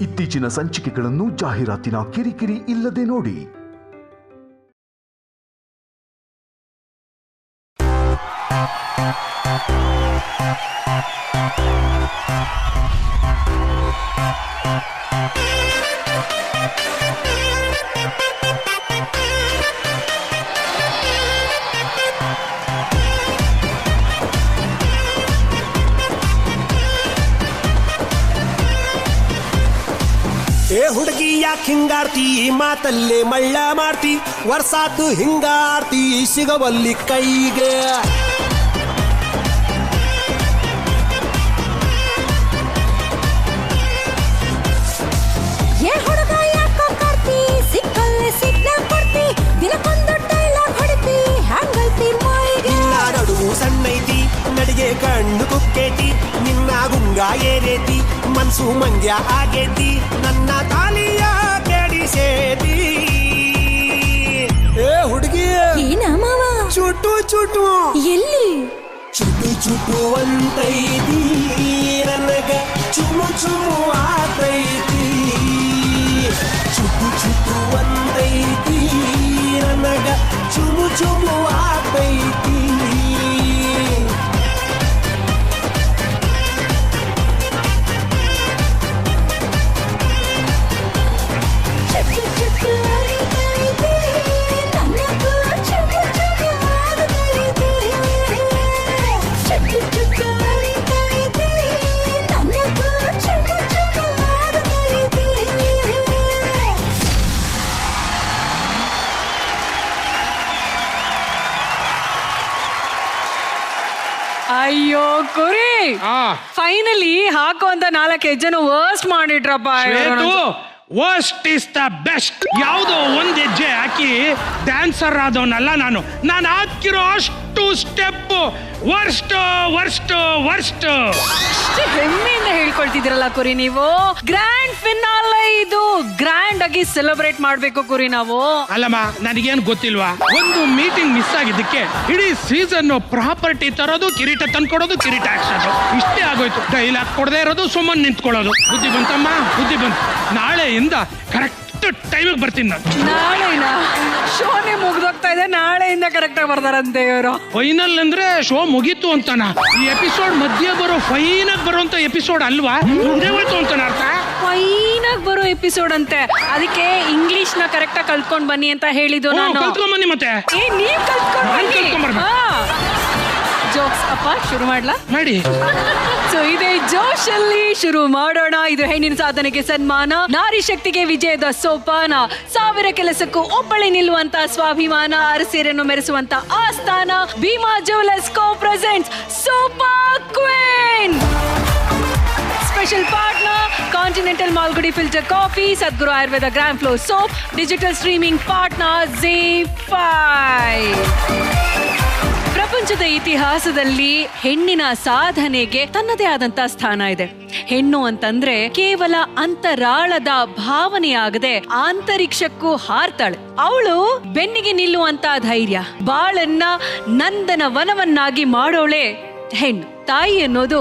ಇತ್ತೀಚಿನ ಸಂಚಿಕೆಗಳನ್ನು ಜಾಹೀರಾತಿನ ಕಿರಿಕಿರಿ ಇಲ್ಲದೆ ನೋಡಿ. ಏ ಹುಡುಗಿ ಯಾಕೆ ಹಿಂಗಾಡ್ತಿ ಮಾತಲ್ಲೇ ಮಳ್ಳ ಮಾಡ್ತಿ ವರ್ಷಾತು ಹಿಂಗಾಡ್ತಿ ಸಿಗವಲ್ಲಿ ಕೈಗೆ ಏ ಹುಡುಗ ಯಾಕೋ ಕಾಡ್ತಿ ಸಿಕ್ಕಲ್ಲೇ ಸಿಗ್ನಲ್ ಕೊಡ್ತಿ ದಿನಕ್ಕೊಂದು ಡೈಲಾಗ್ ಹೊಡಿತಿ ಹ್ಯಾಂಗೈತಿ ಮೈಗೆ ನಡುವು ಸಣ್ಣೈತಿ ನಡಿಗೆ ಕಣ್ಣು ಕುಕ್ಕೇತಿ ನಿನ್ನ ಗುಂಗ ಏರೇತಿ ಮನ್ಸು ಮಂಗ್ಯ ಆಗೇತಿ ನನ್ನ ತಾಲಿಯ ಕೆಡಿಸೇತಿ. ಏ ಹುಡುಗಿ ಏನ ಮಾವ ಚುಟು ಚುಟು ಎಲ್ಲಿ ಚುಟು ಚುಟು ಅಂತೈತಿ ನನಗ ಚುಮು ಚುಮು ಆತೈತಿ ಚುಟು ಚುಟು ಅಂತೈತಿ ನನಗ ಚುಮು ಚುಮು ಆತೈತಿ. ಅಯ್ಯೋ ಕುರಿ ಫೈನಲಿ ಹಾಕುವಂತ 4 ಹೆಜ್ಜೆನ ವರ್ಸ್ಟ್ ಮಾಡಿಟ್ರಪ್ಪ. Worst is the best. ಯಾವುದೋ ಒಂದ್ ಹೆಜ್ಜೆ ಹಾಕಿ ಡ್ಯಾನ್ಸರ್ ಆದವನಲ್ಲ ನಾನು ಹಾಕಿರೋ ಅಷ್ಟು ಸ್ಟೆಪ್ ವರ್ಸ್ಟ್ ವರ್ಸ್ಟ್ ವರ್ಸ್ಟ್. ಹೆಮ್ಮೆಯಿಂದ ಹೇಳ್ಕೊಳ್ತಿದ್ದೀರಲ್ಲ ಕುರಿ ನೀವು. ಗ್ರ್ಯಾಂಡ್ ಫಿನಾಲೆ ಇದು, ಗ್ರ್ಯಾಂಡ್ ಆಗಿ ಸೆಲೆಬ್ರೇಟ್ ಮಾಡ್ಬೇಕು ಕುರಿ ನಾವು. ಅಲ್ಲಮ್ಮ ನನಗೇನು ಗೊತ್ತಿಲ್ವಾ, ಒಂದು ಮೀಟಿಂಗ್ ಮಿಸ್ ಆಗಿದ್ದಕ್ಕೆ ಇಡೀ ಸೀಸನ್ ಪ್ರಾಪರ್ಟಿ ತರೋದು, ಕಿರೀಟ ತಂದ್ಕೊಡೋದು, ಕಿರೀಟ ಹಾಕ್ಸೋದು ಇಷ್ಟೇ ಆಗೋಯ್ತು. ಡೈಲಾಗ್ ಕೊಡದೆ ಇರೋದು, ಸುಮ್ಮನೆ ನಿಂತ್ಕೊಳ್ಳೋದು. ಬುದ್ಧಿ ಬಂತಮ್ಮ, ಬುದ್ಧಿ ಬಂತು. ನಾಳೆಯಿಂದ ಕರೆಕ್ಟ್ ಟೈಮಿಗೆ ಬರ್ತೀನಿ ನಾನು. ನಾಳೆನ ಶೋನೇ ಮುಗ್ದೋಗ್ತಾ ಇದೆ, ನಾಳೆಯಿಂದ ಕರೆಕ್ಟ್ ಆಗಿ ಬರ್ತಾರಂತೆ ಇವರು. ಫೈನಲ್ ಅಂದ್ರೆ ಶೋ ಮುಗೀತು ಅಂತಾನ. ಈ ಎಪಿಸೋಡ್ ಮಧ್ಯೆ ಬರೋ ಫೈನ್ ಆಗಿ ಬರುವಂತ ಎಪಿಸೋಡ್ ಅಲ್ವಾ, ಮುಗ್ದೇ ಹೋಯ್ತು ಅಂತಾನ ಅರ್ಥ. ಫೈನ್ ಆಗಿ ಬರೋ ಎಪಿಸೋಡ್ ಅಂತೆ, ಅದಕ್ಕೆ ಇಂಗ್ಲಿಷ್ ನ ಕರೆಕ್ಟ್ ಆಗಿ ಕಲ್ತ್ಕೊಂಡ್ ಬನ್ನಿ ಅಂತ ಹೇಳಿದ್ದು ನಾನು. ಕಲ್ತ್ಕೊಂಡ್ ಬನ್ನಿ ಮತ್ತೆ. ನೀವ್ ಕಲ್ತ್ಕೊಂಡ್ ಜೋಕ್ಸ್ ಅಪ್ಪ ಶುರು ಮಾಡ್ಲಾ ಮಾಡಿ. ಸೊ ಇದೇ ಜೋಶ್ ಅಲ್ಲಿ ಶುರು ಮಾಡೋಣ. ಇದು ಹೆಣ್ಣಿನ ಸಾಧನೆಗೆ ಸನ್ಮಾನ, ನಾರಿ ಶಕ್ತಿಗೆ ವಿಜಯದ ಸೋಪಾನ, 1000 ಕೆಲಸಕ್ಕೂ ಒಬ್ಬಳೆ ನಿಲ್ಲುವಂತ ಸ್ವಾಭಿಮಾನ, ಅರಸೇರನ್ನು ಮೆರೆಸುವಂತ ಆಸ್ಥಾನ. Bhima jewellers co presents super queen. Special partner continental Malgudi filter coffee, Sadguru Ayurveda gram flour soap, digital streaming partner ZEE5. ಪ್ರಪಂಚದ ಇತಿಹಾಸದಲ್ಲಿ ಹೆಣ್ಣಿನ ಸಾಧನೆಗೆ ತನ್ನದೇ ಆದಂತ ಸ್ಥಾನ ಇದೆ. ಹೆಣ್ಣು ಅಂತಂದ್ರೆ ಕೇವಲ ಅಂತರಾಳದ ಭಾವನೆಯಾಗದೆ ಆಂತರಿಕ್ಷಕ್ಕೂ ಹಾರ್ತಾಳೆ. ಅವಳು ಬೆನ್ನಿಗೆ ನಿಲ್ಲುವಂತ ಧೈರ್ಯ, ಬಾಳನ್ನ ನಂದನ ವನವನ್ನಾಗಿ ಮಾಡೋಳೆ ಹೆಣ್ಣು. ತಾಯಿ ಅನ್ನೋದು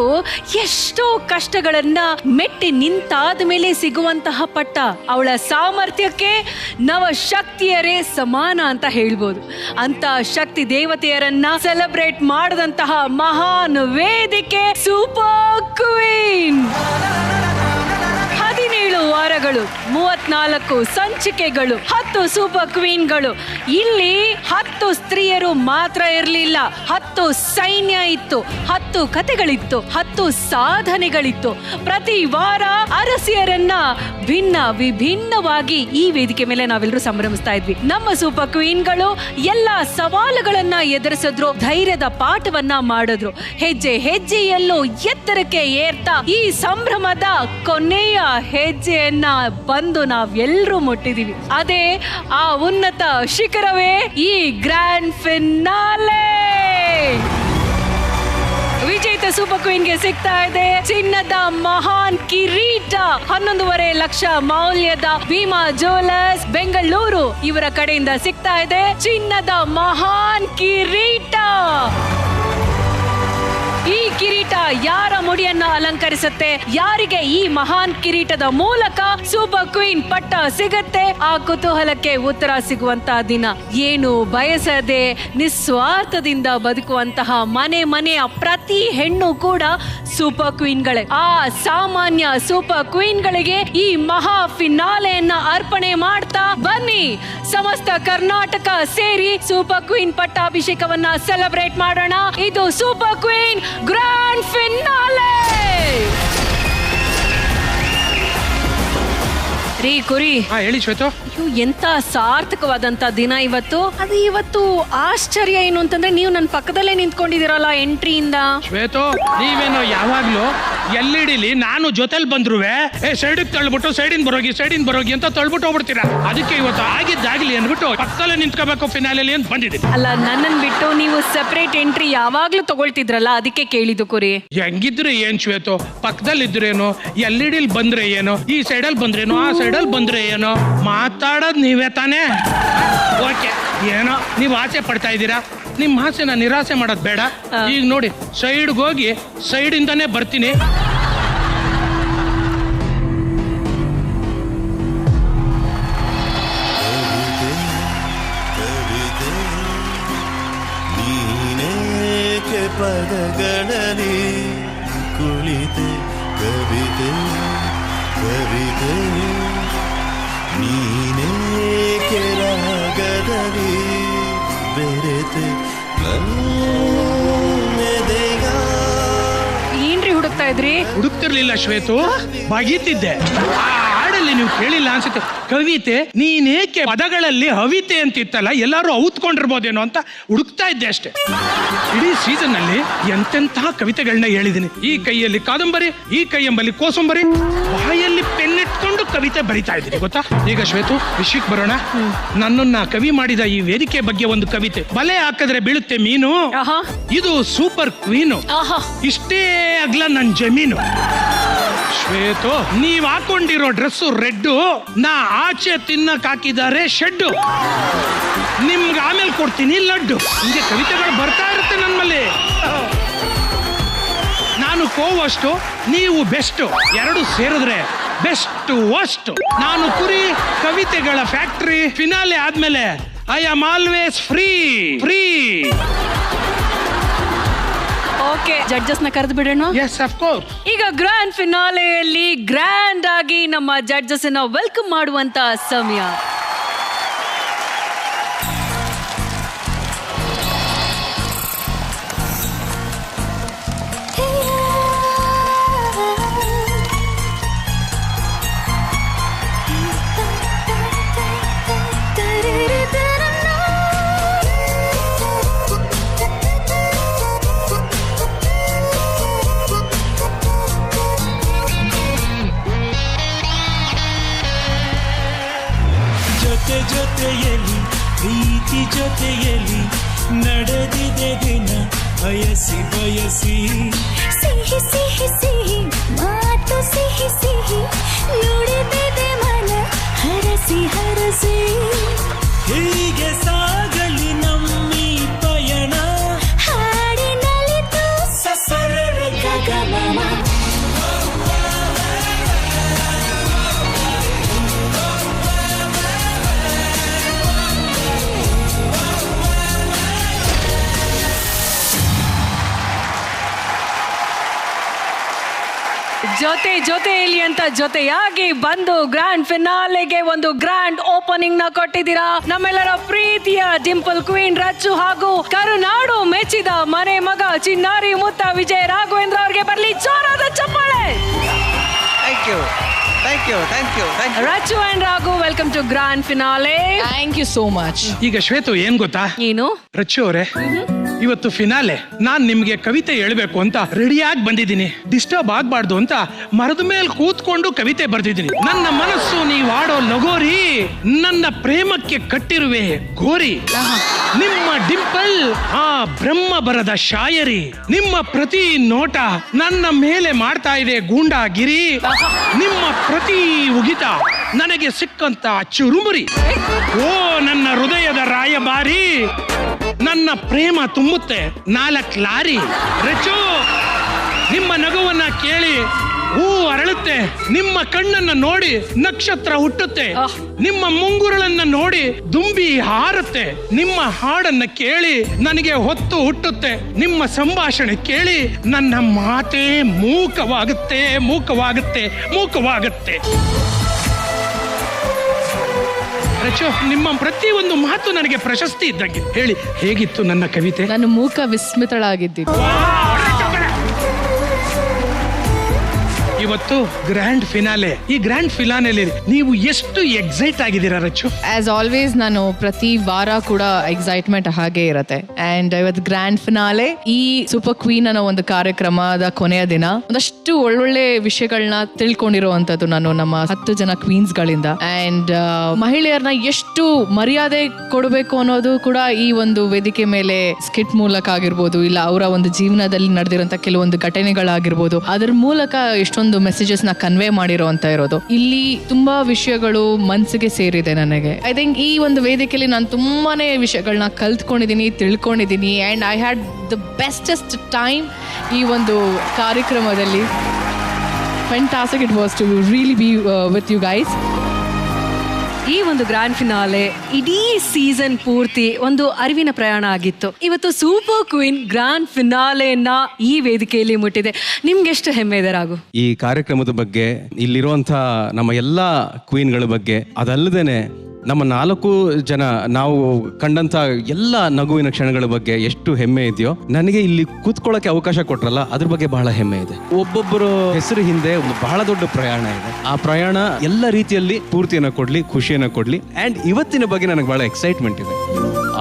ಎಷ್ಟೋ ಕಷ್ಟಗಳನ್ನ ಮೆಟ್ಟಿ ನಿಂತಾದ ಮೇಲೆ ಸಿಗುವಂತಹ ಪಟ್ಟ. ಅವಳ ಸಾಮರ್ಥ್ಯಕ್ಕೆ ನವ ಶಕ್ತಿಯರೇ ಸಮಾನ ಅಂತ ಹೇಳ್ಬೋದು. ಅಂತ ಶಕ್ತಿ ದೇವತೆಯರನ್ನ ಸೆಲೆಬ್ರೇಟ್ ಮಾಡದಂತಹ ಮಹಾನ್ ವೇದಿಕೆ ಸೂಪರ್ ಕ್ವೀನ್. 17 ವಾರಗಳು, 34 ಸಂಚಿಕೆಗಳು, 10 ಸೂಪರ್ ಕ್ವೀನ್ಗಳು. ಇಲ್ಲಿ 10 ಸ್ತ್ರೀಯರು ಮಾತ್ರ ಇರಲಿಲ್ಲ, 10 ಸೈನ್ಯ ಇತ್ತು, 10 ಕಥೆಗಳಿತ್ತು, 10 ಸಾಧನೆಗಳಿತ್ತು. ಪ್ರತಿ ವಾರ ಅರಸಿಯರನ್ನ ಭಿನ್ನ ವಿಭಿನ್ನವಾಗಿ ಈ ವೇದಿಕೆ ಮೇಲೆ ನಾವೆಲ್ಲರೂ ಸಂಭ್ರಮಿಸ್ತಾ ಇದ್ವಿ. ನಮ್ಮ ಸೂಪರ್ ಕ್ವೀನ್ಗಳು ಎಲ್ಲಾ ಸವಾಲುಗಳನ್ನ ಎದುರಿಸಿದ್ರು, ಧೈರ್ಯದ ಪಾಠವನ್ನ ಮಾಡಿದ್ರು. ಹೆಜ್ಜೆ ಹೆಜ್ಜೆಯಲ್ಲೂ ಎತ್ತರಕ್ಕೆ ಏರ್ತಾ ಈ ಸಂಭ್ರಮದ ಕೊನೆಯ ಹೆಜ್ಜೆಯನ್ನ ಬಂದು ನಾವೆಲ್ಲರೂ ಮುಟ್ಟಿದೀವಿ. ಅದೇ ಆ ಉನ್ನತ ಶಿಖರವೇ ಈ ಗ್ರ್ಯಾಂಡ್ ಫಿನಾಲೆ. ವಿಜೇತ ಸೂಪರ್ ಕ್ವೀನ್ಗೆ ಸಿಗ್ತಾ ಇದೆ ಚಿನ್ನದ ಮಹಾನ್ ಕಿರೀಟ. 11.5 ಲಕ್ಷ ಮೌಲ್ಯದ ಭೀಮಾ ಜ್ಯುವೆಲರ್ಸ್ ಬೆಂಗಳೂರು ಇವರ ಕಡೆಯಿಂದ ಸಿಗ್ತಾ ಇದೆ ಚಿನ್ನದ ಮಹಾನ್ ಕಿರೀಟ. ಈ ಕಿರೀಟ ಯಾರ ಮುಡಿಯನ್ನ ಅಲಂಕರಿಸುತ್ತೆ, ಯಾರಿಗೆ ಈ ಮಹಾನ್ ಕಿರೀಟದ ಮೂಲಕ ಸೂಪರ್ ಕ್ವೀನ್ ಪಟ್ಟ ಸಿಗತ್ತೆ, ಆ ಕುತೂಹಲಕ್ಕೆ ಉತ್ತರ ಸಿಗುವಂತಹ ದಿನ. ಏನು ಬಯಸದೆ ನಿಸ್ವಾರ್ಥದಿಂದ ಬದುಕುವಂತಹ ಮನೆಯ ಪ್ರತಿ ಹೆಣ್ಣು ಕೂಡ ಸೂಪರ್ ಕ್ವೀನ್ಗಳೇ. ಆ ಸಾಮಾನ್ಯ ಸೂಪರ್ ಕ್ವೀನ್ಗಳಿಗೆ ಈ ಮಹಾ ಫಿನಾಲೆಯನ್ನ ಅರ್ಪಣೆ ಮಾಡ್ತಾ ಬನ್ನಿ, ಸಮಸ್ತ ಕರ್ನಾಟಕ ಸೇರಿ ಸೂಪರ್ ಕ್ವೀನ್ ಪಟ್ಟಾಭಿಷೇಕವನ್ನ ಸೆಲೆಬ್ರೇಟ್ ಮಾಡೋಣ. ಇದು ಸೂಪರ್ ಕ್ವೀನ್ ಗ್ರ್ಯಾಂಡ್ ಫಿನಾಲೆ. ರೀ ಕುರಿ, ಹೇಳಿ ಶ್ವೇತು. ಎಂತ ಸಾರ್ಥಕವಾದಂತ ದಿನ ಇವತ್ತು. ಅದು ಇವತ್ತು ಆಶ್ಚರ್ಯ ಏನು ಅಂತಂದ್ರೆ ನೀವು ನನ್ನ ಪಕ್ಕದಲ್ಲೇ ನಿಂತ್ಕೊಂಡಿದ್ದೀರಲ್ಲ ಎಂಟ್ರಿಯಿಂದ. ಶ್ವೇತು, ನೀವೇನೋ ಯಾವಾಗ್ಲೂ ಎಲ್ಲಿಡಿಲಿ ನಾನು ಜೊತೆಲಿ ಬಂದ್ರುವೆ ಸೈಡಿಗೆ ತಳ್ಬಿಟ್ಟು ಸೈಡಿನ್ ಬರೋಗಿ ಅಂತ ತಳ್ಬಿಟ್ಟು ಹೋಗ್ಬಿಡ್ತೀರಾ. ಅದಕ್ಕೆ ಇವತ್ತು ಆಗಿದ್ದಾಗ್ಲಿ ಅಂದ್ಬಿಟ್ಟು ಪಕ್ಕದಲ್ಲೇ ನಿಂತ್ಕೋಬೇಕು ಫಿನಾಲೆಲಿ ಅಂತ ಬಂದಿದ್ದೀನಿ. ಅಲ್ಲ, ನನ್ನನ್ ಬಿಟ್ಟು ನೀವು ಸೆಪರೇಟ್ ಎಂಟ್ರಿ ಯಾವಾಗ್ಲೂ ತಗೊಳ್ತಿದ್ರಲ್ಲ, ಅದಕ್ಕೆ ಕೇಳಿದ್ದು ಕುರಿ. ಹೆಂಗಿದ್ರೆ ಏನ್ ಶ್ವೇತು, ಪಕ್ಕದಲ್ಲಿ ಇದ್ರೇನು, ಎಲ್ಲಿಡಿಲ್ ಬಂದ್ರೆ ಏನು, ಈ ಸೈಡಲ್ಲಿ ಬಂದ್ರೇನು, ಆ ಸೈಡಲ್ಲಿ ಬಂದ್ರೆ ಏನು, ಮಾತಾಡೋದ್ ನೀವೇ ತಾನೇ. ಓಕೆ, ಏನೋ ನೀವು ಆಸೆ ಪಡ್ತಾ ಇದ್ದೀರಾ, ನಿಮ್ ಆಸೆನ ನಿರಾಸೆ ಮಾಡೋದ್ ಬೇಡ. ಈಗ ನೋಡಿ, ಸೈಡ್ಗೆ ಹೋಗಿ ಸೈಡ್ ಇಂದಾನೆ ಬರ್ತೀನಿ. ನೀನೇಕೆ ಪದಗಳಲ್ಲಿ ಕುಳಿತೆ ಕವಿತೆ ಕವಿತೆ, ನೀನೇಕೆ ರಾಗದಲ್ಲಿ ಬೆರೆತೆ ನನ್ನೆದೆಯ. ಏನ್ರಿ ಹುಡುಕ್ತಾ ಇದ್ರಿ? ಹುಡುಕ್ತಿರ್ಲಿಲ್ಲ ಶ್ವೇತು, ಬಗೀತಿದ್ದೆ. ಆ ಹಾಡಲ್ಲಿ ನೀವು ಕೇಳಿಲ್ಲ ಅನ್ಸುತ್ತೆ, ಕವಿತೆ ನೀನೇಕೆ ಪದಗಳಲ್ಲಿ ಹವಿತೆ ಅಂತಿತ್ತಲ್ಲ, ಎಲ್ಲರೂ ಔತ್ಕೊಂಡಿರ್ಬೋದೇನೋ ಅಂತ ಹುಡುಕ್ತಾ ಇದ್ದೆ ಅಷ್ಟೇ. ಇಡೀ ಸೀಸನ್ ಅಲ್ಲಿ ಎಂತೆಂತಹ ಕವಿತೆಗಳನ್ನ ಹೇಳಿದೀನಿ. ಈ ಕೈಯಲ್ಲಿ ಕಾದಂಬರಿ, ಈ ಕೈಯಂಬಲ್ಲಿ ಕೋಸಂಬರಿ, ಬಾಯಲ್ಲಿ ಪೆನ್ನಿಟ್ಕೊಂಡು ಕವಿತೆ ಬರಿತಾ ಇದ್ದೀನಿ ಗೊತ್ತಾ. ಈಗ ಶ್ವೇತು, ವಿಷಯಕ್ಕೆ ಬರೋಣ. ನನ್ನನ್ನ ಕವಿ ಮಾಡಿದ ಈ ವೇದಿಕೆ ಬಗ್ಗೆ ಒಂದು ಕವಿತೆ. ಬಲೆ ಹಾಕಿದ್ರೆ ಬೀಳುತ್ತೆ ಮೀನು, ಇದು ಸೂಪರ್ ಕ್ವೀನು, ಇಷ್ಟೇ ಅಗ್ಲ ನನ್ ಜಮೀನು. ಶ್ವೇತು, ನೀವ್ ಹಾಕೊಂಡಿರೋ ಡ್ರೆಸ್ ರೆಡ್ಡು, ನಾ ಆಚೆ ತಿನ್ನಕ್ ಹಾಕಿದ್ದಾರೆ ಶೆಡ್ಡು, ನಿಮ್ಗೆ ಆಮೇಲೆ ಕೊಡ್ತೀನಿ ಲಡ್ಡು. ಹಿಂಗೆ ಕವಿತೆಗಳು ಬರ್ತಾ ಇರುತ್ತೆ ನನ್ನಲ್ಲಿ. ನಾನು ಕೋವಷ್ಟು, ನೀವು ಬೆಸ್ಟ್, ಎರಡು ಸೇರಿದ್ರೆ ಬೆಸ್ಟ್ ವರ್ಸ್ಟ್. ನಾನು ಕುರಿ, ಕವಿತೆಗಳ ಫ್ಯಾಕ್ಟ್ರಿ. ಫಿನಾಲೆ ಆದ್ಮೇಲೆ I am always free free. Okay, judges ನ ಕರೆದು ಬಿಡೋಣ. Yes, of course. ಈಗ ಗ್ರ್ಯಾಂಡ್ ಫಿನಾಲೆಯಲ್ಲಿ ಗ್ರ್ಯಾಂಡ್ ಆಗಿ ನಮ್ಮ ಜಡ್ಜಸ್ ಅನ್ನ ವೆಲ್ಕಮ್ ಮಾಡುವಂತ ಸಮಯ. ಜೊತೆಯಲ್ಲಿ ಪ್ರೀತಿ ಜೊತೆಯಲ್ಲಿ ನಡೆದಿದೆ ದಿನ ಬಯಸಿ ಬಯಸಿ, ಸಿಹಿ ಸಿಹಿ ಸಿಹಿ ಮಾತು ಸಿಹಿ ಸಿಹಿ ನುಡಿದಿದೆ ಮನ ಹರಸಿ ಹರಸಿ. ಹೀಗೆ ಸಾಗಲಿ ನಮ್ಮಿ ಪಯಣ, ಹಾಡಿನಲಿತು ಸಸರಳ ಗಗಮಮ. ಜೊತೆಯಲ್ಲಿ ಅಂತ ಜೊತೆಯಾಗಿ ಬಂದು ಗ್ರ್ಯಾಂಡ್ ಫಿನಾಲೆಗೆ ಒಂದು ಗ್ರ್ಯಾಂಡ್ ಓಪನಿಂಗ್ ನ ಕೊಟ್ಟಿದ್ದೀರಾ. ನಮ್ಮೆಲ್ಲರ ಪ್ರೀತಿಯ ಡಿಂಪಲ್ ಕ್ವೀನ್ ರಚ್ಚು ಹಾಗೂ ಕರುನಾಡು ಮೆಚ್ಚಿದ ಮನೆ ಮಗ ಚಿನ್ನಾರಿ ಮುತ್ತ ವಿಜಯ ರಾಘವೇಂದ್ರ ಅವರಿಗೆ ಬರ್ಲಿ ಜೋರಾದ ಚಪ್ಪಾಳೆ. Thank you. Rachu and Raghu, welcome to grand finale. Thank you so much. ಈಗ ಶ್ವೇತು, ಏನ್ ಗೊತ್ತಾ, ಏನು ರಚ್ಚು ಅವರೇ, ಇವತ್ತು ಫಿನಾಲೆ. ನಾನ್ ನಿಮ್ಗೆ ಕವಿತೆ ಹೇಳ್ಬೇಕು ಅಂತ ರೆಡಿಯಾಗಿ ಬಂದಿದ್ದೀನಿ. ಡಿಸ್ಟರ್ಬ್ ಆಗ್ಬಾರ್ದು ಅಂತ ಮರದ ಮೇಲೆ ಕೂತ್ಕೊಂಡು ಕವಿತೆ ಬರ್ದಿದ್ದೀನಿ. ನನ್ನ ಮನಸ್ಸು ನೀವು ಆಡೋ ಲಗೋರಿ, ನನ್ನ ಪ್ರೇಮಕ್ಕೆ ಕಟ್ಟಿರುವೆ ಗೋರಿ. ನಿಮ್ಮ ಡಿಂಪಲ್ ಆ ಬ್ರಹ್ಮ ಬರದ ಶಾಯರಿ. ನಿಮ್ಮ ಪ್ರತಿ ನೋಟ ನನ್ನ ಮೇಲೆ ಮಾಡ್ತಾ ಇದೆ ಗೂಂಡಾಗಿರಿ. ನಿಮ್ಮ ಪ್ರತಿ ಉಗಿತ ನನಗೆ ಸಿಕ್ಕಂತ ಚುರುಮುರಿ. ಓ ನನ್ನ ಹೃದಯದ ರಾಯಭಾರಿ, ನನ್ನ ಪ್ರೇಮ ತುಂಬುತ್ತೆ 4 ಲಾರಿ. ರಚು, ನಿಮ್ಮ ನಗುವನ್ನ ಕೇಳಿ ಹೂ ಅರಳುತ್ತೆ, ನಿಮ್ಮ ಕಣ್ಣನ್ನ ನೋಡಿ ನಕ್ಷತ್ರ ಹುಟ್ಟುತ್ತೆ, ನಿಮ್ಮ ಮುಂಗುರುಳನ್ನ ನೋಡಿ ದುಂಬಿ ಹಾರುತ್ತೆ, ನಿಮ್ಮ ಹಾಡನ್ನ ಕೇಳಿ ನನಗೆ ಹೊತ್ತು ಹುಟ್ಟುತ್ತೆ, ನಿಮ್ಮ ಸಂಭಾಷಣೆ ಕೇಳಿ ನನ್ನ ಮಾತೇ ಮೂಕವಾಗುತ್ತೆ ಮೂಕವಾಗುತ್ತೆ ಮೂಕವಾಗುತ್ತೆ. ರಚು, ನಿಮ್ಮ ಪ್ರತಿಯೊಂದು ಮಾತು ನನಗೆ ಪ್ರಶಸ್ತಿ ಇದ್ದಂಗೆ. ಹೇಳಿ, ಹೇಗಿತ್ತು ನನ್ನ ಕವಿತೆ? ನಾನು ಮೂಕ ವಿಸ್ಮಿತಳಾಗಿದ್ದೀನಿ. ಇವತ್ತು ಗ್ರ್ಯಾಂಡ್ ಫಿನಾಲೆ. ಈ ಗ್ರ್ಯಾಂಡ್ ಫಿನಾಲೆಲಿ ನೀವು ಎಷ್ಟು ಎಕ್ಸೈಟ್ ಆಗಿದ್ದೀರಾ ರಚು? ಆಸ್ ಆಲ್ವೇಸ್ ನಾನು ಪ್ರತಿ ವಾರ ಕೂಡ ಎಕ್ಸೈಟ್ಮೆಂಟ್ ಹಾಗೆ ಇರುತ್ತೆ. ಅಂಡ್ ಇವತ್ತು ಗ್ರ್ಯಾಂಡ್ ಫಿನಾಲೆ, ಈ ಸೂಪರ್ ಕ್ವೀನ್ ಅನ್ನೋ ಒಂದು ಕಾರ್ಯಕ್ರಮದ ಕೊನೆಯ ದಿನ. ಒಂದಷ್ಟು ಒಳ್ಳೊಳ್ಳೆ ವಿಷಯಗಳನ್ನ ತಿಳ್ಕೊಂಡಿರುವಂತದ್ದು ನಾನು ನಮ್ಮ 10 ಜನ ಕ್ವೀನ್ಸ್ ಗಳಿಂದ. ಅಂಡ್ ಮಹಿಳೆಯರನ್ನ ಎಷ್ಟು ಮರ್ಯಾದೆ ಕೊಡಬೇಕು ಅನ್ನೋದು ಕೂಡ ಈ ಒಂದು ವೇದಿಕೆ ಮೇಲೆ ಸ್ಕಿಟ್ ಮೂಲಕ ಆಗಿರ್ಬೋದು, ಇಲ್ಲ ಅವರ ಒಂದು ಜೀವನದಲ್ಲಿ ನಡೆದಿರುವಂತ ಕೆಲವೊಂದು ಘಟನೆಗಳಾಗಿರ್ಬೋದು, ಅದರ ಮೂಲಕ ಎಷ್ಟೊಂದು ಮೆಸೇಜಸ್ ನ ಕನ್ವೆ ಮಾಡಿರೋಂತ ಇರೋದು. ಇಲ್ಲಿ ತುಂಬಾ ವಿಷಯಗಳು ಮನ್ಸಿಗೆ ಸೇರಿದೆ ನನಗೆ. ಐ ಥಿಂಕ್ ಈ ಒಂದು ವೇದಿಕೆಯಲ್ಲಿ ನಾನು ತುಂಬಾನೇ ವಿಷಯಗಳನ್ನ ಕಲ್ತ್ಕೊಂಡಿದ್ದೀನಿ, ತಿಳ್ಕೊಂಡಿದ್ದೀನಿ. And I had the bestest time ಈ ಒಂದು ಕಾರ್ಯಕ್ರಮದಲ್ಲಿ. Fantastic it was to really be with you guys. ಈ ಒಂದು ಗ್ರ್ಯಾಂಡ್ ಫಿನಾಲೆ ಇಡೀ ಸೀಸನ್ ಪೂರ್ತಿ ಒಂದು ಅರಿವಿನ ಪ್ರಯಾಣ ಆಗಿತ್ತು. ಇವತ್ತು ಸೂಪರ್ ಕ್ವೀನ್ ಗ್ರ್ಯಾಂಡ್ ಫಿನಾಲೆಯನ್ನ ಈ ವೇದಿಕೆಯಲ್ಲಿ ಮುಟ್ಟಿದೆ. ನಿಮ್ಗೆ ಎಷ್ಟು ಹೆಮ್ಮೆ ಇದೆ ರಾಘು? ಈ ಕಾರ್ಯಕ್ರಮದ ಬಗ್ಗೆ, ಇಲ್ಲಿರುವಂಥ ನಮ್ಮ ಎಲ್ಲ ಕ್ವೀನ್ಗಳ ಬಗ್ಗೆ, ಅದಲ್ಲದೇನೆ ನಮ್ಮ 4 ಜನ ನಾವು ಕಂಡಂತ ಎಲ್ಲ ನಗುವಿನ ಕ್ಷಣಗಳ ಬಗ್ಗೆ ಎಷ್ಟು ಹೆಮ್ಮೆ ಇದೆಯೋ, ನನಗೆ ಇಲ್ಲಿ ಕೂತ್ಕೊಳ್ಳೋಕೆ ಅವಕಾಶ ಕೊಟ್ರಲ್ಲ ಅದ್ರ ಬಗ್ಗೆ ಬಹಳ ಹೆಮ್ಮೆ ಇದೆ. ಒಬ್ಬೊಬ್ಬರು ಹೆಸರು ಹಿಂದೆ ಒಂದು ಬಹಳ ದೊಡ್ಡ ಪ್ರಯಾಣ ಇದೆ. ಆ ಪ್ರಯಾಣ ಎಲ್ಲ ರೀತಿಯಲ್ಲಿ ಪೂರ್ತಿಯನ್ನ ಕೊಡ್ಲಿ, ಖುಷಿಯನ್ನ ಕೊಡ್ಲಿ. ಅಂಡ್ ಇವತ್ತಿನ ಬಗ್ಗೆ ನನಗೆ ಬಹಳ ಎಕ್ಸೈಟ್ಮೆಂಟ್ ಇದೆ.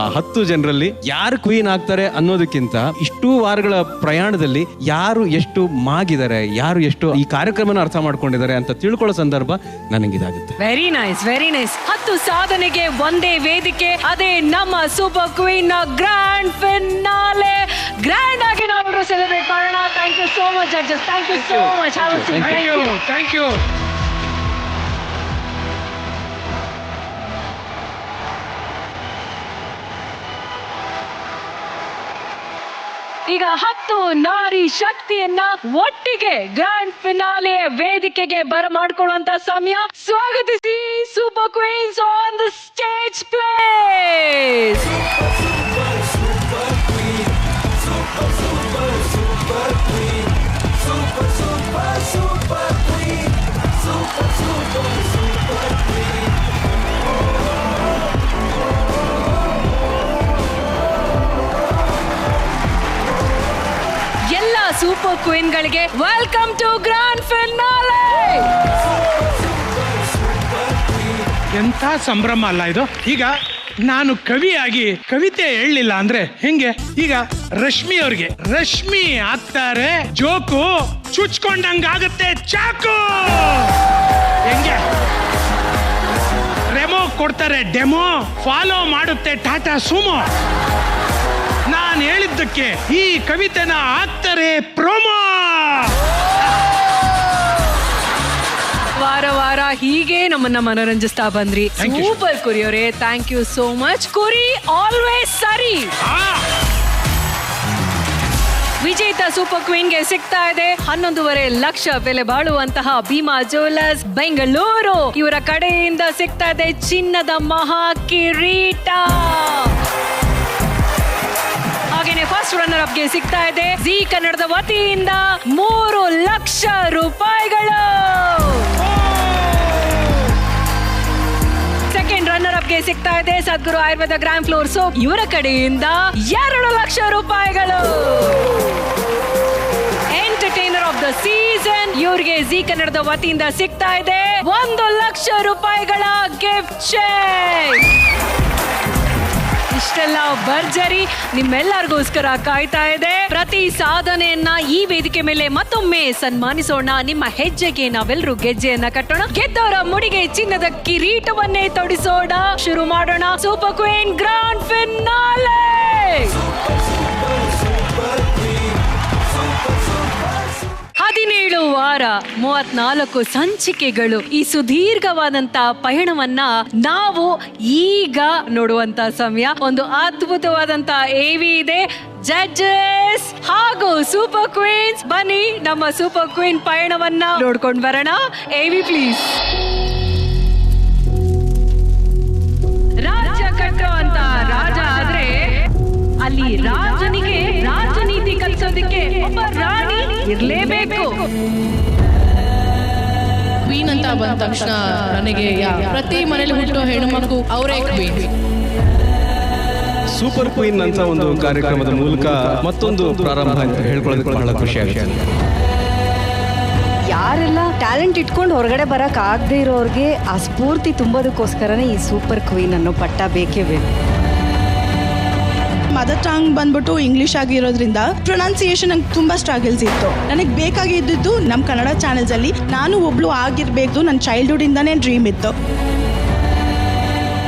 ಆ 10 ಜನರಲ್ಲಿ ಯಾರು ಕ್ವೀನ್ ಆಗ್ತಾರೆ ಅನ್ನೋದಕ್ಕಿಂತ ಇಷ್ಟೂ ವಾರಗಳ ಪ್ರಯಾಣದಲ್ಲಿ ಯಾರು ಎಷ್ಟು ಮಾಗಿದ್ದಾರೆ, ಯಾರು ಎಷ್ಟು ಈ ಕಾರ್ಯಕ್ರಮನ ಅರ್ಥ ಮಾಡ್ಕೊಂಡಿದ್ದಾರೆ ಅಂತ ತಿಳ್ಕೊಳ್ಳೋ ಸಂದರ್ಭ ನನಗಿದಾಗುತ್ತೆ. Very nice, very nice. 10 ಸಾಧನೆಗೆ ಒಂದೇ ವೇದಿಕೆ, ಅದೇ ನಮ್ಮ ಸೂಪರ್ ಕ್ವೀನ್ ನ ಗ್ರ್ಯಾಂಡ್ ಫಿನಾಲೆ. ಗ್ರ್ಯಾಂಡ್ ಆಗಿ ನಾವು ಸೆಲೆಬ್ರೇಟ್ ಮಾಡೋಣ. Thank you so much judges. Thank you so much. Thank you. ಈಗ 10 ನಾರಿ ಶಕ್ತಿಯನ್ನ ಒಟ್ಟಿಗೆ ಗ್ರ್ಯಾಂಡ್ ಫಿನಾಲೆ ವೇದಿಕೆಗೆ ಬರಮಾಡ್ಕೊಳ್ಳುವಂತ ಸಮಯ. ಸ್ವಾಗತಿಸಿ super queens on the stage please. ಎಲ್ಲ ಸೂಪರ್ ಕ್ವೀನ್ ಗಳಿಗೆ ವೆಲ್ಕಮ್ ಟು ಗ್ರ್ಯಾಂಡ್ ಫಿನಾಲೆ. ಎಂಥ ಸಂಭ್ರಮ ಅಲ್ಲ ಇದು. ಈಗ ನಾನು ಕವಿಯಾಗಿ ಕವಿತೆ ಹೇಳಲಿಲ್ಲ ಅಂದ್ರೆ ಹೆಂಗೆ? ಈಗ ರಶ್ಮಿ ಅವ್ರಿಗೆ ರಶ್ಮಿ ಆಗ್ತಾರೆ ಜೋಕು, ಚುಚ್ಕೊಂಡಂಗಾಗತ್ತೆ ಚಾಕು. ಹೆಂಗೆ? ರೆಮೋ ಕೊಡ್ತಾರೆ ಡೆಮೋ, ಫಾಲೋ ಮಾಡುತ್ತೆ ಟಾಟಾ ಸುಮೋ. ನಾನು ಹೇಳಿದ್ದಕ್ಕೆ ಈ ಕವಿತೆನ ಹಾಕ್ತಾರೆ ಪ್ರೋಮೋ. ವಾರ ವಾರ ಹೀಗೆ ನಮ್ಮನ್ನ ಮನೋರಂಜಿಸ್ತಾ ಬಂದ್ರಿ. ಸೂಪರ್ ಕುರಿ ಅವರೇ, ಥ್ಯಾಂಕ್ ಯು ಸೋ ಮಚ್. ಕುರಿ ಆಲ್ವೇಸ್ ಸರಿ. ವಿಜೇತ ಸೂಪರ್ ಕ್ವೀನ್ಗೆ ಸಿಗ್ತಾ ಇದೆ 11.5 ಲಕ್ಷ ಬೆಲೆ ಬಾಳುವಂತಹ ಭೀಮಾ ಜ್ಯುವೆಲರ್ಸ್ ಬೆಂಗಳೂರು. ಇವರ ಕಡೆಯಿಂದ ಸಿಗ್ತಾ ಇದೆ ಚಿನ್ನದ ಮಹಾ ಕಿರೀಟ. ಹಾಗೇನೆ ಫಸ್ಟ್ ರನ್ನರ್ ಅಪ್ ಗೆ ಸಿಗ್ತಾ ಇದೆ ಜಿ ಕನ್ನಡದ ವತಿಯಿಂದ 3 ಲಕ್ಷ ರೂಪಾಯಿಗಳು. ಸೆಕೆಂಡ್ ರನ್ನರ್ ಅಪ್ ಗೆ ಸಿಗ್ತಾ ಇದೆ ಸದ್ಗುರು ಆಯುರ್ವೇದ ಗ್ರಾಂಡ್ ಫ್ಲೋರ್ ಸೋಪ್, ಇವರ ಕಡೆಯಿಂದ 2 ಲಕ್ಷ ರೂಪಾಯಿಗಳು. ಎಂಟರ್ಟೈನರ್ ಆಫ್ ದ ಸೀಸನ್ ಇವರಿಗೆ ಜಿ ಕನ್ನಡದ ವತಿಯಿಂದ ಸಿಗ್ತಾ ಇದೆ 1 ಲಕ್ಷ ರೂಪಾಯಿಗಳ ಗಿಫ್ಟ್ ಚೆಕ್. ಇಷ್ಟೆಲ್ಲ ಭರ್ಜರಿ ನಿಮ್ಮೆಲ್ಲರಿಗೋಸ್ಕರ ಕಾಯ್ತಾ ಇದೆ. ಪ್ರತಿ ಸಾಧನೆಯನ್ನ ಈ ವೇದಿಕೆ ಮೇಲೆ ಮತ್ತೊಮ್ಮೆ ಸನ್ಮಾನಿಸೋಣ. ನಿಮ್ಮ ಹೆಜ್ಜೆಗೆ ನಾವೆಲ್ಲರೂ ಗೆಜ್ಜೆಯನ್ನ ಕಟ್ಟೋಣ. ಗೆದ್ದವರ ಮುಡಿಗೆ ಚಿನ್ನದ ಕಿರೀಟವನ್ನೇ ತೊಡಿಸೋಣ. ಶುರು ಮಾಡೋಣ ಸೂಪರ್ ಕ್ವೀನ್ ಗ್ರ್ಯಾಂಡ್ ಫಿನಾಲೆ. 17 ವಾರ 34 ಸಂಚಿಕೆಗಳು, ಈ ಸುದೀರ್ಘವಾದಂತ ಪಯಣವನ್ನ ನಾವು ಈಗ ನೋಡುವಂತ ಸಮಯ. ಒಂದು ಅದ್ಭುತವಾದಂತ AV ಇದೆ, ಜಡ್ಜಸ್ ಹಾಗೂ ಸೂಪರ್ ಕ್ವೀನ್ಸ್. ಬನ್ನಿ ನಮ್ಮ ಸೂಪರ್ ಕ್ವೀನ್ ಪಯಣವನ್ನ ನೋಡ್ಕೊಂಡು ಬರೋಣ. AV please. ರಾಜ್ಯ ಕಟ್ಟುವಂತ ರಾಜ ಆದ್ರೆ ಅಲ್ಲಿ ರಾಜನಿಗೆ ರಾಜನೀತಿ ಕಲಿಸೋದಿಕ್ಕೆ ಒಬ್ಬ ರಾಣಿ ಇರ್ಲೇಬೇಕು. ಕ್ವೀನ್ ಅಂತ ಬಂದ ತಕ್ಷಣ ನನಗೆ ಪ್ರತಿ ಮನೇಲಿ ಹುಟ್ಟೋ ಹೆಣ್ಣುಮಗು ಅವರೇ ಕ್ವೀನ್. ಸೂಪರ್ ಕ್ವೀನ್ ಅಂತ ಒಂದು ಕಾರ್ಯಕ್ರಮದ ಮೂಲಕ ಮತ್ತೊಂದು ಪ್ರಾರಂಭ ಅಂತ ಹೇಳ್ಕೊಳ್ಳೋದಕ್ಕೆ ಬಹಳ ಖುಷಿ ಆಗುತ್ತೆ. ಯಾರೆಲ್ಲ ಟ್ಯಾಲೆಂಟ್ ಇಟ್ಕೊಂಡು ಹೊರಗಡೆ ಬರಕ್ ಆಗದೆ ಇರೋರಿಗೆ ಆ ಸ್ಫೂರ್ತಿ ತುಂಬೋದಕ್ಕೋಸ್ಕರನೇ ಈ ಸೂಪರ್ ಕ್ವೀನ್ ಅನ್ನೋ ಪಟ್ಟ ಬೇಕೇ ಬೇಕು. ಮದರ್ ಟಂಗ್ ಬಂದ್ಬಿಟ್ಟು ಇಂಗ್ಲಿಷ್ ಆಗಿರೋದ್ರಿಂದ ಪ್ರೊನೌನ್ಸಿಯೇಷನ್ ನಂಗೆ ತುಂಬ ಸ್ಟ್ರಗಲ್ಸ್ ಇತ್ತು. ನನಗೆ ಬೇಕಾಗಿದ್ದು ನಮ್ಮ ಕನ್ನಡ ಚಾನೆಲ್ಸ್ ಅಲ್ಲಿ ನಾನು ಒಬ್ಳು ಆಗಿರ್ಬೇಕು, ನನ್ನ ಚೈಲ್ಡ್ಹುಡ್ ಇಂದಾನೇ ಡ್ರೀಮ್ ಇತ್ತು.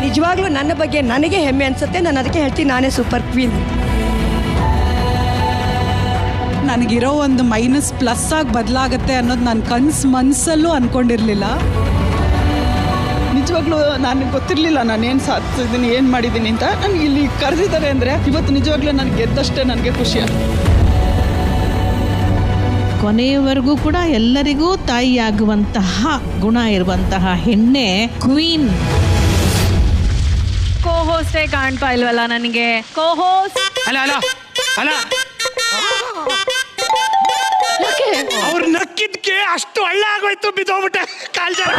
ನಿಜವಾಗ್ಲೂ ನನ್ನ ಬಗ್ಗೆ ನನಗೆ ಹೆಮ್ಮೆ ಅನ್ಸುತ್ತೆ. ನಾನು ಅದಕ್ಕೆ ಹೇಳ್ತೀನಿ, ನಾನೇ ಸೂಪರ್ ಕ್ವೀನ್. ನನಗಿರೋ ಒಂದು ಮೈನಸ್ ಪ್ಲಸ್ ಆಗಿ ಬದಲಾಗತ್ತೆ ಅನ್ನೋದು ನಾನು ಮನಸ್ಸಲ್ಲೂ ಅನ್ಕೊಂಡಿರ್ಲಿಲ್ಲ. ನಿಜವಾಗ್ಲೂ ನನಗೆ ಗೊತ್ತಿರಲಿಲ್ಲ ನಾನು ಏನು ಸಾಧಿಸಿದ್ದೀನಿ, ಏನು ಮಾಡಿದ್ದೀನಿ ಅಂತ. ನನಗೆ ಇಲ್ಲಿ ಕರೆದಿದ್ದಾರೆ ಅಂದರೆ ಇವತ್ತು ನಿಜವಾಗ್ಲೂ ನನಗೆ ಗೆದ್ದಷ್ಟೇ ನನಗೆ ಖುಷಿ. ಕೊನೆಯವರೆಗೂ ಕೂಡ ಎಲ್ಲರಿಗೂ ತಾಯಿಯಾಗುವಂತಹ ಗುಣ ಇರುವಂತಹ ಹೆಣ್ಣೆ ಕ್ವೀನ್. ಕೋಹೋಸ್ಟೇ ಕಾಣ್ತಾ ಇಲ್ವಲ್ಲ ನನಗೆ. ಕೋಹೋಸ್ಟ್ ಅಲ್ಲ ಅಲ್ಲ ಅಲ್ಲ, ಅವ್ರು ನಕ್ಕಿದ್ಕೆ ಅಷ್ಟು ಹಳ್ಳ ಆಗೋಯ್ತು, ಬಿದ್ದೋಗ್ಬಿಟ್ಟೆ ಕಾಲ್ ಜಾರ.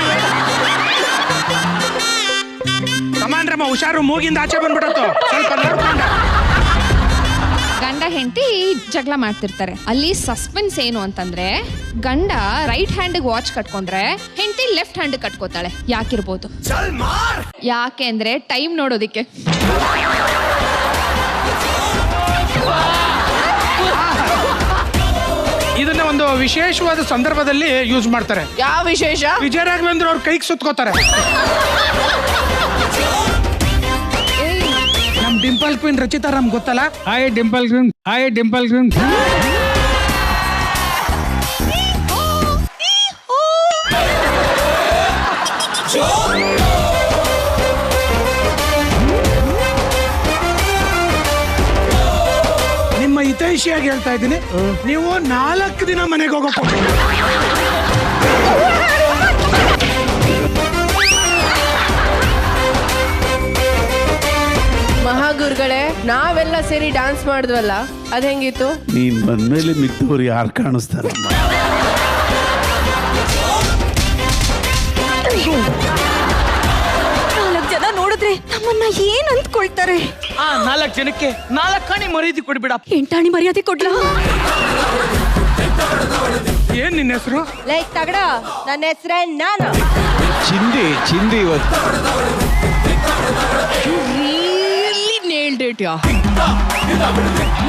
ಕಮಾಂಡ್ರಮ್ಮ ಹುಷಾರು, ಮೂಗಿಂದ ಆಚೆ ಬಂದ್ಬಿಡತ್ತು. ಸ್ವಲ್ಪ ನೋಡ್ಕೊಂಡ. ಗಂಡ ಹೆಂಡತಿ ಜಗಳ ಮಾಡ್ತಿರ್ತಾರೆ. ಅಲ್ಲಿ ಸಸ್ಪೆನ್ಸ್ ಏನು ಅಂತಂದ್ರೆ, ಗಂಡ ರೈಟ್ ಹ್ಯಾಂಡ್ ವಾಚ್ ಕಟ್ಕೊಂಡ್ರೆ ಹೆಂಡತಿ ಲೆಫ್ಟ್ ಹ್ಯಾಂಡ್ ಕಟ್ಕೋತಾಳೆ. ಯಾಕಿರ್ಬೋದು? ಯಾಕೆ ಅಂದ್ರೆ ಟೈಮ್ ನೋಡೋದಿಕ್ಕೆ. ಇದನ್ನ ಒಂದು ವಿಶೇಷವಾದ ಸಂದರ್ಭದಲ್ಲಿ ಯೂಸ್ ಮಾಡ್ತಾರೆ. ಯಾವ ವಿಶೇಷ? ವಿಜಯ ರಾಘವೇಂದ್ರ ಅವ್ರ ಕೈಗೆ ಸುತ್ಕೋತಾರೆ. ನಮ್ ಡಿಂಪಲ್ ಕ್ವೀನ್ ರಚಿತಾ ರಾಮ್ ಗೊತ್ತಲ್ಲ? Hi Dimple queen, hi Dimple queen. ನಿಮ್ಮ ಹಿತೈಷಿಯಾಗಿ ಹೇಳ್ತಾ ಇದ್ದೀನಿ, ನೀವು 4 ದಿನ ಮನೆಗೆ ಹೋಗಬೇಕು. ಮಹಾಗುರುಗಳೇ, ನಾವೆಲ್ಲ ಸೇರಿ ಡ್ಯಾನ್ಸ್ ಮಾಡಿದ್ವಲ್ಲ, ಅದ್ ಹೆಂಗಿತ್ತು? ನೀನ್ ಬಂದ್ಮೇಲೆ ಮಿಕ್ಕದವ್ರು ಯಾರು ಕಾಣಿಸ್ತಾರೆ? 4 ಜನ ನೋಡಿದ್ರೆ ನಮ್ಮನ್ನ ಏನ್ ಅಂದ್ಕೊಳ್ತಾರೆ? 4 ಜನಕ್ಕೆ 4 ಆಣಿ ಮರ್ಯಾದೆ ಕೊಡ್ಬಿಡ. 8 ಆಣಿ ಮರ್ಯಾದೆ ಕೊಡ್ಲಾ? ಏನ್ ನಿನ್ನ ಹೆಸರು? ಲೈಕ್ ತಗಡ, ನನ್ನ ಹೆಸರೇ ನಾನು. ಚಿಂದಿ ಇವತ್ತು ರಿಯಲಿ ನೇಲ್ಡ್ ಇಟ್.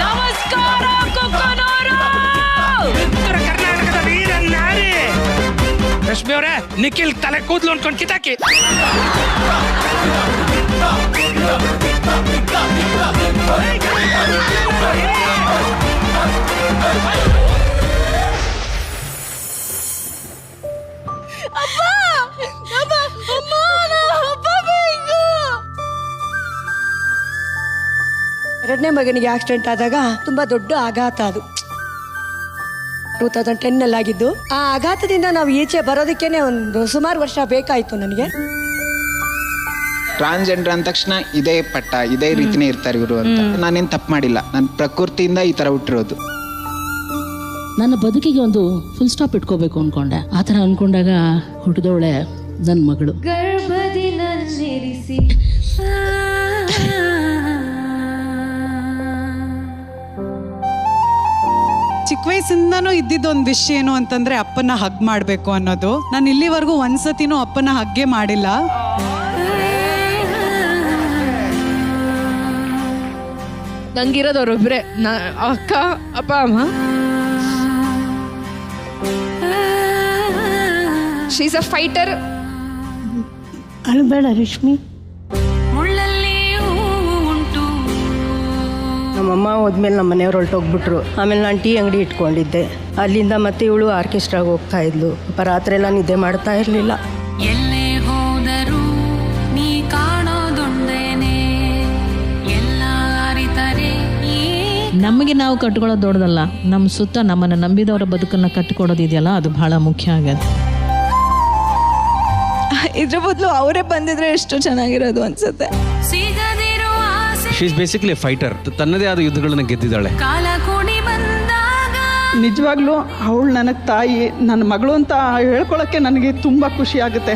ನಮಸ್ಕಾರ ಕುಕ್ಕನೂರು. ಉತ್ತರ ಕರ್ನಾಟಕದ ವೀರ ನಾರಿ ರಶ್ಮಿ ಅವರೇ, ನಿಖಿಲ್ ತಲೆ ಕೂದಲು ಅನ್ಕೊಂಡು ಕಿತಾಕಿ. ಎರಡನೇ ಮಗನಿಗೆ ಆಕ್ಸಿಡೆಂಟ್ ಆದಾಗ ತುಂಬಾ ದೊಡ್ಡ ಆಘಾತ. ಅದು 2010 ಆಗಿದ್ದು. ಆ ಆಘಾತದಿಂದ ನಾವು ಈಚೆ ಬರೋದಕ್ಕೇನೆ ಒಂದು ಸುಮಾರು ವರ್ಷ ಬೇಕಾಯ್ತು ನನಗೆ. ಟ್ರಾನ್ಸ್ಜೆಂಡರ್ ಅಂದ ತಕ್ಷಣ ಇದೇ ಪಟ್ಟ, ಇದೇ ರೀತಿನೇ ಇರ್ತಾರೆ ಇವರು ಅಂತ. ನಾನೇನು ತಪ್ಪು ಮಾಡಿಲ್ಲ, ನನ್ನ ಪ್ರಕೃತಿಯಿಂದ ಈ ತರ ಹುಟ್ಟಿರೋದು. ನನ್ನ ಬದುಕಿಗೆ ಒಂದು ಫುಲ್ ಸ್ಟಾಪ್ ಇಟ್ಕೋಬೇಕು ಅನ್ಕೊಂಡೆ. ಆ ಥರ ಅನ್ಕೊಂಡಾಗ ಹುಟ್ಟಿದವಳೆ ನನ್ನ ಮಗಳು. ಗರ್ಭದಿ ನನ್ನಿರಿಸಿ ಚಿಕ್ಕ ವಯಸ್ಸಿಂದನೂ ಇದ್ದಿದ್ದೊಂದು ವಿಷಯ ಏನು ಅಂತಂದ್ರೆ ಅಪ್ಪನ ಹಗ್ ಮಾಡ್ಬೇಕು ಅನ್ನೋದು. ನಾನು ಇಲ್ಲಿವರೆಗೂ ಒಂದ್ಸತಿನೂ ಅಪ್ಪನ ಹಗ್ಗೆ ಮಾಡಿಲ್ಲ. ನಂಗಿರೋದವ್ರೊಬ್ರೆ, ಅಕ್ಕ, ಅಪ್ಪ, ಅಮ್ಮ. She is a fighter. ಅಳ್ಬೇಡ ರೇಷ್ಮಿ. ಮುಳ್ಳಲ್ಲಿ ಉಂಟು. ನಮ್ಮ ನಮ್ಮಮ್ಮ ಹೋದ್ಮೇಲೆ ನಮ್ಮ ಮನೆಯವ್ರು ಹೊರಟೋಗ್ಬಿಟ್ರು. ಆಮೇಲೆ ನಾನು ಟೀ ಅಂಗಡಿ ಇಟ್ಕೊಂಡಿದ್ದೆ. ಅಲ್ಲಿಂದ ಮತ್ತೆ ಇವಳು ಆರ್ಕೆಸ್ಟ್ರಾಗೆ ಹೋಗ್ತಾ ಇದ್ಲು. ರಾತ್ರಿ ಎಲ್ಲ ನಿದ್ದೆ ಮಾಡ್ತಾ ಇರಲಿಲ್ಲ. ಎಲ್ಲೇ ಹೋದರೂ ನೀ ಕಾಣೋದೊಂದೇನೆ, ಎಲ್ಲ ಅರಿತರೆ ನಮಗೆ ನಾವು ಕಟ್ಕೊಳ್ಳೋದು ದೊಡ್ಡದಲ್ಲ, ನಮ್ಮ ಸುತ್ತ ನಮ್ಮನ್ನು ನಂಬಿದವರ ಬದುಕನ್ನು ಕಟ್ಟಿಕೊಡೋದಿದೆಯಲ್ಲ, ಅದು ಬಹಳ ಮುಖ್ಯ ಆಗತ್ತೆ. ಇದ್ರ ಬದಲು ಅವರೇ ಬಂದಿದ್ರೆ ಎಷ್ಟು ಚೆನ್ನಾಗಿರೋದು ಅನ್ಸುತ್ತೆ. She is basically fighter. ತನ್ನದೇ ಆದ ಯುದ್ಧಗಳನ್ನ ಗೆದ್ದಿದ್ದಾಳೆ. ಕಾಲ ಕೂಡಿ ಬಂದಾಗ ನಿಜವಾಗ್ಲೂ ಅವಳು ನನಗೆ ತಾಯಿ, ನನ್ನ ಮಗಳು ಅಂತ ಹೇಳ್ಕೊಳಕ್ಕೆ ನನಗೆ ತುಂಬ ಖುಷಿ ಆಗುತ್ತೆ.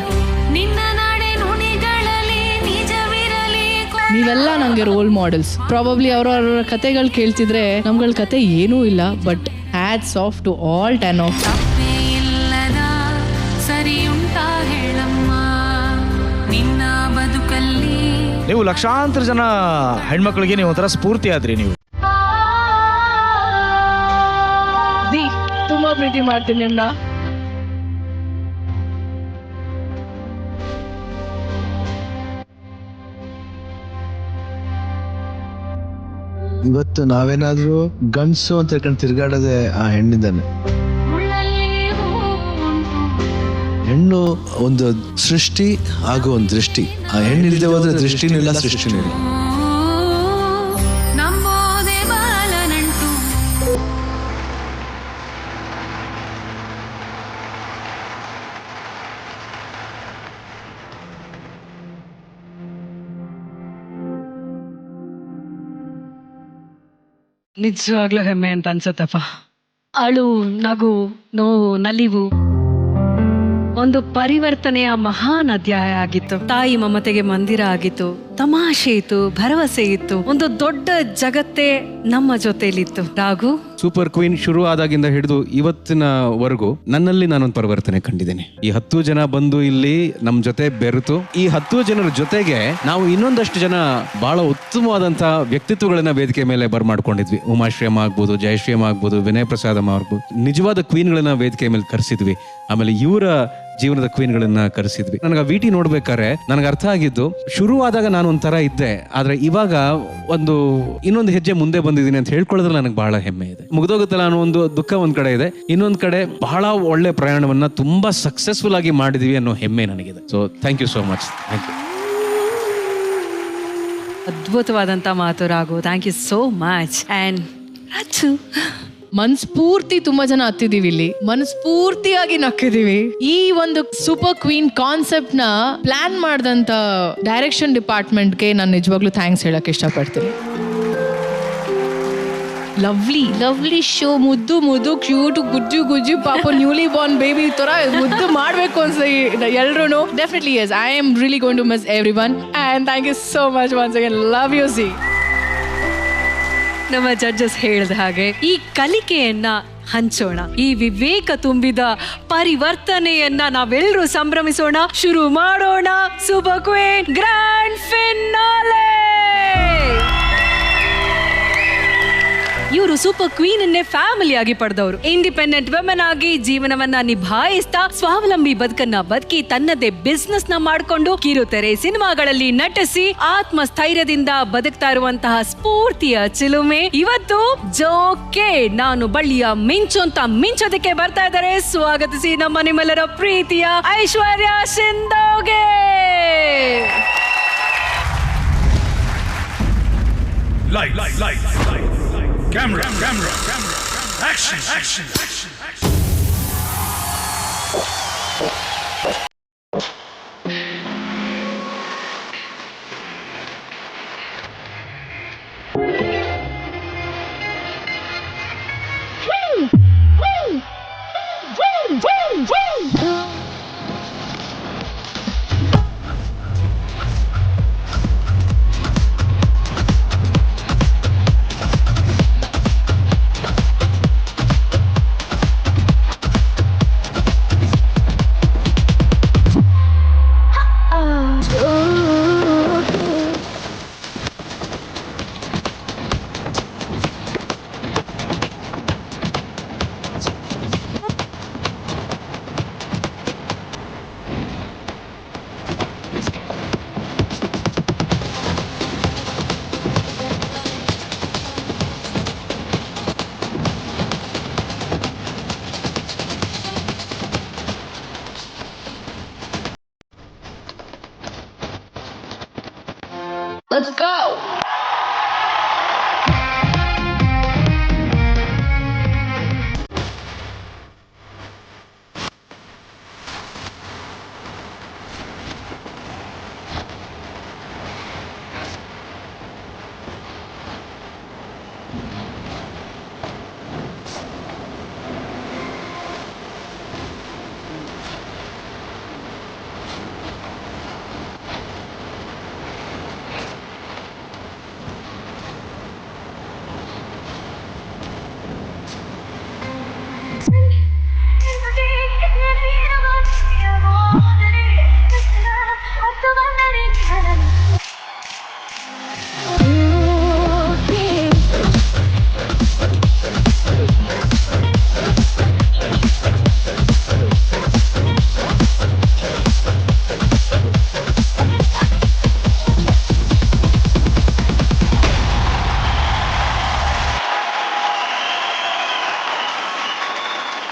ನಿನ್ನ ನಾಡೆ ನುಡಿಗಳಲ್ಲಿ ನಿಜವಿರಲಿ. ನೀವೆಲ್ಲ ನನಗೆ ರೋಲ್ ಮಾಡೆಲ್ಸ್. ಪ್ರಾಬಬ್ಲಿ ಅವ್ರವ್ರ ಕತೆಗಳು ಕೇಳ್ತಿದ್ರೆ ನಮ್ಗಳ ಕತೆ ಏನೂ ಇಲ್ಲ, but hats off to all 10 off. ಇಲ್ಲದ ಸರಿ ಉಂಟಾ ಹೇಳಮ್ಮ ನಿನ್ನ ಬದುಕಲ್ಲಿ. ನೀವು ಲಕ್ಷಾಂತರ ಜನ ಹೆಣ್ಮಕ್ಳಿಗೆ ನೀವು ಒಂಥರ ಸ್ಫೂರ್ತಿ ಆದ್ರಿ. ನೀವು ತುಂಬಾ ಪ್ರೀತಿ ಮಾಡ್ತೀನಿ ನಿಮ್ನ. ಇವತ್ತು ನಾವೇನಾದ್ರೂ ಗಂಡ್ಸು ಅಂತ ಹೇಳ್ಕೊಂಡು ತಿರ್ಗಾಡೋದೆ ಆ ಹೆಣ್ಣಿಂದಾನೆ. ಹೆಣ್ಣು ಒಂದು ಸೃಷ್ಟಿ ಹಾಗೂ ಒಂದು ದೃಷ್ಟಿ. ಆ ಹೆಣ್ಣಿಲ್ದೆ ಹೋದ್ರೆ ದೃಷ್ಟಿನೂ ಇಲ್ಲ, ಸೃಷ್ಟಿನೂ ಇಲ್ಲ. ನಂಬೋದೆ ಬಾಲನಂಟು. ನಿಜವಾಗ್ಲೂ ಹೆಮ್ಮೆ ಅಂತ ಅನ್ಸತ್ತಪ್ಪ. ಅಳು, ನಗು, ನೋವು, ನಲಿವು ಒಂದು ಪರಿವರ್ತನೆಯ ಮಹಾನ್ ಅಧ್ಯಾಯ ಆಗಿತ್ತು. ತಾಯಿ ಮಮತೆಗೆ ಮಂದಿರ ಆಗಿತ್ತು. ತಮಾಷೆ ಇತ್ತು, ಭರವಸೆ ಇತ್ತು. ಒಂದು ದೊಡ್ಡ ಜಗತ್ತೇ ನಮ್ಮ ಜೊತೆಲಿತ್ತು. ರಾಘು, ಸೂಪರ್ ಕ್ವೀನ್ ಶುರು ಆದಾಗಿಂದ ಹಿಡಿದು ಇವತ್ತಿನವರೆಗೂ ನನ್ನಲ್ಲಿ ನಾನೊಂದು ಪರಿವರ್ತನೆ ಕಂಡಿದ್ದೇನೆ. ಈ 10 ಜನ ಬಂದು ಇಲ್ಲಿ ನಮ್ ಜೊತೆ ಬೆರೆತು, ಈ 10 ಜನರ ಜೊತೆಗೆ ನಾವು ಇನ್ನೊಂದಷ್ಟು ಜನ ಬಹಳ ಉತ್ತಮವಾದಂತ ವ್ಯಕ್ತಿತ್ವಗಳನ್ನ ವೇದಿಕೆ ಮೇಲೆ ಬರ್ಮಾಡ್ಕೊಂಡಿದ್ವಿ. ಉಮಾಶ್ರೀಯಮ್ಮ ಆಗ್ಬೋದು, ಜಯಶ್ರೀಯಮ್ಮ ಆಗ್ಬೋದು, ವಿನಯ್ ಪ್ರಸಾದಮ್ಮ ಆಗ್ಬೋದು, ನಿಜವಾದ ಕ್ವೀನ್ಗಳನ್ನ ವೇದಿಕೆ ಮೇಲೆ ಕರೆಸಿದ್ವಿ. ಆಮೇಲೆ ಇವರ ಜೀವನದ ಕ್ವೀನ್ಗಳನ್ನ ಕರೆಸಿದ್ವಿ. ನನಗೆ ಆ ವಿಟಿ ನೋಡ್ಬೇಕಾದ್ರೆ ನನಗೆ ಅರ್ಥ ಆಗಿದ್ದು, ಶುರು ಆದಾಗ ನಾನು ಒಂಥರ ಇದ್ದೆ, ಆದ್ರೆ ಇವಾಗ ಇನ್ನೊಂದು ಹೆಜ್ಜೆ ಮುಂದೆ ಬಂದಿದ್ದೀನಿ ಅಂತ ಹೇಳ್ಕೊಳ್ಳೋದ್ರಲ್ಲಿ ನನಗೆ ಬಹಳ ಹೆಮ್ಮೆ ಇದೆ. ಮುಗ್ದೋಗುತ್ತಲ್ಲ ಅನ್ನೋ ಒಂದು ದುಃಖ ಒಂದ್ ಕಡೆ ಇದೆ, ಇನ್ನೊಂದ್ ಕಡೆ ಬಹಳ ಒಳ್ಳೆ ಪ್ರಯಾಣವನ್ನ ತುಂಬಾ ಸಕ್ಸಸ್ಫುಲ್ ಆಗಿ ಮಾಡಿದೀವಿ ಅನ್ನೋ ಹೆಮ್ಮೆ ನನಗಿದೆ. So thank you so much. Thank you. ಅದ್ಭುತವಾದಂತ ಮಾತು Raghu. Thank you so much. And Raju, ಮನ್ಸ್ಫೂರ್ತಿ ತುಂಬಾ ಜನ ಹತ್ತಿದೀವಿ ಇಲ್ಲಿ, ಮನಸ್ಫೂರ್ತಿಯಾಗಿ ನಕ್ಕಿದೀವಿ. ಈ ಒಂದು ಸೂಪರ್ ಕ್ವೀನ್ ಕಾನ್ಸೆಪ್ಟ್ ನ ಪ್ಲಾನ್ ಮಾಡಿದಂತ ಡೈರೆಕ್ಷನ್ ಡಿಪಾರ್ಟ್ಮೆಂಟ್ಗೆ ನಾನು ನಿಜವಾಗ್ಲೂ ಥ್ಯಾಂಕ್ಸ್ ಹೇಳಕ್ ಇಷ್ಟಪಡ್ತೀನಿ. Lovely show. ಮುದ್ದು ಕ್ಯೂಟ್, ಗುಜ್ಜು ಪಾಪ ನ್ಯೂಲಿ ಬಾರ್ನ್ ಬೇಬಿ ತರ ಮುದ್ದು ಮಾಡ್ಬೇಕು ಅನ್ಸುತ್ತೆ ಎಲ್ರು. Definitely yes, I am really going to miss everyone and thank you so much once again. Love you. See, ನಮ್ಮ ಜಡ್ಜಸ್ ಹೇಳಿದ ಹಾಗೆ ಈ ಕಲಿಕೆಯನ್ನ ಹಂಚೋಣ. ಈ ವಿವೇಕ ತುಂಬಿದ ಪರಿವರ್ತನೆಯನ್ನ ನಾವೆಲ್ಲರೂ ಸಂಭ್ರಮಿಸೋಣ. ಶುರು ಮಾಡೋಣ ಸೂಪರ್ ಕ್ವೀನ್ ಗ್ರ್ಯಾಂಡ್ ಫಿನಾಲೆ. ಇವರು ಸೂಪರ್ ಕ್ವೀನ್ ಅನ್ನೇ ಫ್ಯಾಮಿಲಿ ಆಗಿ ಪಡೆದವರು. ಇಂಡಿಪೆಂಡೆಂಟ್ ವುಮೆನ್ ಆಗಿ ಜೀವನವನ್ನ ನಿಭಾಯಿಸ್ತಾ ಸ್ವಾವಲಂಬಿ ಬದುಕನ್ನ ಬದುಕಿ ತನ್ನದೇ ಬಿಸ್ನೆಸ್ ನ ಮಾಡ್ಕೊಂಡು ಕಿರುತೆರೆ ಸಿನಿಮಾಗಳಲ್ಲಿ ನಟಿಸಿ ಆತ್ಮಸ್ಥೈರ್ಯದಿಂದ ಬದುಕ್ತಾ ಇರುವಂತಹ ಸ್ಫೂರ್ತಿಯ ಚಿಲುಮೆ ಇವತ್ತು ಜೋಕೆ ನಾನು ಬಳ್ಳಿಯ ಮಿಂಚು ಅಂತ ಮಿಂಚೋದಕ್ಕೆ ಬರ್ತಾ ಇದ್ದಾರೆ. ಸ್ವಾಗತಿಸಿ ನಮ್ಮ ನಿಮ್ಮೆಲ್ಲರ ಪ್ರೀತಿಯ ಐಶ್ವರ್ಯ ಸಿಂಧೋಗೆ. Camera, action. Let's go.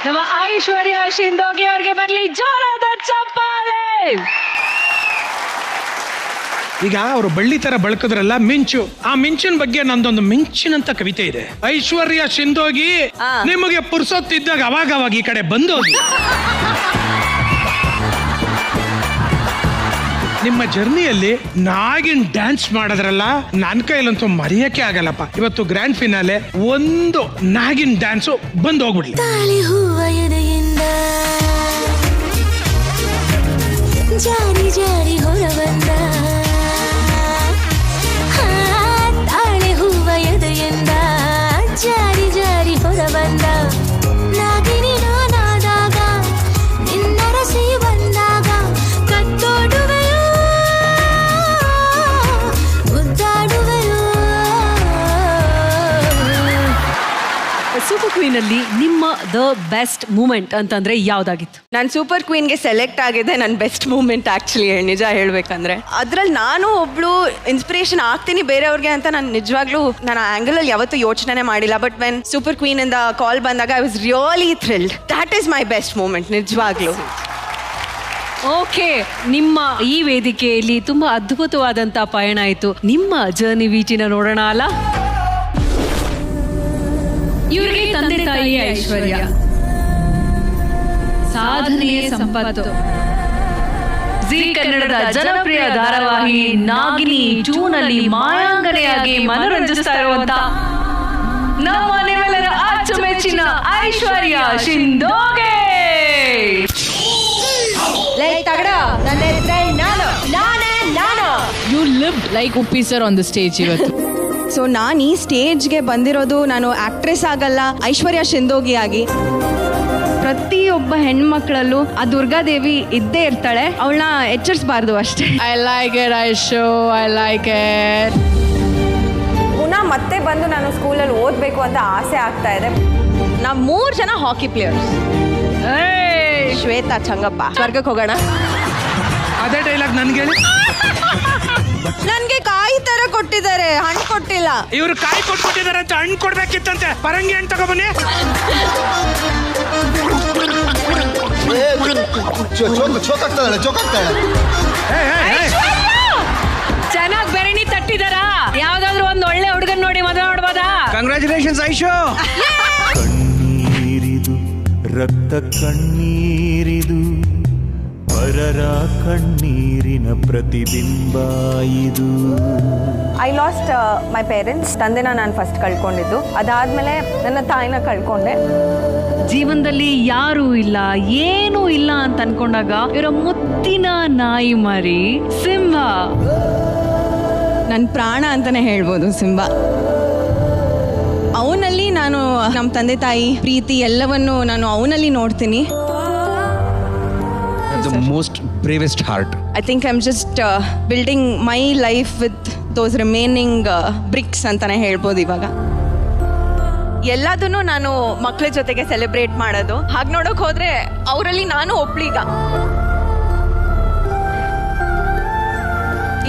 ನಮ್ಮ ಐಶ್ವರ್ಯ ಶಿಂದೋಗಿ ಅವ್ರಿಗೆ ಬರ್ಲಿ ಜೋರಾದ ಚಪ್ಪಾಳೆ. ಈಗ ಅವರು ಬಳ್ಳಿ ತರ ಬಳಕಿದ್ರಲ್ಲ ಮಿಂಚು, ಆ ಮಿಂಚಿನ ಬಗ್ಗೆ ನಂದೊಂದು ಮಿಂಚಿನಂತ ಕವಿತೆ ಇದೆ. ಐಶ್ವರ್ಯ ಶಿಂದೋಗಿ ನಿಮಗೆ ಪುರ್ಸೊತ್ತಿದ್ದಾಗ ಅವಾಗ ಈ ಕಡೆ ಬಂದೋಗಿ. ನಿಮ್ಮ ಜರ್ನಿಯಲ್ಲಿ ನಾಗಿನ್ ಡ್ಯಾನ್ಸ್ ಮಾಡೋದ್ರಲ್ಲ, ನನ್ನ ಕೈಲಂತೂ ಮರೆಯಕ್ಕೆ ಆಗಲ್ಲಪ್ಪ. ಇವತ್ತು ಗ್ರ್ಯಾಂಡ್ ಫಿನಾಲೆ ಒಂದು ನಾಗಿನ್ ಡ್ಯಾನ್ಸು ಬಂದು ಹೋಗ್ಬಿಡ್ಲಿ. ತಾಳಿ ಹೂವ ಎದೆಯಿಂದ ಜಾರಿ ಜಾರಿ ಹೊರ ಬಂದ, ತಾಳಿ ಹೂವ ಎದೆಯಿಂದ ಜಾರಿ ಜಾರಿ ಹೊರ ಬಂದ, ನಾಗಿನಿ ನಾನಾದಾಗ ನಿನ್ನರಸಿ ಬಂದಾಗ ಕತ್ತೋಡುವೆಯೋ ಮುದ್ದಾಡುವೆಯೋ. ಸೂಪರ್ ಕ್ವೀನ್ ಅಲ್ಲಿ ನಿಮ್ಮ ದ ಬೆಸ್ಟ್ ಮೂಮೆಂಟ್ ಅಂತಂದ್ರೆ ಯಾವ್ದಾಗಿತ್ತು? ನಾನು ಸೂಪರ್ ಕ್ವೀನ್ಗೆ ಸೆಲೆಕ್ಟ್ ಆಗಿದೆ ನನ್ನ ಬೆಸ್ಟ್ ಮೂಮೆಂಟ್ ಆಕ್ಚುಲಿ ನಿಜ ಹೇಳ್ಬೇಕಂದ್ರೆ. ಅದ್ರಲ್ಲಿ ನಾನು ಒಬ್ಳು ಇನ್ಸ್ಪಿರೇಷನ್ ಆಗ್ತೀನಿ ಬೇರೆಯವ್ರಿಗೆ ಅಂತ ನಾನು ನಿಜವಾಗ್ಲೂ ನಾನು ಆಂಗಲ್ ಅಲ್ಲಿ ಯಾವತ್ತೂ ಯೋಚನೆ ಮಾಡಿಲ್ಲ. ಬಟ್ ವೆನ್ ಸೂಪರ್ ಕ್ವೀನ್ ಇಂದ ಕಾಲ್ ಬಂದಾಗ I was really thrilled. That is my best moment ನಿಜವಾಗ್ಲೂ. ಓಕೆ, ನಿಮ್ಮ ಈ ವೇದಿಕೆಯಲ್ಲಿ ತುಂಬಾ ಅದ್ಭುತವಾದಂತ ಪಯಣ ಆಯ್ತು. ನಿಮ್ಮ ಜರ್ನಿ ವೀಟಿನ ನೋಡೋಣ ಅಲ್ಲ. ಇವರಿಗೆ ತಂದೆ ತಾಯಿ ಐಶ್ವರ್ಯ, ಸಾಧನೆಯ ಸಂಪತ್ತು, ಜೀ ಕನ್ನಡದ ಜನಪ್ರಿಯ ಧಾರಾವಾಹಿ ನಾಗಿನಿ 2 ನಲ್ಲಿ ಮಾಯಾಂಗನೆಯಾಗಿ ಮನೋರಂಜಿಸ್ತಾ ಇರುವಂತ ನಮ್ಮ ನಿಮ್ಮೆಲ್ಲರ ಅಚ್ಚುಮೆಚ್ಚಿನ ಐಶ್ವರ್ಯ ಶಿಂದೋಗೆ. You lived like Uppi sir on the stage ಇವತ್ತು. ಸೊ ನಾನು ಈ ಸ್ಟೇಜ್ಗೆ ಬಂದಿರೋದು ನಾನು ಆಕ್ಟ್ರೆಸ್ ಆಗಲ್ಲ, ಐಶ್ವರ್ಯ ಶಿಂದೋಗಿ ಆಗಿ. ಪ್ರತಿಯೊಬ್ಬ ಹೆಣ್ಮಕ್ಳಲ್ಲೂ ಆ ದುರ್ಗಾದೇವಿ ಇದ್ದೇ ಇರ್ತಾಳೆ, ಅವಳನ್ನ ಎಚ್ಚರಿಸಬಾರ್ದು ಅಷ್ಟೇ. I like it Aishu, I like it. ಪುನಃ ಮತ್ತೆ ಬಂದು ನಾನು ಸ್ಕೂಲಲ್ಲಿ ಓದಬೇಕು ಅಂತ ಆಸೆ ಆಗ್ತಾ ಇದೆ. ನಾವು 3 ಜನ ಹಾಕಿ ಪ್ಲೇಯರ್ಸ್. ಶ್ವೇತಾ ಚಂಗಪ್ಪ, ಸ್ವರ್ಗಕ್ಕೆ ಹೋಗೋಣ. ಅದೇ ಡೈಲಾಗ್ ನನ್ಗೆ ಹೇಳಿ. ನನ್ಗೆ ಕಾಯಿ ತರ ಕೊಟ್ಟಿದ್ದಾರೆ, ಹಣ್ಣು ಕೊಟ್ಟಿಲ್ಲ. ಇವರು ಕಾಯಿ ಕೊಟ್ಬಿಟ್ಟಿದ್ದಾರೆ ಅಂತ ಹಣ್ಣು ಕೊಡ್ಬೇಕಿತ್ತಂತೆ. ಪರಂಗಿ ಹಣ್ಣು ತಗೊಬನ್ನಿ. ಚೆನ್ನಾಗಿ ಬೆರಣಿ ತಟ್ಟಿದಾರ. ಯಾವ್ದಾದ್ರು ಒಂದ್ ಒಳ್ಳೆ ಹುಡುಗನ್ ನೋಡಿ ಮದುವೆ ಮಾಡ್ಬೋದಾ? ಕಂಗ್ರ್ಯಾಚುಲೇಷನ್ಸ್ ಐಶೋ. ಕಣ್ಣೀರಿದು ರಕ್ತ ಕಣ್ಣೀರಿದು ಪರರ ಕಣ್ಣೀರಿನ ಪ್ರತಿಬಿಂಬ ಇದು. I lost my parents. ತಂದೆನ ನಾನು ಫಸ್ಟ್ ಕಳ್ಕೊಂಡಿದ್ದು, ಅದಾದ್ಮೇಲೆ ನನ್ನ ತಾಯಿನ ಕಳ್ಕೊಂಡೆ. ಜೀವನದಲ್ಲಿ ಯಾರೂ ಇಲ್ಲ, ಏನೂ ಇಲ್ಲ ಅಂತ ಅನ್ಕೊಂಡಾಗ ಇವರ ಮುತ್ತಿನ ನಾಯಿ ಮರಿ ಸಿಂಹ. ನನ್ನ ಪ್ರಾಣ ಅಂತಾನೆ ಹೇಳ್ಬೋದು ಸಿಂಬಾ. ಅವನಲ್ಲಿ ನಾನು ನಮ್ಮ ತಂದೆ ತಾಯಿ ಪ್ರೀತಿ ಎಲ್ಲವನ್ನು ನಾನು ಅವನಲ್ಲಿ ನೋಡ್ತೀನಿ. The most bravest heart. I think I'm just building my life with those remaining bricks ಅಂತಾನೆ ಹೇಳ್ಬೋದು ಇವಾಗ. ಎಲ್ಲದನ್ನು ನಾನು ಮಕ್ಕಳ ಜೊತೆಗೆ ಸೆಲೆಬ್ರೇಟ್ ಮಾಡೋದು. ಹಾಗೆ ನೋಡೋಕೆ ಹೋದ್ರೆ ಅವರಲ್ಲಿ ನಾನು ಒಬ್ಳೀಗ.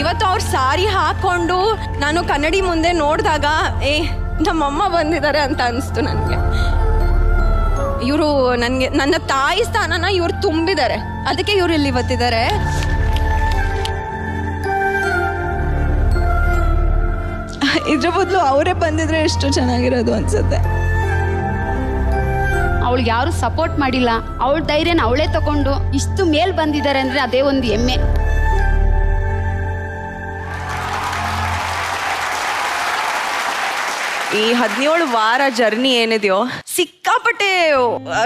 ಇವತ್ತು ಅವ್ರು ಸಾರಿ ಹಾಕೊಂಡು ನಾನು ಕನ್ನಡಿ ಮುಂದೆ ನೋಡಿದಾಗ ನಮ್ಮಮ್ಮ ಬಂದಿದ್ದಾರೆ ಅಂತ ಅನಿಸ್ತು ನನಗೆ. ಇವರು ನನಗೆ ನನ್ನ ತಾಯಿ ಸ್ಥಾನನ ಇವ್ರು ತುಂಬಿದ್ದಾರೆ, ಅದಕ್ಕೆ ಇವ್ರು ಇಲ್ಲಿ ಇವತ್ತಿದ್ದಾರೆ. ಇದ್ರ ಬದಲು ಅವರೇ ಬಂದಿದ್ರೆ ಎಷ್ಟು ಚೆನ್ನಾಗಿರೋದು ಅನ್ಸುತ್ತೆ. ಅವಳಿಗೆ ಯಾರು ಸಪೋರ್ಟ್ ಮಾಡಿಲ್ಲ, ಅವಳ ಧೈರ್ಯನ ಅವಳೇ ತಗೊಂಡು ಇಷ್ಟು ಮೇಲ್ ಬಂದಿದ್ದಾರೆ ಅಂದ್ರೆ ಅದೇ ಒಂದು ಹೆಮ್ಮೆ. ಈ 17 ವಾರ ಜರ್ನಿ ಏನಿದೆಯೋ ಸಿಕ್ಕಾಪಟ್ಟೆ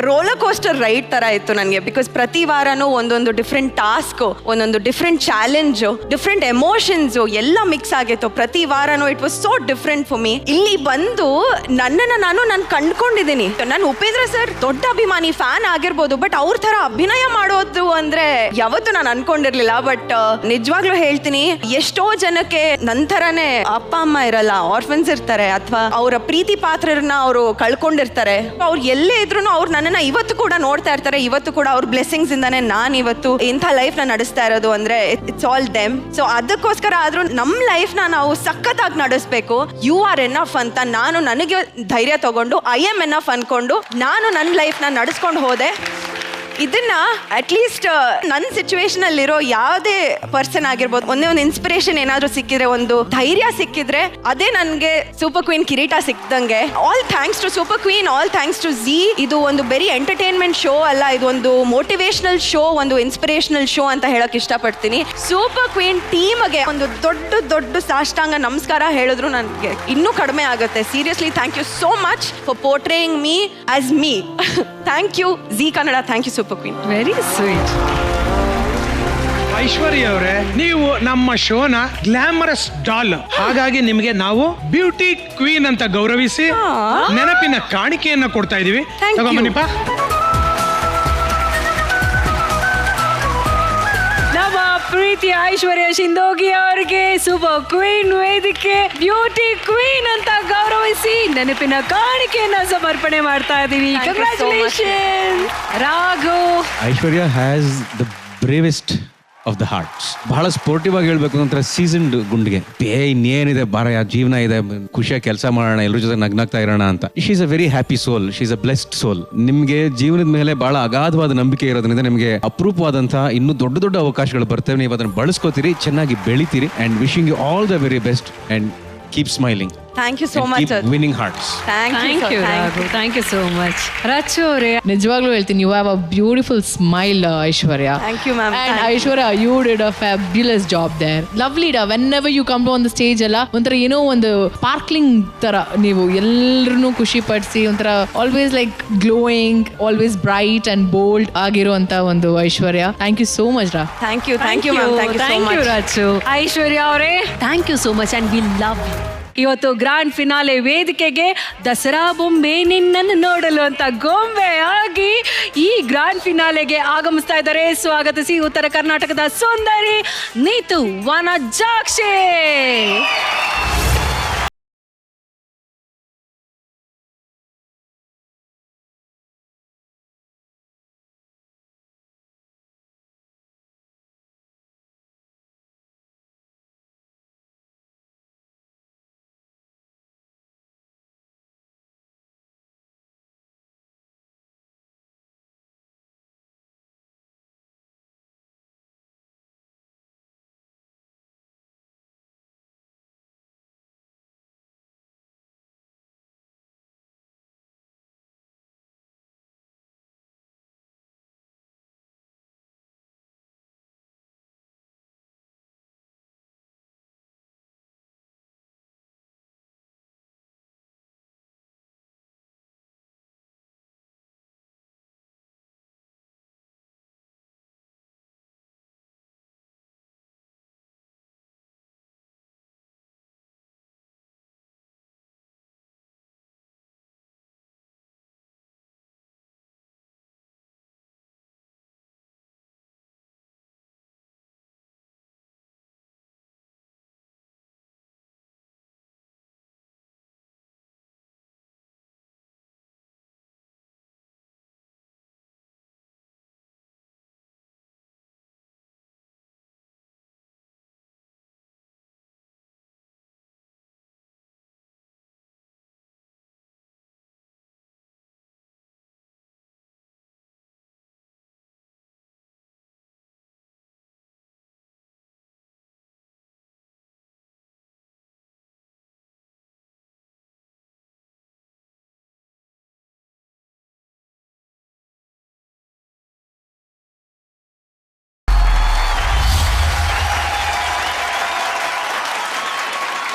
ರೋಲರ್ ಕೋಸ್ಟರ್ ರೈಡ್ ತರ ಇತ್ತು ನನಗೆ. ಬಿಕಾಸ್ ಪ್ರತಿ ವಾರನೂ ಒಂದೊಂದು ಡಿಫ್ರೆಂಟ್ ಟಾಸ್ಕ್, ಒಂದೊಂದು ಡಿಫ್ರೆಂಟ್ ಚಾಲೆಂಜ್, ಡಿಫ್ರೆಂಟ್ ಎಮೋಷನ್ಸ್ ಎಲ್ಲ ಮಿಕ್ಸ್ ಆಗಿತ್ತು ಪ್ರತಿ ವಾರನೂ. It was so different for me. ಇಲ್ಲಿ ಬಂದು ನನ್ನನ್ನು ನಾನು ಕಂಡ್ಕೊಂಡಿದ್ದೀನಿ. ನಾನು ಉಪೇಂದ್ರ ಸರ್ ದೊಡ್ಡ ಅಭಿಮಾನಿ, ಫ್ಯಾನ್ ಆಗಿರ್ಬೋದು, ಬಟ್ ಅವ್ರ ತರ ಅಭಿನಯ ಮಾಡೋದು ಅಂದ್ರೆ ಯಾವತ್ತೂ ನಾನು ಅನ್ಕೊಂಡಿರ್ಲಿಲ್ಲ. ಬಟ್ ನಿಜವಾಗ್ಲೂ ಹೇಳ್ತೀನಿ, ಎಷ್ಟೋ ಜನಕ್ಕೆ ನಂತರನೇ ಅಪ್ಪ ಅಮ್ಮ ಇರಲ್ಲ, ಆರ್ಫನ್ಸ್ ಇರ್ತಾರೆ, ಅಥವಾ ಅವರ ಪ್ರೀತಿ ಪಾತ್ರರನ್ನ ಅವರು ಕಳ್ಕೊಂಡಿರ್ತಾರೆ. ಅವ್ರು ಎಲ್ಲೇ ಇದ್ರು ಅವ್ರು ನನ್ನನ್ನ ಇವತ್ತು ಕೂಡ ನೋಡ್ತಾ ಇರ್ತಾರೆ. ಇವತ್ತು ಕೂಡ ಅವ್ರ ಬ್ಲೆಸ್ಸಿಂಗ್ಸ್ ಇಂದಾನೆ ನಾನು ಇವತ್ತು ಇಂಥ ಲೈಫ್ ನ ನಡೆಸ್ತಾ ಇರೋದು. ಅಂದ್ರೆ ಇಟ್ಸ್ ಆಲ್ ದೆಮ್. ಸೊ ಅದಕ್ಕೋಸ್ಕರ ಆದ್ರೂ ನಮ್ಮ ಲೈಫ್ ನ ನಾವು ಸಖತ್ತಾಗಿ ನಡೆಸ್ಬೇಕು. ಯು ಆರ್ ಎನಫ್ ಅಂತ ನಾನು ನನಗೆ ಧೈರ್ಯ ತಗೊಂಡು ಐ ಎಮ್ ಎನಫ್ ಅನ್ಕೊಂಡು ನಾನು ನನ್ನ ಲೈಫ್ ನ ನಡೆಸ್ಕೊಂಡು ಹೋದೆ. ಇದನ್ನ ಅಟ್ಲೀಸ್ಟ್ ನನ್ನ ಸಿಚುವೇಶನ್ ಅಲ್ಲಿರೋ ಯಾವುದೇ ಪರ್ಸನ್ ಆಗಿರ್ಬೋದು, ಒಂದೇ ಒಂದು ಇನ್ಸ್ಪಿರೇಷನ್ ಏನಾದ್ರೂ ಸಿಕ್ಕಿದ್ರೆ, ಒಂದು ಧೈರ್ಯ ಸಿಕ್ಕಿದ್ರೆ, ಅದೇ ನನಗೆ ಸೂಪರ್ ಕ್ವೀನ್ ಕಿರೀಟ ಸಿಕ್ದಂಗೆ. All thanks to super queen, all thanks to Zee. ಇದು ಒಂದು ಬರೀ ಎಂಟರ್ಟೈನ್ಮೆಂಟ್ ಶೋ ಅಲ್ಲ, ಇದು ಒಂದು ಮೋಟಿವೇಶನಲ್ ಶೋ, ಒಂದು ಇನ್ಸ್ಪಿರೇಷನಲ್ ಶೋ ಅಂತ ಹೇಳಕ್ ಇಷ್ಟಪಡ್ತೀನಿ. ಸೂಪರ್ ಕ್ವೀನ್ ಟೀಮ್ಗೆ ಒಂದು ದೊಡ್ಡ ಸಾಷ್ಟಾಂಗ ನಮಸ್ಕಾರ ಹೇಳಿದ್ರು ನನಗೆ ಇನ್ನೂ ಕಡಿಮೆ ಆಗುತ್ತೆ. Seriously thank you so much for portraying me as me. Thank you Zee Kannada, thank you super queen. Very sweet. Aishwarya ಅವರೇ, ನೀವು ನಮ್ಮ ಶೋನ ಗ್ಲಾಮರಸ್ ಡಾಲ್, ಹಾಗಾಗಿ ನಿಮಗೆ ನಾವು ಬ್ಯೂಟಿ ಕ್ವೀನ್ ಅಂತ ಗೌರವಿಸಿ ನೆನಪಿನ ಕಾಣಿಕೆಯನ್ನ ಕೊಡ್ತಾ ಇದೀವಿ. ತಗೊಂಬನ್ನಿಪ್ಪ. ನಮ್ಮ ಪ್ರೀತಿ ಐಶ್ವರ್ಯ ಶಿಂದೋಗಿ ಅವರಿಗೆ ಸೂಪರ್ ಕ್ವೀನ್ ವೇದಿಕೆ ಬ್ಯೂಟಿ ಕ್ವೀನ್ ಅಂತ ಗೌರವಿಸಿ ನೆನಪಿನ ಕಾಣಿಕೆಯನ್ನ ಸಮರ್ಪಣೆ ಮಾಡ್ತಾ ಇದೀವಿ. Congratulation Raghu. Aishwarya has the bravest of the arts. ಬಹಳ ಸ್ಪೋರ್ಟಿವ್ ಆಗಿ ಹೇಳ್ಬೇಕು ಅಂದ್ರೆ ಸೀಸನ್ಡ್ ಗುಂಡಿಗೆ ಇನ್ನೇನಿದೆ ಬಾರಯ್ಯ, ಜೀವನ ಇದೆ, ಖುಷಿಯಾಗಿ ಕೆಲಸ ಮಾಡೋಣ, ಎಲ್ಲರ ಜೊತೆ ನಗ್ನಾಗ್ತಾ ಇರೋಣ ಅಂತ. She is a very happy soul, she is a blessed soul. ನಿಮ್ಗೆ ಜೀವನದ ಮೇಲೆ ಬಹಳ ಅಗಾಧವಾದ ನಂಬಿಕೆ ಇರೋದ್ರಿಂದ ನಿಮಗೆ ಅಪರೂಪವಾದಂತಹ ಇನ್ನೂ ದೊಡ್ಡ ಅವಕಾಶಗಳು ಬರ್ತವೆ. ನೀವು ಅದನ್ನು ಬಳಸ್ಕೋತೀರಿ, ಚೆನ್ನಾಗಿ ಬೆಳಿತೀರಿ. And wishing you all the very best and keep smiling. Thank you so much. Winning hearts. Thank you Raghu, thank you so much. Rachu ಅವರೇ, ನಿಜವಾಗ್ಲೂ ಹೇಳ್ತೀನಿ, you have a beautiful smile Aishwarya. Thank you ma'am. And Aishwarya, you did a fabulous job there. Lovely da. Whenever you come on the stage ಅಲ್ಲ, ಒಂಥರ ಏನೋ ಒಂದು sparkling ತರ ನೀವು ಎಲ್ಲರನ್ನೂ ಖುಷಿ ಪಡಿಸಿ, ಒಂಥರ always like glowing, always bright and bold ಆಗಿರುವಂತ ಒಂದು Aishwarya. Thank you so much ರಾ. Thank you ma'am. Thank you Rachu. Aishwarya ಅವರೇ, thank you so much and we love you. ಇವತ್ತು ಗ್ರ್ಯಾಂಡ್ ಫಿನಾಲೆ ವೇದಿಕೆಗೆ ದಸರಾ ಬೊಂಬೆ ನಿನ್ನನ್ನು ನೋಡಲು ಅಂತ ಗೊಂಬೆ ಆಗಿ ಈ ಗ್ರ್ಯಾಂಡ್ ಫಿನಾಲೆಗೆ ಆಗಮಿಸ್ತಾ ಇದ್ದಾರೆ. ಸ್ವಾಗತಿಸಿ ಉತ್ತರ ಕರ್ನಾಟಕದ ಸುಂದರಿ ನೀತು ವನಜಾಕ್ಷಿ.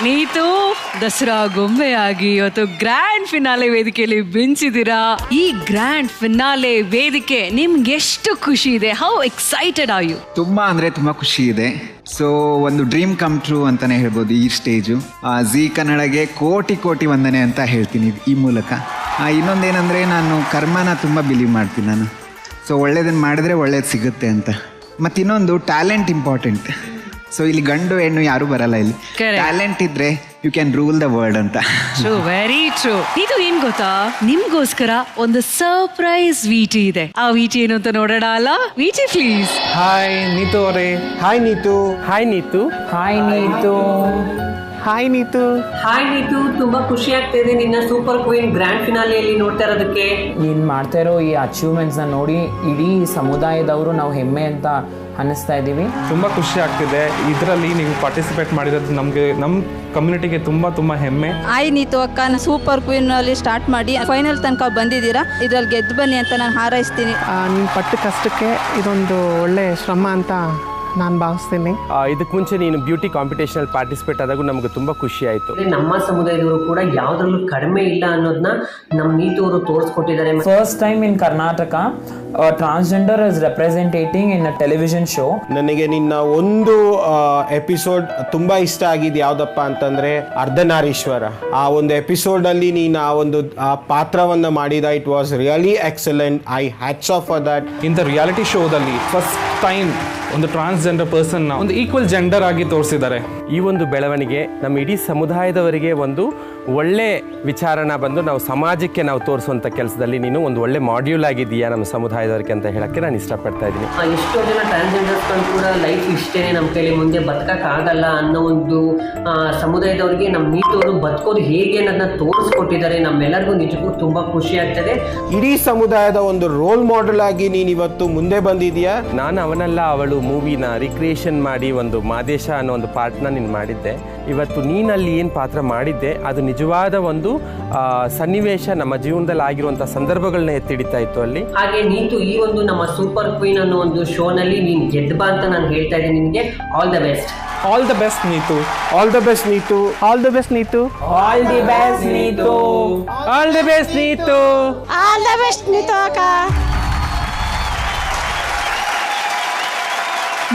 ನೀತು ದಸರಾ ಗೊಂಬೆಯಾಗಿ ಇವತ್ತು ಗ್ರ್ಯಾಂಡ್ ಫಿನಾಲೆ ವೇದಿಕೆಯಲ್ಲಿ ಬಿಂಚಿದ್ದೀರಾ. ಈ ಗ್ರ್ಯಾಂಡ್ ಫಿನಾಲೆ ವೇದಿಕೆ ನಿಮ್ಗೆ ಎಷ್ಟು ಖುಷಿ ಇದೆ? How excited are you? ತುಂಬಾ ಅಂದ್ರೆ ತುಂಬಾ ಖುಷಿ ಇದೆ. ಸೊ ಒಂದು ಡ್ರೀಮ್ ಕಮ್ ಟ್ರೂ ಅಂತಾನೆ ಹೇಳ್ಬೋದು ಈ ಸ್ಟೇಜು. ಜೀ ಕನ್ನಡಗೆ ಕೋಟಿ ಕೋಟಿ ವಂದನೆ ಅಂತ ಹೇಳ್ತೀನಿ ಈ ಮೂಲಕ. ಇನ್ನೊಂದೇನಂದ್ರೆ ನಾನು ಕರ್ಮನ ತುಂಬಾ ಬಿಲೀವ್ ಮಾಡ್ತೀನಿ ನಾನು. ಸೊ ಒಳ್ಳೇದನ್ನ ಮಾಡಿದ್ರೆ ಒಳ್ಳೇದು ಸಿಗುತ್ತೆ ಅಂತ. ಮತ್ತು ಇನ್ನೊಂದು ಟ್ಯಾಲೆಂಟ್ ಇಂಪಾರ್ಟೆಂಟ್. ಸೊ ಇಲ್ಲಿ ಗಂಡು ಹೆಣ್ಣು ಯಾರು ಬರಲ್ಲ, ಇಲ್ಲಿ ಟ್ಯಾಲೆಂಟ್ ಇದ್ರೆ you can rule the world ಅಂತ. True, very true. ಇದು ಏನ್ ಗೊತ್ತಾ, ನಿಮ್ಗೋಸ್ಕರ ಒಂದು ಸರ್ಪ್ರೈಸ್ ವಿಟಿ ಇದೆ. ಆ ವಿಟಿ ಏನು ಅಂತ ನೋಡೋಣ ಅಲ್ಲ? VT please. ಹಾಯ್ ನೀತು ಅವರೇ. Hi Neetu. Hi Neetu. Hi Neetu. Hi Neetu. Hi Neetu, ತುಂಬಾ ಖುಷಿ ಆಗ್ತಾ ಇದೆ ನಿನ್ನ ಸೂಪರ್ ಕ್ವೀನ್ ಗ್ರ್ಯಾಂಡ್ ಫಿನಾಲೆಯಲ್ಲಿ ನೋಡ್ತಾ ಇರೋದಕ್ಕೆ. ನೀನ್ ಮಾಡ್ತಾ ಇರೋ ಈ ಅಚೀವ್ಮೆಂಟ್ಸ್ ನ ನೋಡಿ ಇಡೀ ಸಮುದಾಯದವರು ನಾವು ಹೆಮ್ಮೆ ಅಂತ ಅನ್ನಿಸ್ತಾ ಇದ್ದೀವಿ. ತುಂಬ ಖುಷಿ ಆಗ್ತಿದೆ ಇದರಲ್ಲಿ ನೀವು ಪಾರ್ಟಿಸಿಪೇಟ್ ಮಾಡಿರೋದು. ನಮಗೆ ನಮ್ಮ ಕಮ್ಯುನಿಟಿಗೆ ತುಂಬ ಹೆಮ್ಮೆ. ಆಯ್ ನೀತು ಅಕ್ಕ, ಸೂಪರ್ ಕ್ವೀನ್ ಅಲ್ಲಿ ಸ್ಟಾರ್ಟ್ ಮಾಡಿ ಫೈನಲ್ ತನಕ ಬಂದಿದ್ದೀರಾ. ಇದ್ರಲ್ಲಿ ಗೆದ್ದು ಬನ್ನಿ ಅಂತ ನಾನು ಹಾರೈಸ್ತೀನಿ. ನೀವು ಪಟ್ಟ ಕಷ್ಟಕ್ಕೆ ಇದೊಂದು ಒಳ್ಳೆ ಶ್ರಮ ಅಂತ ನಾನು ಭಾವಿಸ್ತೀನಿ. ಇದಕ್ಕೆ ಮುಂಚೆ ನೀನು ಬ್ಯೂಟಿ ಕಾಂಪಿಟೇಷನ್ ಪಾರ್ಟಿಸಿಪೇಟ್ ಆದಾಗ ನಮಗೆ ತುಂಬ ಖುಷಿ ಆಯಿತು. ನಮ್ಮ ಸಮುದಾಯದವರು ಕೂಡ ಯಾವುದ್ರಲ್ಲೂ ಕಡಿಮೆ ಇಲ್ಲ ಅನ್ನೋದನ್ನ ನಮ್ಮ ನೀತು ಅವರು ತೋರಿಸ್ಕೊಟ್ಟಿದ್ದಾರೆ. First time in Karnataka transgender is representing in a television show. ನನಗೆ ನಿನ್ನ ಒಂದು ಎಪಿಸೋಡ್ ತುಂಬಾ ಇಷ್ಟ ಆಗಿದ್ದು ಯಾವುದಪ್ಪ ಅಂತಂದ್ರೆ ಅರ್ಧನಾರೀಶ್ವರ. ಆ ಒಂದು ಎಪಿಸೋಡ್ ಅಲ್ಲಿ ನೀನು ಆ ಒಂದು ಪಾತ್ರವನ್ನ ಮಾಡಿದ. It was really excellent. I hats off for that. ಇಂಥ ರಿಯಾಲಿಟಿ ಶೋದಲ್ಲಿ ಫಸ್ಟ್ ಟೈಮ್ ಒಂದು ಟ್ರಾನ್ಸ್ಜೆಂಡರ್ ಪರ್ಸನ್ ಒಂದು ಈಕ್ವಲ್ ಜೆಂಡರ್ ಆಗಿ ತೋರಿಸಿದ್ದಾರೆ. ಈ ಒಂದು ಬೆಳವಣಿಗೆ ನಮ್ಮ ಇಡೀ ಸಮುದಾಯದವರಿಗೆ ಒಂದು ಒಳ್ಳೆ ವಿಚಾರನ ಬಂದು ನಾವು ಸಮಾಜಕ್ಕೆ ನಾವು ತೋರಿಸುವಂಥ ಕೆಲಸದಲ್ಲಿ ನೀನು ಒಂದು ಒಳ್ಳೆ ಮಾಡ್ಯೂಲ್ ಆಗಿದೆಯಾ ನಮ್ಮ ಸಮುದಾಯದವರಿಗೆ ಅಂತ ಹೇಳಕ್ಕೆ ನಾನು ಇಷ್ಟಪಡ್ತಾ ಇದ್ದೀನಿ. ಎಷ್ಟೋ ಜನ ಟ್ರಾನ್ಸ್ಜೆಂಡರ್ಸ್ಗಳು ಕೂಡ ಲೈಫ್ ಇಷ್ಟೇನೆ, ನಮ್ಮ ಕೈಲಿ ಮುಂದೆ ಬದುಕಕ್ಕಾಗಲ್ಲ ಅನ್ನೋ ಒಂದು ಸಮುದಾಯದವರಿಗೆ ನಮ್ಮ ನೀತವರು ಬದುಕೋದು ಹೇಗೆ ಅನ್ನೋದನ್ನ ತೋರಿಸ್ಕೊಟ್ಟಿದ್ದಾರೆ. ನಮ್ಮೆಲ್ಲರಿಗೂ ನಿಜಕ್ಕೂ ತುಂಬ ಖುಷಿ ಆಗ್ತದೆ. ಇಡೀ ಸಮುದಾಯದ ಒಂದು ರೋಲ್ ಮಾಡೆಲ್ ಆಗಿ ನೀನು ಇವತ್ತು ಮುಂದೆ ಬಂದಿದೆಯಾ. ನಾನು ಅವನಲ್ಲ ಅವಳು ಮೂವಿನ ರಿಕ್ರಿಯೇಷನ್ ಮಾಡಿ ಒಂದು ಮಾದೇಶ ಅನ್ನೋ ಒಂದು ಪಾರ್ಟ್ನ ನೀನು ಮಾಡಿದ್ದೆ. ಇವತ್ತು ನೀನಲ್ಲಿ ಏನು ಪಾತ್ರ ಮಾಡಿದ್ದೆ ಅದು ನಿಜವಾದ ಒಂದು ಸನ್ನಿವೇಶ ನಮ್ಮ ಜೀವನದಲ್ಲಿ ಆಗಿರುವಂಥ ಸಂದರ್ಭಗಳನ್ನ ಎತ್ತಿಡಿತಾ ಇತ್ತು ಅಲ್ಲಿ. ಹಾಗೆ ನೀತು ಈ ಒಂದು ನಮ್ಮ ಸೂಪರ್ ಕ್ವೀನ್ ಅನ್ನೋ ಒಂದು ಶೋನಲ್ಲಿ ನೀನು ಗೆದ್ದು ಬಾ ಅಂತ ನಾನು ಹೇಳ್ತಾ ಇದ್ದೀನಿ ನಿಮಗೆ. All the best. All the best Neetu. All the best Neetu. All the best Neetu. All the best Neetu. All the best Neetu. All the best Neetu ಅಕ್ಕ.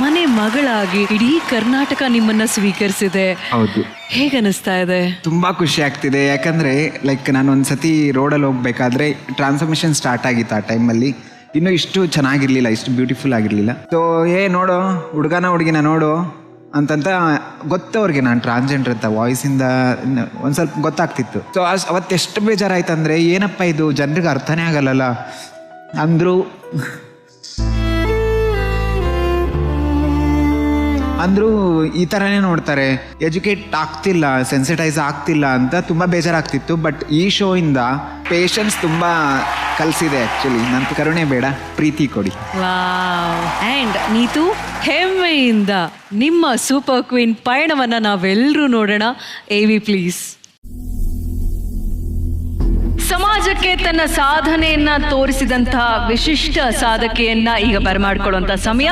ಮನೆ ಮಗಳಾಗಿ ಇಡೀ ಕರ್ನಾಟಕ ನಿಮ್ಮನ್ನ ಸ್ವೀಕರಿಸಿದೆ. ಹೌದು. ಹೇಗನ್ನಿಸ್ತಾ ಇದೆ? ತುಂಬಾ ಖುಷಿ ಆಗ್ತಿದೆ. ಯಾಕಂದ್ರೆ ಲೈಕ್ ನಾನು ಒಂದ್ಸತಿ ರೋಡಲ್ಲಿ ಹೋಗ್ಬೇಕಾದ್ರೆ ಟ್ರಾನ್ಸ್ಫಾರ್ಮೇಶನ್ ಸ್ಟಾರ್ಟ್ ಆಗಿತ್ತು. ಆ ಟೈಮಲ್ಲಿ ಇನ್ನೂ ಇಷ್ಟು ಚೆನ್ನಾಗಿರ್ಲಿಲ್ಲ, ಇಷ್ಟು ಬ್ಯೂಟಿಫುಲ್ ಆಗಿರ್ಲಿಲ್ಲ. ಸೊ ನೋಡು ಹುಡುಗನ ಹುಡುಗಿನ ನೋಡು ಅಂತಂತ ಗೊತ್ತವ್ರಿಗೆ ನಾನು ಟ್ರಾನ್ಸ್ಜೆಂಡರ್ ಅಂತ ವಾಯ್ಸಿಂದ ಒಂದು ಸ್ವಲ್ಪ ಗೊತ್ತಾಗ್ತಿತ್ತು. ಸೊ ಅವತ್ತೆಷ್ಟು ಬೇಜಾರಾಯ್ತಂದ್ರೆ ಏನಪ್ಪ ಇದು ಜನರಿಗೆ ಅರ್ಥನೇ ಆಗಲ್ಲಲ್ಲ ಅಂದರು. ಅಂದರೂ ಈ ಥರನೇ ನೋಡ್ತಾರೆ, ಎಜುಕೇಟ್ ಆಗ್ತಿಲ್ಲ, ಸೆನ್ಸಿಟೈಸ್ ಆಗ್ತಿಲ್ಲ ಅಂತ ತುಂಬ ಬೇಜಾರಾಗ್ತಿತ್ತು. ಬಟ್ ಈ ಶೋಯಿಂದ ಪೇಷನ್ಸ್ ತುಂಬ ಕಲಿಸಿದೆ. ಆ್ಯಕ್ಚುಲಿ ನನ್ನ ಕರುಣೆ ಬೇಡ, ಪ್ರೀತಿ ಕೊಡಿ. ಆ್ಯಂಡ್ ನೀತು, ಹೆಮ್ಮೆಯಿಂದ ನಿಮ್ಮ ಸೂಪರ್ ಕ್ವೀನ್ ಪಯಣವನ್ನು ನಾವೆಲ್ಲರೂ ನೋಡೋಣ. AV please. ಸಮಾಜಕ್ಕೆ ತನ್ನ ಸಾಧನೆಯನ್ನ ತೋರಿಸಿದಂತಹ ವಿಶಿಷ್ಟ ಸಾಧಕೆಯನ್ನ ಈಗ ಬರಮಾಡ್ಕೊಳ್ಳುವಂತ ಸಮಯ.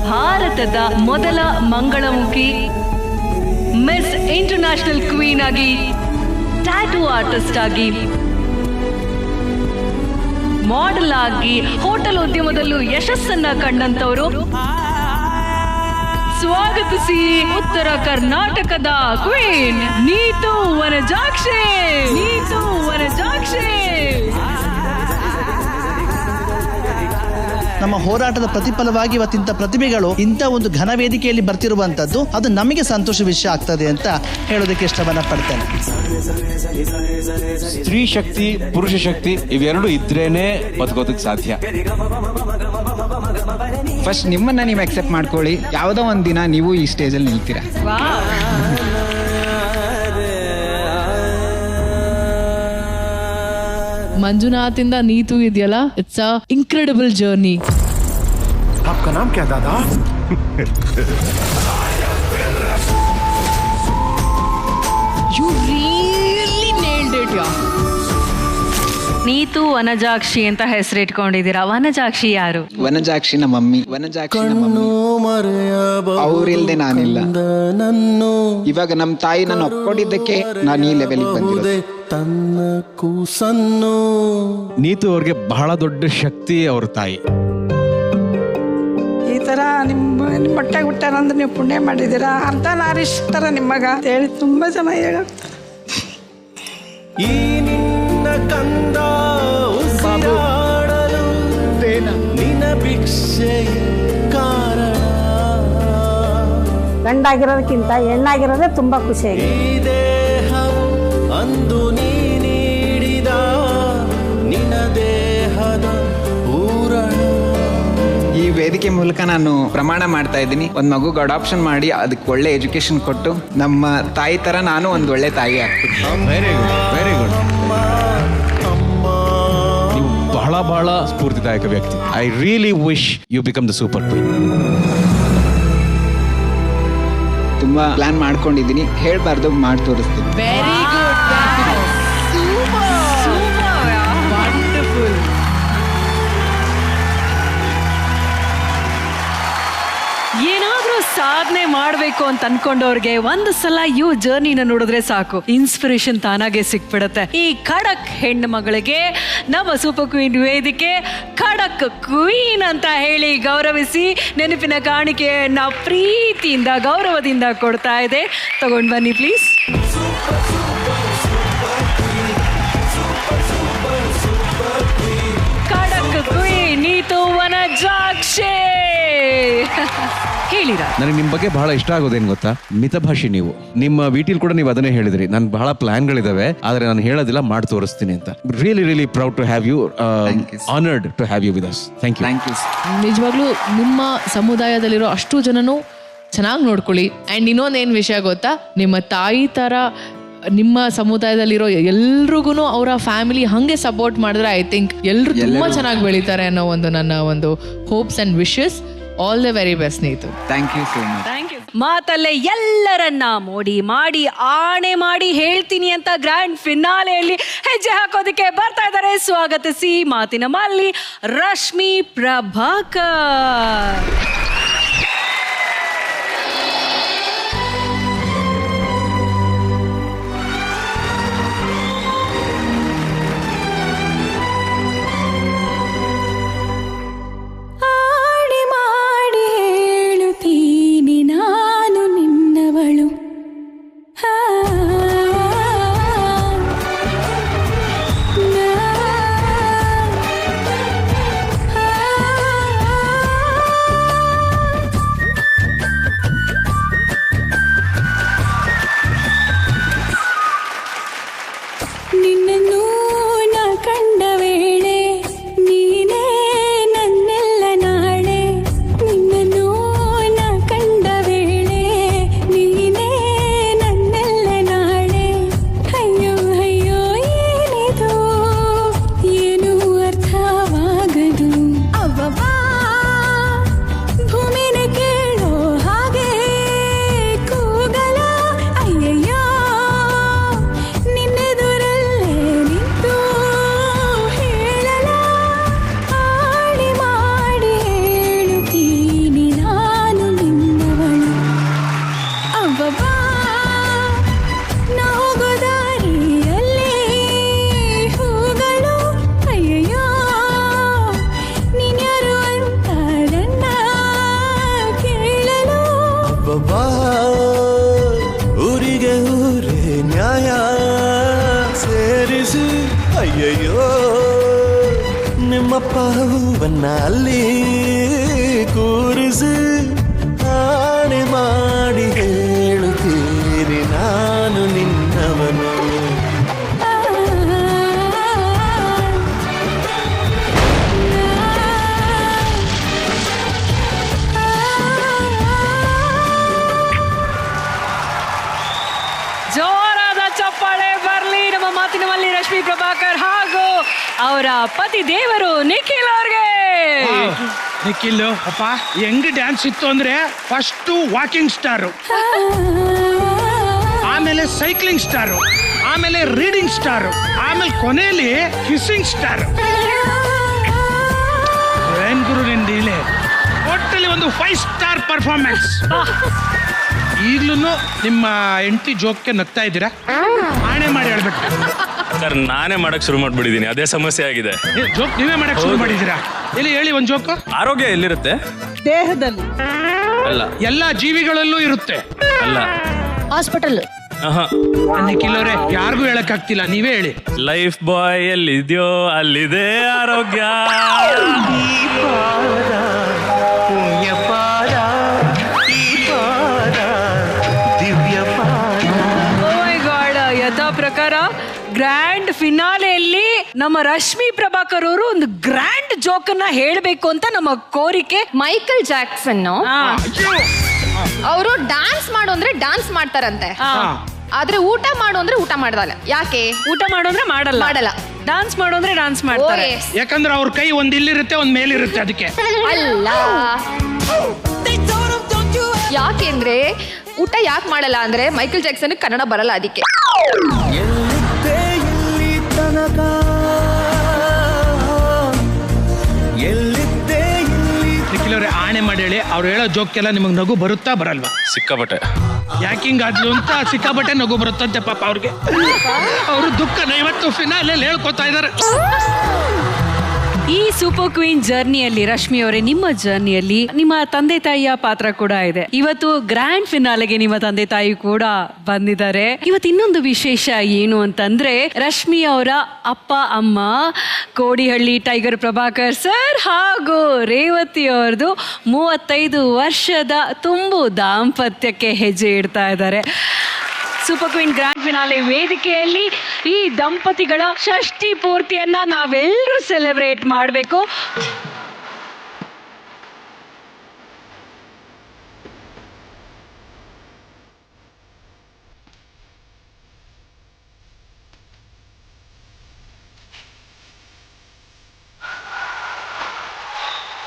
ಭಾರತದ ಮೊದಲ ಮಂಗಳಮುಖಿ ಮಿಸ್ ಇಂಟರ್ನ್ಯಾಷನಲ್ ಕ್ವೀನ್ ಆಗಿ, ಟ್ಯಾಟೂ ಆರ್ಟಿಸ್ಟ್ ಆಗಿ, ಮಾಡೆಲ್ ಆಗಿ, ಹೋಟೆಲ್ ಉದ್ಯಮದಲ್ಲೂ ಯಶಸ್ಸನ್ನ ಕಂಡಂತವರು. ಸ್ವಾಗತಿಸಿ ಉತ್ತರ ಕರ್ನಾಟಕದ ಕ್ವೀನ್ ನೀತು ವನಜಾಕ್ಷಿ. ನೀತು ವನಜಾಕ್ಷಿ. ನಮ್ಮ ಹೋರಾಟದ ಪ್ರತಿಫಲವಾಗಿ ಇವತ್ತಿಂತ ಪ್ರತಿಭೆಗಳು ಇಂಥ ಒಂದು ಘನ ವೇದಿಕೆಯಲ್ಲಿ ಬರ್ತಿರುವಂತದ್ದು ಅದು ನಮಗೆ ಸಂತೋಷ ವಿಷಯ ಆಗ್ತದೆ ಅಂತ ಹೇಳೋದಕ್ಕೆ ಇಷ್ಟವನ್ನ ಪಡ್ತೇನೆ. ಸ್ತ್ರೀ ಶಕ್ತಿ ಪುರುಷ ಶಕ್ತಿ ಇವೆರಡು ಇದ್ರೇನೆ ಬದುಕೋದಕ್ಕೆ ಸಾಧ್ಯ. ಫಸ್ಟ್ ನಿಮ್ಮನ್ನ ನೀವು ಅಕ್ಸೆಪ್ಟ್ ಮಾಡ್ಕೊಳ್ಳಿ. ಯಾವುದೋ ಒಂದು ದಿನ ನೀವು ಈ ಸ್ಟೇಜಲ್ಲಿ ನಿಲ್ತೀರಾ. ಮಂಜುನಾಥಿಂದ ನೀತು ಇದೆಯಲ್ಲ, ಇಟ್ಸ್ ಅ ಇನ್ಕ್ರೆಡಿಬಲ್ ಜರ್ನಿ. आपका नाम क्या दादा? You really nailed it, yeah. Neetu Vanajakshi ಅಂತ ಹೆಸರಿಟ್ಕೊಂಡಿದ್ದೀರಾ. ವನಜಾಕ್ಷಿ ಯಾರು? ವನಜಾಕ್ಷಿ ನಮ್ಮ ಮಮ್ಮಿ. ವನಜಾಕ್ಷಿ ಅವ್ರಿಲ್ದೆ ನಾನಿಲ್ಲ. ಇವಾಗ ನಮ್ಮ ತಾಯಿ ನಾನು ಒಪ್ಕೊಂಡಿದ್ದಕ್ಕೆ ನಾನು ಈ ಲೆವೆಲ್ಗೆ ಬಂದಿರೋದು. ತನ್ನ ಕೂಸನ್ನು ನೀತು ಅವ್ರಿಗೆ ಬಹಳ ದೊಡ್ಡ ಶಕ್ತಿ ಅವ್ರ ತಾಯಿ. ಈ ತರ ನಿಮ್ಮ ಮೊಟ್ಟೆ ಹುಟ್ಟಾರಂದ್ರೆ ನೀವು ಪುಣ್ಯ ಮಾಡಿದ್ದೀರಾ, ಅರ್ಧನಾರೀಶ್ವರ ನಿಮ್ಮಗ ಹೇಳಿ ತುಂಬಾ ಜನ ಹೇಳುತ್ತಾರೆ. ಈ ನಿನ್ನ ಕಂದ ಉಸಿರಾಡಲು ನಿನ್ನ ಭಿಕ್ಷೆ ಕಾರಣ. ಗಂಡಾಗಿರೋದಕ್ಕಿಂತ ಹೆಣ್ಣಾಗಿರೋದೇ ತುಂಬಾ ಖುಷಿಯಾಗಿದೆ. ಈ ದೇಹವು ಅಂದು ನೀ ನೀಡಿದ ನಿನ್ನ ದೇಹದ ಪೂರಣ. ಈ ವೇದಿಕೆ ಮೂಲಕ ನಾನು ಪ್ರಮಾಣ ಮಾಡ್ತಾ ಇದ್ದೀನಿ, ಒಂದು ಮಗುಗೆ ಅಡಾಪ್ಷನ್ ಮಾಡಿ ಅದಕ್ಕೆ ಒಳ್ಳೆ ಎಜುಕೇಶನ್ ಕೊಟ್ಟು ನಮ್ಮ ತಾಯಿ ತರ ನಾನು ಒಂದು ಒಳ್ಳೆ ತಾಯಿ ಆಗ್ತೀನಿ. Very good, very good. ನೀವು ಬಹಳ ಸ್ಫೂರ್ತಿದಾಯಕ ವ್ಯಕ್ತಿ. I really wish you become the super queen. ತುಂಬಾ ಪ್ಲಾನ್ ಮಾಡ್ಕೊಂಡಿದ್ದೀನಿ, ಹೇಳ್ಬಾರ್ದು, ಮಾಡಿ ತೋರಿಸ್ತೀನಿ. Very good, wonderful. ಏನಾದ್ರೂ ಸಾಧನೆ ಮಾಡಬೇಕು ಅಂತ ಅನ್ಕೊಂಡವ್ರಿಗೆ ಒಂದು ಸಲ ಇವ್ ಜರ್ನಿನ ನೋಡಿದ್ರೆ ಸಾಕು, ಇನ್ಸ್ಪಿರೇಷನ್ ತಾನಾಗೆ ಸಿಕ್ಬಿಡತ್ತೆ. ಈ ಖಡಕ್ ಹೆಣ್ಣು ಮಗಳಿಗೆ ನಮ್ಮ ಸೂಪರ್ ಕ್ವೀನ್ ವೇದಿಕೆ ಖಡಕ್ ಕ್ವೀನ್ ಅಂತ ಹೇಳಿ ಗೌರವಿಸಿ ನೆನಪಿನ ಕಾಣಿಕೆಯನ್ನ ಪ್ರೀತಿಯಿಂದ ಗೌರವದಿಂದ ಕೊಡ್ತಾ ಇದೆ. ತಗೊಂಡ್ ಬನ್ನಿ ಪ್ಲೀಸ್. ಖಡಕ್ ಕ್ವೀನ್ ನೀತು ವನಜಾಕ್ಷಿ. ಹೇಳಿರಾ ನನಗೆ ನಿಮ್ಮ ಬಗ್ಗೆ ಬಹಳ ಇಷ್ಟ ಆಗೋದೇನು ಗೊತ್ತಾ, ಮಿತಭಾಷಿ ನೀವು. ನಿಮ್ಮ ವಿಟಿಲ್ ಕೂಡ ನೀವು ಅದನ್ನೇ ಹೇಳಿದ್ರಿ, ನನ್ ಬಹಳ ಪ್ಲಾನ್ಗಳಿದಾವೆ ಆದ್ರೆ ನಾನು ಹೇಳೋದಿಲ್ಲ, ಮಾಡಿ ತೋರಿಸ್ತೀನಿ ಅಂತ. Really proud to have you, honoured to have you with us. Thank you. ನಿಜವಾಗ್ಲೂ ನಿಮ್ಮ ಸಮುದಾಯದಲ್ಲಿರೋ ಅಷ್ಟು ಜನನು ಚೆನ್ನಾಗಿ ನೋಡ್ಕೊಳ್ಳಿ. ಅಂಡ್ ಇನ್ನೊಂದೇನು ವಿಷಯ ಗೊತ್ತಾ, ನಿಮ್ಮ ತಾಯಿ ತರ ನಿಮ್ಮ ಸಮುದಾಯದಲ್ಲಿರೋ ಎಲ್ರಿಗೂ ಅವರ ಫ್ಯಾಮಿಲಿ ಹಂಗೆ ಸಪೋರ್ಟ್ ಮಾಡಿದ್ರೆ ಐ ಥಿಂಕ್ ಎಲ್ಲರೂ ತುಂಬಾ ಚೆನ್ನಾಗಿ ಬೆಳೀತಾರೆ ಅನ್ನೋ ಒಂದು ನನ್ನ ಒಂದು hopes and wishes. All the very best Neetu. Thank you so much. Thank you. ಮಾತಲ್ಲೇ ಎಲ್ಲರನ್ನ ಮೋಡಿ ಮಾಡಿ ಆಣೆ ಮಾಡಿ ಹೇಳ್ತೀನಿ ಅಂತ ಗ್ರ್ಯಾಂಡ್ ಫಿನಾಲೆಯಲ್ಲಿ ಹೆಜ್ಜೆ ಹಾಕೋದಕ್ಕೆ ಬರ್ತಾ ಇದ್ದಾರೆ. ಸ್ವಾಗತಿಸಿ ಮಾತಿನ ಮಲ್ಲಿ ರಶ್ಮಿ ಪ್ರಭಾಕರ್. ನಾನು ನಿನ್ನವಳು ನಿನ್ನನ್ನು ನಾ ಕಂಡ ವೇಳೆ ನೀನೇ ನನ್ನೆಲ್ಲ ನಾಳೆ. ನಿನ್ನನ್ನು ನಾ ಕಂಡ ವೇಳೆ ನೀನೇ ನನ್ನೆಲ್ಲ ನಾಳೆ. ಅಯ್ಯೋ ಅಯ್ಯೋ ಏನಿದು ಏನು ಅರ್ಥವಾಗದು. ಅವ್ವವ್ವ ಭೂಮಿನ ಕೇಳೋ ಹಾಗೆ ಕೂಗಲ. ಅಯ್ಯಯ್ಯೋ ನಿನ್ನೆದುರಲ್ಲೇ ನಿಂತು ಹೇಳಲ. ಆಡಿ ಮಾಡಿ ಹೇಳುತ್ತೀನಿ ನಾನು ನಿನ್ನವಳು. ಅವ್ವವ್ವ ನಾ ಹೋಗೋ ದಾರಿಯಲ್ಲಿ ಹೂಗಳು. ಅಯ್ಯಯ್ಯೋ ನೀನ್ಯಾರು ಅಂತ ನನ್ನ ಕೇಳಲು. ಬಾಬಾ ಊರಿಗೆ ಊರೇ ನ್ಯಾಯ ಸೇರಿಸಿ. ಅಯ್ಯಯ್ಯೋ ನಿಮ್ಮಪ್ಪ ಹೂವನ್ನ ಅಲ್ಲಿ ಕೂರಿಸಿ. ಆಣೆ ಮಾಡಿ ಹೇಳುತ್ತೀರಿ ನಾನು ನಿನ್ನವನು. ಜೋರಾದ ಚಪ್ಪಾಳೆ ಬರ್ಲಿ ನಮ್ಮ ಮಾತಿನ ಮಲ್ಲಿ ರಶ್ಮಿ ಪ್ರಭಾಕರ್ ಹಾಗೂ ಅವರ ಪತಿ ದೇವರು ನಿಖಿಲ್ ಅವ್ರಿಗೆ. ನಿಖಿಲ್ ಅಪ್ಪ ಹೆಂಗ್ ಡ್ಯಾನ್ಸ್ ಇತ್ತು ಅಂದ್ರೆ ಫಸ್ಟ್ ವಾಕಿಂಗ್ ಸ್ಟಾರು, ಆಮೇಲೆ ಸೈಕ್ಲಿಂಗ್ ಸ್ಟಾರು, ಆಮೇಲೆ ರೀಡಿಂಗ್ ಸ್ಟಾರ್, ಆಮೇಲೆ ಕೊನೆಯಲ್ಲಿ ಕಿಸ್ಸಿಂಗ್ ಸ್ಟಾರ್. ಏನ್ ಗುರು ನಿಂದ ಇಲ್ಲಿ ಒಟ್ಟಲ್ಲಿ ಒಂದು 5 ಸ್ಟಾರ್ ಪರ್ಫಾರ್ಮೆನ್ಸ್. ಈಗ್ಲೂ ನಿಮ್ಮ ಹೆಂಡತಿ ಜೋಕ್ಗೆ ನಗ್ತಾ ಇದ್ದೀರಾ? ಆಣೆ ಮಾಡಿ ಹೇಳ್ಬಿಟ್ಟು ಸರ್, ನಾನೇ ಮಾಡಕ್ ಶುರು ಮಾಡ್ಬಿಟ್ಟಿದ್ದೀನಿ, ಅದೇ ಸಮಸ್ಯೆ ಆಗಿದೆ. ಜೋಕ್ ನೀವೇ ಮಾಡಕ್ ಶುರು ಮಾಡಿದ್ದೀರಾ? ಎಲ್ಲಿ ಹೇಳಿ ಒಂದ್ ಜೋಕ್. ಆರೋಗ್ಯ ಎಲ್ಲಿರುತ್ತೆ? ದೇಹದಲ್ಲಿ ಅಲ್ಲ. ಎಲ್ಲಾ ಜೀವಿಗಳಲ್ಲೂ ಇರುತ್ತೆ. ಅಲ್ಲ. ಹಾಸ್ಪಿಟಲ್. ನಿಖಿಲವ್ರೆ, ಯಾರಿಗೂ ಹೇಳಕ್ ಆಗ್ತಿಲ್ಲ, ನೀವೇ ಹೇಳಿ. ಲೈಫ್ ಬಾಯ್ ಎಲ್ಲಿದ್ಯೋ ಅಲ್ಲಿದೆ ಆರೋಗ್ಯ. ಯಥಾ ಪ್ರಕಾರ ಗ್ರ್ಯಾಂಡ್ ಫಿನಾಲೆಯಲ್ಲಿ ನಮ್ಮ ರಶ್ಮಿ ಪ್ರಭಾಕರ್ ಅವರು ಒಂದು ಗ್ರ್ಯಾಂಡ್ ಜೋಕ್ ಅನ್ನ ಹೇಳ್ಬೇಕು ಅಂತ ನಮ್ಮ ಕೋರಿಕೆ. ಮೈಕಲ್ ಜಾಕ್ಸನ್ ಅವರು ಡಾನ್ಸ್ ಮಾಡು ಅಂದ್ರೆ ಡಾನ್ಸ್ ಮಾಡ್ತಾರಂತೆ, ಆದ್ರೆ ಊಟ ಮಾಡು ಅಂದ್ರೆ ಊಟ ಮಾಡಲ್ಲ. ಯಾಕೆ? ಊಟ ಮಾಡು ಅಂದ್ರೆ ಮಾಡಲ್ಲ, ಡಾನ್ಸ್ ಮಾಡು ಅಂದ್ರೆ ಡಾನ್ಸ್ ಮಾಡ್ತಾರೆ. ಯಾಕಂದ್ರೆ ಅವ್ರ ಕೈ ಒಂದ್ ಇಲ್ಲಿರುತ್ತೆ, ಒಂದ್ ಮೇಲಿರುತ್ತೆ, ಅದಕ್ಕೆ. ಅಲ್ಲ, ಯಾಕೆಂದ್ರೆ ಊಟ ಯಾಕೆ ಮಾಡಲ್ಲ ಅಂದ್ರೆ ಮೈಕಲ್ ಜಾಕ್ಸನ್ ಕನ್ನಡ ಬರಲ್ಲ, ಅದಕ್ಕೆ. ನಿಖಿಲವ್ರೆ, ಆಣೆ ಮಾಡಿ ಹೇಳಿ, ಅವ್ರು ಹೇಳೋ ಜೋಕ್ಕೆಲ್ಲ ನಿಮಗೆ ನಗು ಬರುತ್ತಾ ಬರಲ್ವಾ? ಸಿಕ್ಕಾಬಟ್ಟೆ. ಯಾಕಿಂಗಾದ್ಲು ಅಂತ ಸಿಕ್ಕಾಬಟ್ಟೆ ನಗು ಬರುತ್ತಂತೆ ಪಾಪ ಅವ್ರಿಗೆ. ಅವರು ದುಃಖನ ಇವತ್ತು ಫಿನಾಲೆಯಲ್ಲಿ ಹೇಳ್ಕೊತಾ ಇದ್ದಾರೆ. ಈ ಸೂಪರ್ ಕ್ವೀನ್ ಜರ್ನಿಯಲ್ಲಿ ರಶ್ಮಿ ಅವರೇ, ನಿಮ್ಮ ಜರ್ನಿಯಲ್ಲಿ ನಿಮ್ಮ ತಂದೆ ತಾಯಿಯ ಪಾತ್ರ ಕೂಡ ಇದೆ. ಇವತ್ತು ಗ್ರ್ಯಾಂಡ್ ಫಿನಾಲೆಗೆ ನಿಮ್ಮ ತಂದೆ ತಾಯಿ ಕೂಡ ಬಂದಿದ್ದಾರೆ. ಇವತ್ತು ಇನ್ನೊಂದು ವಿಶೇಷ ಏನು ಅಂತಂದ್ರೆ, ರಶ್ಮಿ ಅವರ ಅಪ್ಪ ಅಮ್ಮ ಕೋಡಿಹಳ್ಳಿ ಟೈಗರ್ ಪ್ರಭಾಕರ್ ಸರ್ ಹಾಗೂ ರೇವತಿ ಅವ್ರದ್ದು 35 ವರ್ಷದ ತುಂಬು ದಾಂಪತ್ಯಕ್ಕೆ ಹೆಜ್ಜೆ ಇಡ್ತಾ ಇದ್ದಾರೆ. ಸೂಪರ್ ಕ್ವೀನ್ ಗ್ರ್ಯಾಂಡ್ ಫಿನಾಲೆ ವೇದಿಕೆಯಲ್ಲಿ ಈ ದಂಪತಿಗಳ ಷಷ್ಠಿ ಪೂರ್ತಿಯನ್ನ ನಾವೆಲ್ಲರೂ ಸೆಲೆಬ್ರೇಟ್ ಮಾಡಬೇಕು.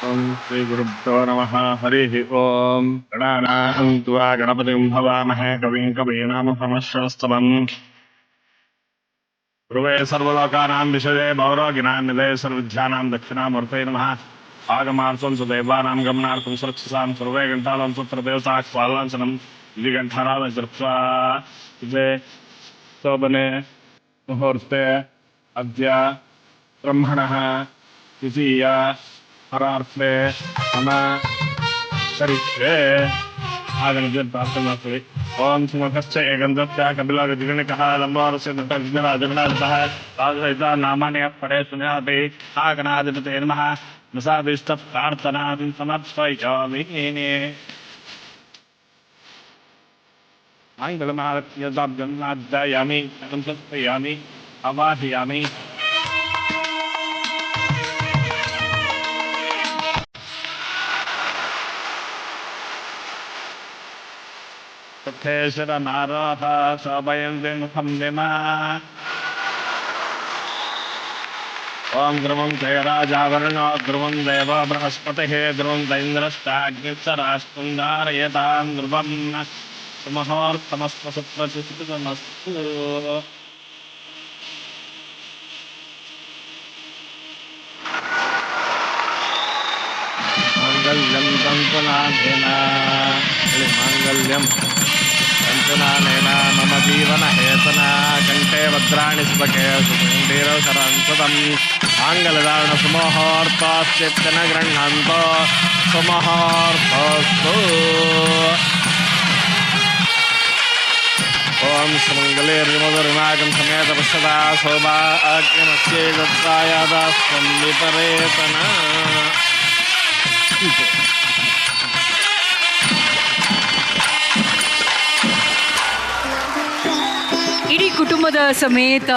ಓಂ ಶ್ರೀ ಗುರುಭ್ಯೋ ನಮಃ. ಹರಿ ಓಂ. ಗಣಾನಾಂ ತ್ವಾ ಗಣಪತಿಂ ಭವಾಮಹೇ ಕವಿಂ ಕವೀನಾಮುಪಮಶ್ರವಸ್ತಮಂ. ಧ್ರುವೇ ಸರ್ವಲೋಕಾನಾಂ ವಿಷಯೇ ಭವರೋಗಿಣಾಂ ನಿಲಯೇ ಸರ್ವವಿದ್ಯಾನಾಂ ದಕ್ಷಿಣಾಮೂರ್ತಯೇ ನಮಃ. ಆಗಮಾರ್ಥಂ ಸುದೇವಾನಾಂ ಗಮನಾರ್ಥಂ ಸುರಕ್ಷಸಾಂ ಸರ್ವೇ ಗಂಟಾನಾಂ ಪುತ್ರದೇವತಾ ಸ್ವಾಲಾಂಚನಂ ದ್ವಿಗಂಠಾನಾದ ಕೃತ್ವಾ ಇದೇ ಶೋಭನೆ ಮುಹೂರ್ತೆ ಅದ್ಯ ಬ್ರಹ್ಮಣಃ ದ್ವಿತೀಯ ಪರಾರ್ಥೆ ಮಮ ಕರಿಷ್ಯೆ. ಆಗನಿಗೆ ಪ್ರಾರ್ಥನೆ ಮಾಡ್ತೀವಿ. ಓಂ ಸುಮಖಶ್ಚ ಏಕಂದತ್ಯ ಕಪಿಲಗದಿಗಣಿಕಃ ಲಂಬೋರಸ್ಯ ದತ್ತವಿಘ್ನರಾಜಗಣಾಧಿಪಃ ರಾಜಸಹಿತ ನಾಮಾನಿ ಪಡೆ ಸುನ್ಯಾತಿ ಆಗನಾಧಿಪತೆ ನಮಃ. ನಸಾದಿಷ್ಟ ಪ್ರಾರ್ಥನಾದಿಂ ಸಮರ್ಪಯಾಮಿ. ಮಂಗಲಮಾಲಯದಾಭ್ಯನ್ನಾಧ್ಯಾಯಾಮಿ ಸಮರ್ಪಯಾಮಿ ಅವಾಹಯಾಮಿ. ತಥೇಶ್ವರ ನಾರಾಹ ಸಭಯಂತೆ ಮುಖಂ ನಿಮ. ಓಂ ಧ್ರುವಂ ಜಯರಾಜಾವರ್ಣ ಧ್ರುವಂ ದೇವ ಬೃಹಸ್ಪತಿಃ ಧ್ರುವಂ ದೈಂದ್ರಶ್ಚಾಗ್ನಿಶ್ಚರಾಷ್ಟ್ರಂಧಾರಯತಾಂ ಧ್ರುವಂ ಸುಮಹೋರ್ತಮಸ್ತು ಸುಪ್ರತಿಷ್ಠಿತಮಸ್ತು. ಮಾಂಗಲ್ಯಂ ತಂತುನಾನೇನ ಮಾಂಗಲ್ಯಂ ತಂತುನಾನೇನ ಮಮ ಜೀವನ ಹೇತನ ಕಂಠೆ ಭದ್ರಾಣಿ ಸ್ಮಕೆ ಸುಮಂದಿರಸರಂಸದಂ. ಮಾಂಗಲ್ಯಧಾರಣ ಸುಮಹೋರ್ತಾಶ್ಚಿತ್ತನ ಗೃಹಂತೋ ಸುಮಹೋರ್ತೋಸ್ತು. ಓಂ ಸುಮಂಗಲೇರ್ಮಧುರಿಮಾಗಂ ಸಮೇತ ಪಶ್ಯತಾ ಸೌಭಾಗ್ಯಮಸ್ಯೈ ದತ್ತಾಯಾದಾಸ್ತ್ವಂ ವಿಪರೇತನ. ಇಡೀ ಕುಟುಂಬದ ಸಮೇತ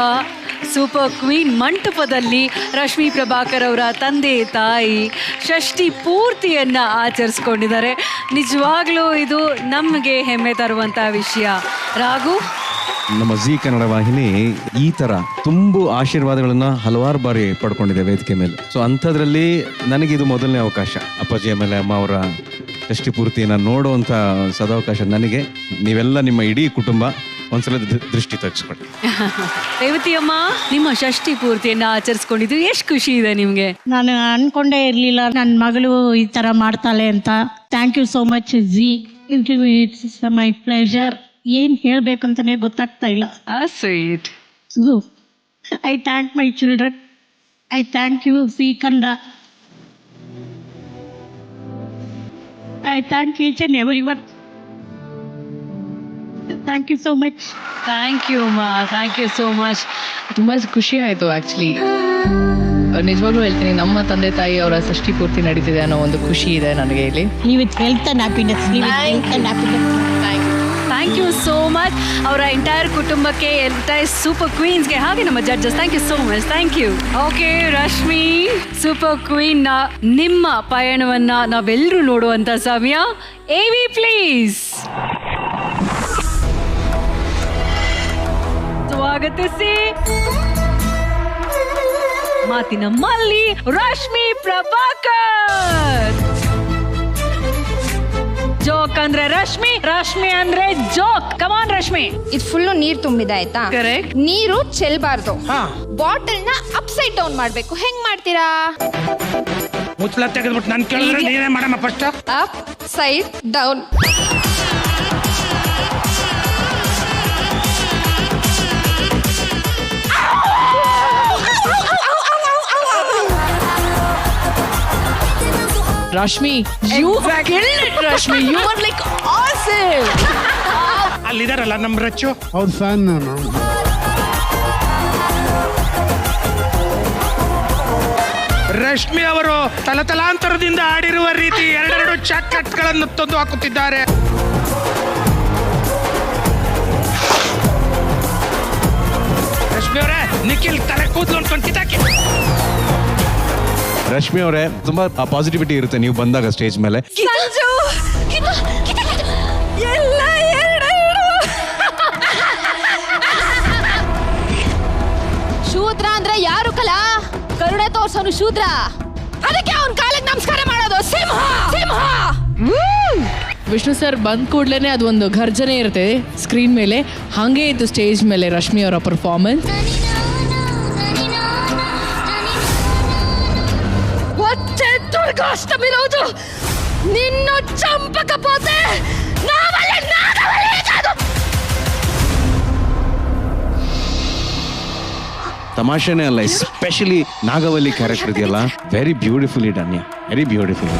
ಸೂಪರ್ ಕ್ವೀನ್ ಮಂಟಪದಲ್ಲಿ ರಶ್ಮಿ ಪ್ರಭಾಕರ್ ಅವರ ತಂದೆ ತಾಯಿ ಷಷ್ಠಿ ಪೂರ್ತಿಯನ್ನ ಆಚರಿಸ್ಕೊಂಡಿದ್ದಾರೆ. ನಿಜವಾಗ್ಲೂ ಇದು ನಮಗೆ ಹೆಮ್ಮೆ ತರುವಂತ ವಿಷಯ. ರಾಘು, ನಮ್ಮ ಜೀ ಕನ್ನಡ ವಾಹಿನಿ ಈ ಥರ ತುಂಬು ಆಶೀರ್ವಾದಗಳನ್ನ ಹಲವಾರು ಬಾರಿ ಪಡ್ಕೊಂಡಿದೆ ವೇದಿಕೆ ಮೇಲೆ. ಸೊ ಅಂಥದ್ರಲ್ಲಿ ನನಗಿದು ಮೊದಲನೇ ಅವಕಾಶ. ಅಪ್ಪಾಜಿ ಆಮೇಲೆ ಅಮ್ಮ ಅವರ ಷಷ್ಠಿ ಪೂರ್ತಿಯನ್ನು ನೋಡುವಂಥ ಸದಾವಕಾಶ ನನಗೆ. ನೀವೆಲ್ಲ ನಿಮ್ಮ ಇಡೀ ಕುಟುಂಬ ಒಂದ್ಸಲ ದೃಷ್ಟಿ ತೆಗೆಸ್ಕೊಳ್ಳಿ. ರೇವತಿ ಅಮ್ಮ, ನಿಮ್ಮ ಷಷ್ಠಿ ಪೂರ್ತಿಯನ್ನ ಆಚರಿಸ್ಕೊಂಡಿದ್ದು ಎಷ್ಟು ಖುಷಿ ಇದೆ ನಿಮ್ಗೆ? ನಾನು ಅನ್ಕೊಂಡೇ ಇರಲಿಲ್ಲ ನನ್ನ ಮಗಳು ಈ ಥರ ಮಾಡ್ತಾಳೆ ಅಂತ. Thank you so much ji. It's my pleasure. ಏನು ಹೇಳಬೇಕಂತಲೇ ಗೊತ್ತಾಗ್ತಾ ಇಲ್ಲ. Sweet. So I thank my children. I thank you Zee Kannada. I thank each and every one. Thank you so much. Thank you ಅಮ್ಮ, ಥ್ಯಾಂಕ್ ಯು ಸೋ ಮಚ್. ತುಂಬ ಖುಷಿ ಆಯಿತು actually. ನಿಜವಾಗ್ಲೂ ಹೇಳ್ತೀನಿ, ನಮ್ಮ ತಂದೆ ತಾಯಿ ಅವರ ಷಷ್ಠಿ ಪೂರ್ತಿ ನಡೀತಿದೆ ಅನ್ನೋ ಒಂದು ಖುಷಿ ಇದೆ ನನಗೆ ಇಲ್ಲಿ. ನೀವು health and happiness. Thank you so much ಅವರ ಎಂಟೈರ್ ಕುಟುಂಬಕ್ಕೆ, ಎಂಟೈರ್ ಸೂಪರ್ ಕ್ವೀನ್ಸ್ಗೆ, ಹಾಗೆ ನಮ್ಮ judges. Thank you so much. Thank you. Okay Rashmi, super queen ನ ನಿಮ್ಮ ಪಯಣವನ್ನ ನಾವೆಲ್ಲರೂ ನೋಡುವಂತ ಸಮಯ. AV ಪ್ಲೀಸ್ ಸ್ವಾಗತಿಸಿ ಮಾತಿನ ಮಲ್ಲಿ ರಶ್ಮಿ ಪ್ರಭಾಕರ್. ಜೋಕ್ ಅಂದ್ರೆ ರಶ್ಮಿ, ರಶ್ಮಿ ಅಂದ್ರೆ ಜೋಕ್. ಕಮಾನ್ ರಶ್ಮಿ. ಇದು ಫುಲ್ಲು ನೀರ್ ತುಂಬಿದೆ ಆಯ್ತಾ? ಕರೆಕ್ಟ್. ನೀರು ಚೆಲ್ಬಾರ್ದು. ಬಾಟಲ್ ನ ಅಪ್ ಸೈಡ್ ಡೌನ್ ಮಾಡ್ಬೇಕು. ಹೆಂಗ್ ಮಾಡ್ತೀರಾ? ಮುಚ್ಚಲ ತೆಗೆದ್ಬಿಟ್ಟು ನಾನು ಕೇಳಿದ್ರೆ ನೀನೇ ಮಾಡಮ್ಮ first. Up side down. Rashmi, you killed it, Rashmi. You were like awesome. ಅಲ್ಲಿದಾರಲ್ಲ ನಮ್ಮ ರಚ್ಚು, ಅವ್ರ ಫ್ಯಾನ್ ನಾನು. ರಶ್ಮಿ ಅವರು ತಲತಲಾಂತರದಿಂದ ಆಡಿರುವ ರೀತಿ ಎರಡೆರಡು ಚಾಕಟ್ಗಳನ್ನು ತಂದು ಹಾಕುತ್ತಿದ್ದಾರೆ. ರಶ್ಮಿ ಅವರೇ, ನಿಖಿಲ್ ತಲೆ ಕೂದಲು ಅನ್ಕೊಂಡು ಕಿತ್ತಾಕಿ. ರಶ್ಮಿ ಅವರೇ, ತುಂಬಾ ಪಾಸಿಟಿವಿಟಿ ಇರುತ್ತೆ ನೀವು ಬಂದಾಗ ಸ್ಟೇಜ್ ಮೇಲೆ. ಸಂಜು ಎಲ್ಲ ಶೂದ್ರ ಅಂದ್ರೆ ಯಾರು ಕಲಾ? ಕರುಣೆ ತೋರ್ಸೋನು ಶೂದ್ರ. ಅದಕ್ಕೆ ಅವನ್ ಕಾಲಿಗೆ ನಮಸ್ಕಾರ ಮಾಡೋದು ಸಿಂಹ. ಸಿಂಹ. ವಿಷ್ಣು ಸರ್ ಬಂದ ಕೂಡ್ಲೇನೆ ಅದೊಂದು ಘರ್ಜನೆ ಇರುತ್ತೆ ಸ್ಕ್ರೀನ್ ಮೇಲೆ. ಹಾಗೆ ಇತ್ತು ಸ್ಟೇಜ್ ಮೇಲೆ ರಶ್ಮಿ ಅವರ ಪರ್ಫಾರ್ಮೆನ್ಸ್. వచ్చే దుర్గాష్టమి రోజు నిన్ను చంపకపోతే నా వల్ల నాగవల్లి కాదు. ತಮಾಷೆನೇ ಅಲ್ಲ, ಎಸ್ಪೆಷಲಿ ನಾಗವಲ್ಲಿ ಕ್ಯಾರೆಕ್ಟರ್ ಇದೆಯಲ್ಲ, very beautifully done. Very beautiful.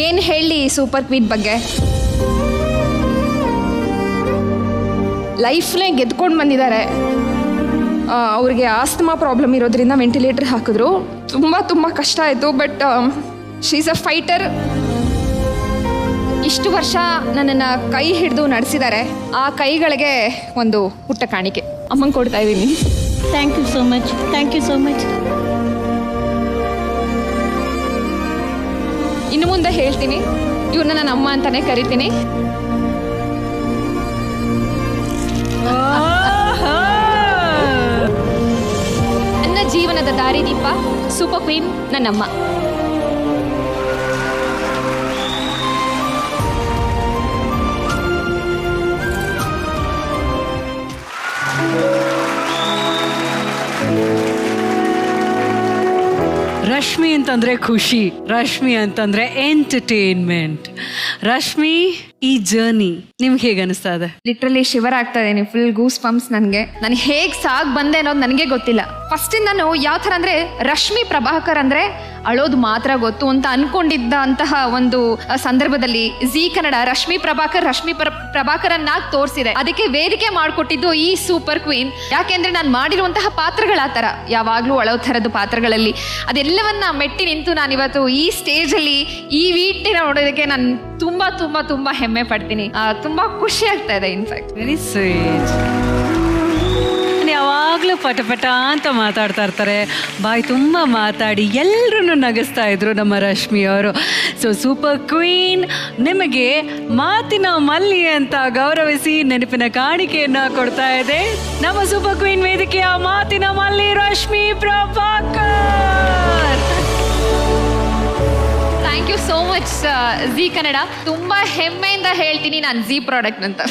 ಏನ್ ಹೇಳಿ ಸೂಪರ್ ಕ್ವೀನ್ ಬಗ್ಗೆ? ಲೈಫ್ನೇ ಗೆದ್ಕೊಂಡು ಬಂದಿದ್ದಾರೆ. ಅವ್ರಿಗೆ ಆಸ್ತಮಾ ಪ್ರಾಬ್ಲಮ್ ಇರೋದ್ರಿಂದ ವೆಂಟಿಲೇಟರ್ ಹಾಕಿದ್ರು. ತುಂಬ ಕಷ್ಟ ಆಯಿತು. But she is a fighter. ಇಷ್ಟು ವರ್ಷ ನನ್ನನ್ನು ಕೈ ಹಿಡಿದು ನಡೆಸಿದ್ದಾರೆ. ಆ ಕೈಗಳಿಗೆ ಒಂದು ಪುಟ್ಟ ಕಾಣಿಕೆ ಅಮ್ಮಂಗೆ ಕೊಡ್ತಾ ಇದ್ದೀನಿ. Thank you so much. Thank you so much. ಇನ್ನು ಮುಂದೆ ಹೇಳ್ತೀನಿ, ಇವ್ರನ್ನ ನಾನು ಅಮ್ಮ ಅಂತಾನೆ ಕರಿತೀನಿ. ನನ್ನ ಜೀವನದ ದಾರಿದೀಪ ಸೂಪರ್ ಕ್ವೀನ್ ನನ್ನಮ್ಮ. ರಶ್ಮಿ ಅಂತಂದ್ರೆ ಖುಷಿ, ರಶ್ಮಿ ಅಂತಂದ್ರೆ ಎಂಟರ್ಟೈನ್ಮೆಂಟ್. ರಶ್ಮಿ, ಈ ಜರ್ನಿ ನಿಮ್ಗೆ ಹೇಗೆ ಅನಿಸ್ತಾ ಇದೆ? ಲಿಟ್ರಲಿ ಶಿವರ್ ಆಗ್ತಾ ಇದೆ. ಫುಲ್ ಗೂಸ್ ಪಂಪ್ಸ್ ನನಗೆ. ನಾನು ಹೇಗೆ ಸಾಗ್ ಬಂದೆ ಅನ್ನೋದು ನನಗೆ ಗೊತ್ತಿಲ್ಲ. ಫಸ್ಟ್ ನಾನು ಯಾವ ಥರ ಅಂದರೆ ರಶ್ಮಿ ಪ್ರಭಾಕರ್ ಅಂದರೆ ಅಳೋದು ಮಾತ್ರ ಗೊತ್ತು ಅಂತ ಅನ್ಕೊಂಡಿದ್ದಂತಹ ಒಂದು ಸಂದರ್ಭದಲ್ಲಿ ಜಿ ಕನ್ನಡ ರಶ್ಮಿ ಪ್ರಭಾಕರನ್ನಾಗಿ ತೋರಿಸಿದೆ. ಅದಕ್ಕೆ ವೇದಿಕೆ ಮಾಡಿಕೊಟ್ಟಿದ್ದು ಈ ಸೂಪರ್ ಕ್ವೀನ್. ಯಾಕೆಂದ್ರೆ ನಾನು ಮಾಡಿರುವಂತಹ ಪಾತ್ರಗಳ ಆ ಥರ ಯಾವಾಗಲೂ ಅಳೋ ಥರದ ಪಾತ್ರಗಳಲ್ಲಿ ಅದೆಲ್ಲವನ್ನ ಮೆಟ್ಟಿ ನಿಂತು ನಾನಿವತ್ತು ಈ ಸ್ಟೇಜಲ್ಲಿ ಈ ವೀಟಿನ ನೋಡೋದಕ್ಕೆ ನಾನು ತುಂಬ ತುಂಬ ತುಂಬ ಹೆಮ್ಮೆ ಪಡ್ತೀನಿ. ತುಂಬ ಖುಷಿ ಆಗ್ತಾ ಇದೆ. In fact very sweet. ಯಾವಾಗಲೂ ಪಟ ಅಂತ ಮಾತಾಡ್ತಾ ಇರ್ತಾರೆ, ಬಾಯಿ ತುಂಬ ಮಾತಾಡಿ ಎಲ್ಲರೂ ನಗಿಸ್ತಾ ಇದ್ರು ನಮ್ಮ ರಶ್ಮಿ ಅವರು. ಸೊ ಸೂಪರ್ ಕ್ವೀನ್ ನಿಮಗೆ ಮಾತಿನ ಮಲ್ಲಿ ಅಂತ ಗೌರವಿಸಿ ನೆನಪಿನ ಕಾಣಿಕೆಯನ್ನ ಕೊಡ್ತಾ ಇದೆ ನಮ್ಮ ಸೂಪರ್ ಕ್ವೀನ್ ವೇದಿಕೆಯ ಮಾತಿನ ಮಲ್ಲಿ Rashmi Prabhakar. Thank you so much Zee Kannada. ತುಂಬಾ ಹೆಮ್ಮೆಯಿಂದ ಹೇಳ್ತೀನಿ ನಾನು ಜಿ ಪ್ರಾಡಕ್ಟ್ ಅಂತ.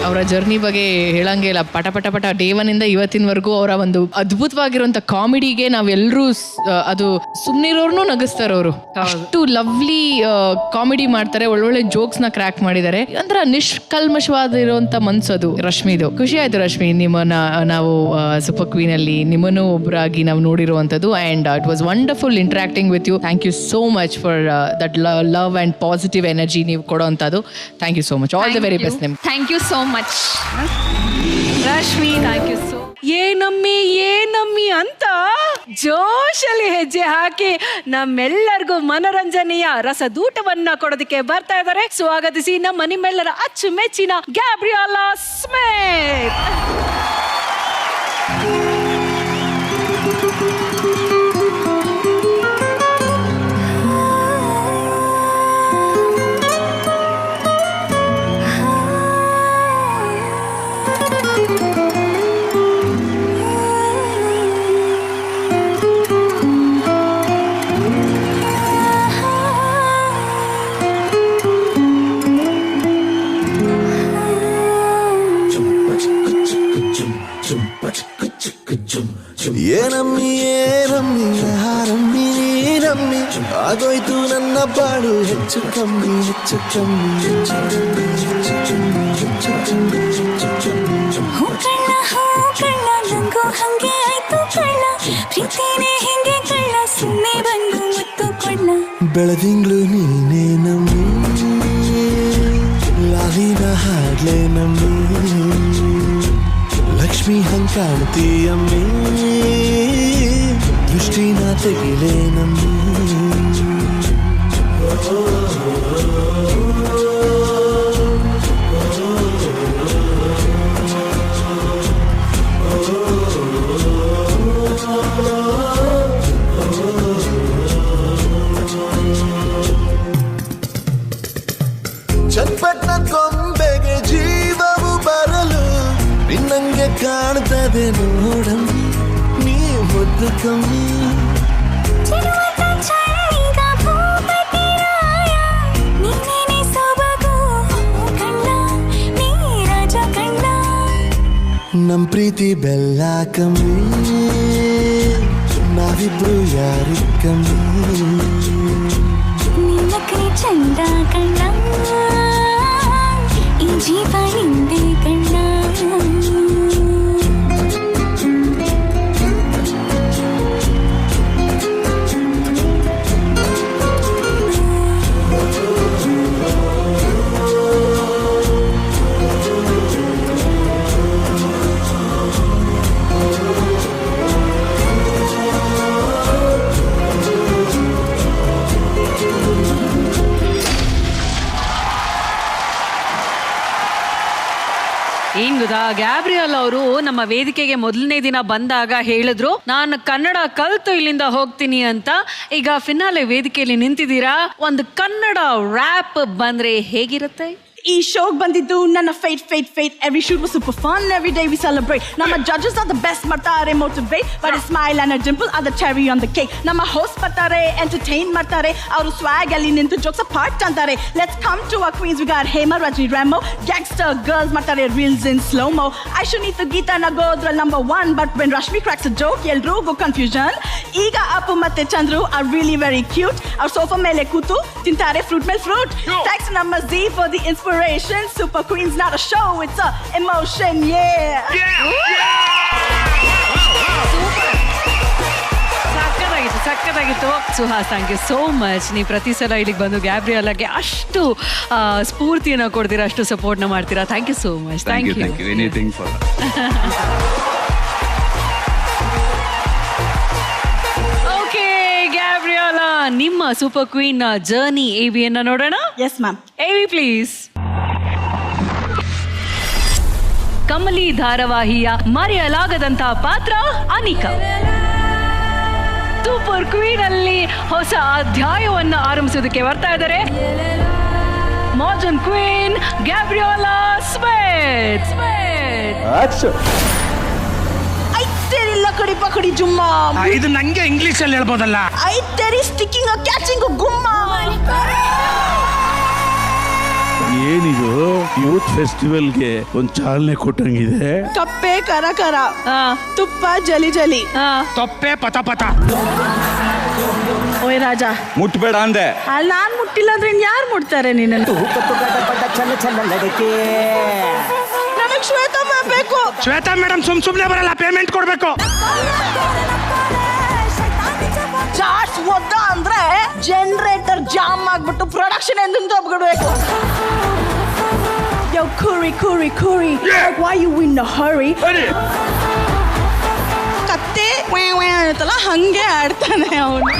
ಅವರ ಜರ್ನಿ ಬಗ್ಗೆ ಹೇಳಂಗೆ ಇಲ್ಲ. ಪಟ ಪಟ ಪಟ ಡೇ 1 ಇಂದ ಇವತ್ತಿನವರೆಗೂ ಅವರ ಒಂದು ಅದ್ಭುತವಾಗಿರುವಂತ ಕಾಮಿಡಿಗೆ ನಾವೆಲ್ಲರೂ ಅದು ಸುಮ್ನಿರೋರ್ನು ನಗಿಸ್ತಾರೆ. ಅವರು ಅಷ್ಟು ಲವ್ಲಿ ಕಾಮಿಡಿ ಮಾಡ್ತಾರೆ, ಒಳ್ಳೊಳ್ಳೆ ಜೋಕ್ಸ್ ನ ಕ್ರ್ಯಾಕ್ ಮಾಡಿದ್ದಾರೆ. ಒಂಥರ ನಿಷ್ಕಲ್ಮಶವಾದಿರುವಂತ ಮನ್ಸದು ರಶ್ಮಿದು. ಖುಷಿ ಆಯ್ತು ರಶ್ಮಿ, ನಿಮ್ಮನ್ನ ನಾವು ಸೂಪರ್ ಕ್ವೀನ್ ಅಲ್ಲಿ ನಿಮ್ಮನ್ನು ಒಬ್ಬರಾಗಿ ನಾವು ನೋಡಿರುವಂತದ್ದು. And it was wonderful interacting with you. Thank you so much for that love and positive energy ನೀವು ಕೊಡೋಂಥದ್ದು. Thank you so much. All the very best ನಿಮ್ಗೆ. Thank you so much Rashmi. Thank you so. ಏನಮ್ಮಿ ಅಂತ ಜೋಶಲ್ಲಿ ಹೆಜ್ಜೆ ಹಾಕಿ ನಮ್ಮೆಲ್ಲರಿಗೂ ಮನರಂಜನೆಯ ರಸದೂಟವನ್ನ ಕೊಡೋದಕ್ಕೆ ಬರ್ತಾ ಇದ್ದಾರೆ. ಸ್ವಾಗತಿಸಿ ನಿಮ್ಮೆಲ್ಲರ ಅಚ್ಚುಮೆಚ್ಚಿನ ಗ್ಯಾಬ್ರಿಯಾಲಾ ಸ್ಮಿತ್. ಏನಮ್ಮಿ ಏನಮ್ಮಿ ಹಾರಮ್ಮಿ ನೀರಮ್ಮಿ ಆಗೋಯ್ತು ನನ್ನ ಬಾಳು ಹೆಚ್ಚು ಕಮ್ಮಿ ಹೆಚ್ಚು ಕಮ್ಮಿ ಹೆಚ್ಚು ಕಮ್ಮಿ ಹೆಚ್ಚು ಕಮ್ಮಿ ಹೆಚ್ಚು ಕಮ್ಮಿ ಹೆಚ್ಚು ಕಳ್ಳ ನಂಗೂ ಹಂಗೆ ಆಯ್ತು ಕಳ್ಳ ಪ್ರೀತಿನೇ ಹಿಂಗೆ ಕಳ್ಳ ಸುಮ್ಮನೆ ಬಂದು ಮುತ್ತು ಕೊಳ್ಳ ಬೆಳದಿಂಗ್ಳು ನೀನೇ ನಮ್ಮಿ ಲಾಲಿನ ಹಾಡ್ಲೆ ನಮ್ಮಿ ಲಕ್ಷ್ಮಿ ಹಂಗ್ ಕಾಣ್ತೀಯಮ್ಮಿ ದೃಷ್ಟಿನ ತೆಗಿಲೆ ನಮ್ಮಿ ಚಟ್ಪಟ್ನ ಕೊಂಬೆಗೆ ಜೀವವು ಬರಲು ನಿನ್ನಂಗೆ ಕಾಣ್ತದೆ ನೋಡಮ್ಮಿ ನೀ ಮುದ್ದು ಕಮ್ಮಿ ನಮ್ ಪ್ರೀತಿ ಬೆಲ್ಲ ಕಮ್ಮಿ ನಾವಿಬ್ರು ಯಾರಿ ಕಮ್ಮಿ ನಿನ್ನಕ್ಕೆ ಚಂದ ಕಣ್ಣ ಈ ಜೀವ ನಿಂದೆ ಕಣ್ಣ ಏನ್ ಗೊತ್ತಾ, ಗ್ಯಾಬ್ರಿಯಲ್ ಅವರು ನಮ್ಮ ವೇದಿಕೆಗೆ ಮೊದಲನೇ ದಿನ ಬಂದಾಗ ಹೇಳಿದ್ರು ನಾನು ಕನ್ನಡ ಕಲ್ತು ಇಲ್ಲಿಂದ ಹೋಗ್ತೀನಿ ಅಂತ. ಈಗ ಫಿನಾಲೆ ವೇದಿಕೆಯಲ್ಲಿ ನಿಂತಿದ್ದೀರಾ, ಒಂದು ಕನ್ನಡ ರ್ಯಾಪ್ ಬಂದ್ರೆ ಹೇಗಿರುತ್ತೆ? ಈ ಶೋಗ್ ಬಂದಿದ್ದು ನನ್ನ fate every shoot was super fun every day we celebrate. ನಮ್ಮ ಜಡ್ಜಸ್ ಆರ್ ದ ಬೆಸ್ಟ್ ಮಾಡ್ತಾರೆ motivate, but smile and Dimple are the cherry on the cake. ನಮ್ಮ ಹೋಸ್ಟ್ ಬರ್ತಾರೆ ಎಂಟರ್ಟೈನ್ ಮಾಡ್ತಾರೆ, ಅವರು ಸ್ವಾಗ್ ಅಲ್ಲಿ ನಿಂತು ಜೋಕ್ಸ್ ಪಾರ್ಟ್ ಅಂತಾರೆ. Let's come to our Queens. We got Hema, Rajani, ರ್ಯಾಮೋ, gangster girls ಮಾಡ್ತಾರೆ ರೀಲ್ಸ್ ಇನ್ ಸ್ಲೋ ಮೋ. ಐಶುನೀತು, Geetha ನಗೋದ್ರಲ್ಲಿ number 1, but when Rashmi ಕ್ರಾಕ್ಸ್ a joke ಎಲ್ರಿಗೂ ಕನ್ಫ್ಯೂಷನ್. ಈಗ ಅಪ್ಪು ಮತ್ತೆ Chandru are really very cute. ಅವ್ರ ಸೋಫಾ ಮೇಲೆ ಕೂತು ತಿಂತಾರೆ ಫ್ರೂಟ್ ಮೇಲೆ ಫ್ರೂಟ್. ಥ್ಯಾಂಕ್ಸ್ ನಮ್ಮ Zee for the inspiration. Super Queen's not a show, it's a emotion, yeah. ಸಕ್ಕತ್ತಾಗಿತ್ತು Suhas. Thank you so much. ನೀವು ಪ್ರತಿ ಸಲ ಇಲ್ಲಿಗೆ ಬಂದು ಗ್ಯಾಬ್ರಿಯಲ್ಗೆ ಅಷ್ಟು ಸ್ಫೂರ್ತಿಯನ್ನು ಕೊಡ್ತೀರಾ, ಅಷ್ಟು ಸಪೋರ್ಟ್ನ ಮಾಡ್ತೀರಾ. Thank you so much. Thank you. Anything for okay Gabriela, ನಿಮ್ಮ ಸೂಪರ್ ಕ್ವೀನ್ ಜರ್ನಿ AVಯನ್ನು ನೋಡೋಣ. Yes ma'am. AV please. Kamali ಧಾರಾವಾಹಿಯ ಮರೆಯಲಾಗದಂತಹ ಪಾತ್ರ ಅನಿಕಾ. ಸೂಪರ್ ಕ್ವೀನ್ ಅಲ್ಲಿ ಹೊಸ ಅಧ್ಯಾಯವನ್ನು ಆರಂಭಿಸೋದಕ್ಕೆ ಬರ್ತಾ ಇದ್ದಾರೆ ಮಾಡರ್ನ್ ಕ್ವೀನ್ ಗ್ಯಾಬ್ರಿಯಾಲಾ ಸ್ಮಿತ್. ಐ ತೆರಿಲ್ಲ ಕಡಿ ಪಕಡಿ ಜುಮ್ಮಾ. ಇದು ನಂಗೆ ಇಂಗ್ಲಿಷ್ ಅಲ್ಲಿ ಹೇಳ್ಬೋದಲ್ಲ. ಐ ಐತೆರಿ ಸ್ಟಿಕ್ಕಿಂಗ್ ಕ್ಯಾಚಿಂಗ್ ಗುಮ್ಮ. ಏನಿದು ಯೂತ್ ಫೆಸ್ಟಿವಲ್ಗೆ ಒಂದು ಚಾಲನೆ ಕೊಟ್ಟಂಗಿದೆ. ಕಪ್ಪೆ ಕರ ಕರ, ತುಪ್ಪ ಜಲಿ ಜಲಿ, ತೊಪ್ಪೆ ಪತ ಪತ. ಓಯ್ ರಾಜ ಮುಟ್ಬೇಡ ಅಂದೆ. ಅಲ್ಲಿ ನಾನ್ ಮುಟ್ಟಿಲ್ಲ ಅಂದ್ರೆ ಯಾರು ಮುಟ್ತಾರೆ ನೀನು? ನಮಗ್ ಶ್ವೇತಾ ಬೇಕು. ಶ್ವೇತಾ ಮೇಡಮ್ ಸುಮ್ನೆ ಬರಲ್ಲ, ಪೇಮೆಂಟ್ ಕೊಡ್ಬೇಕು. ಜಾಸ್ತಿ ಒದ್ದ ಅಂದ್ರೆ ಜನರೇಟರ್ ಜಾಮ್ ಆಗ್ಬಿಟ್ಟು production ಎಂದಿಂದ ಹೋಗ್ಬಿಡ್ಬೇಕು. Yo, Kuri, like, why you in a hurry? ಕತ್ತೆ ಅಂತಲ್ಲ ಹಂಗೆ ಆಡ್ತಾನೆ ಅವನು.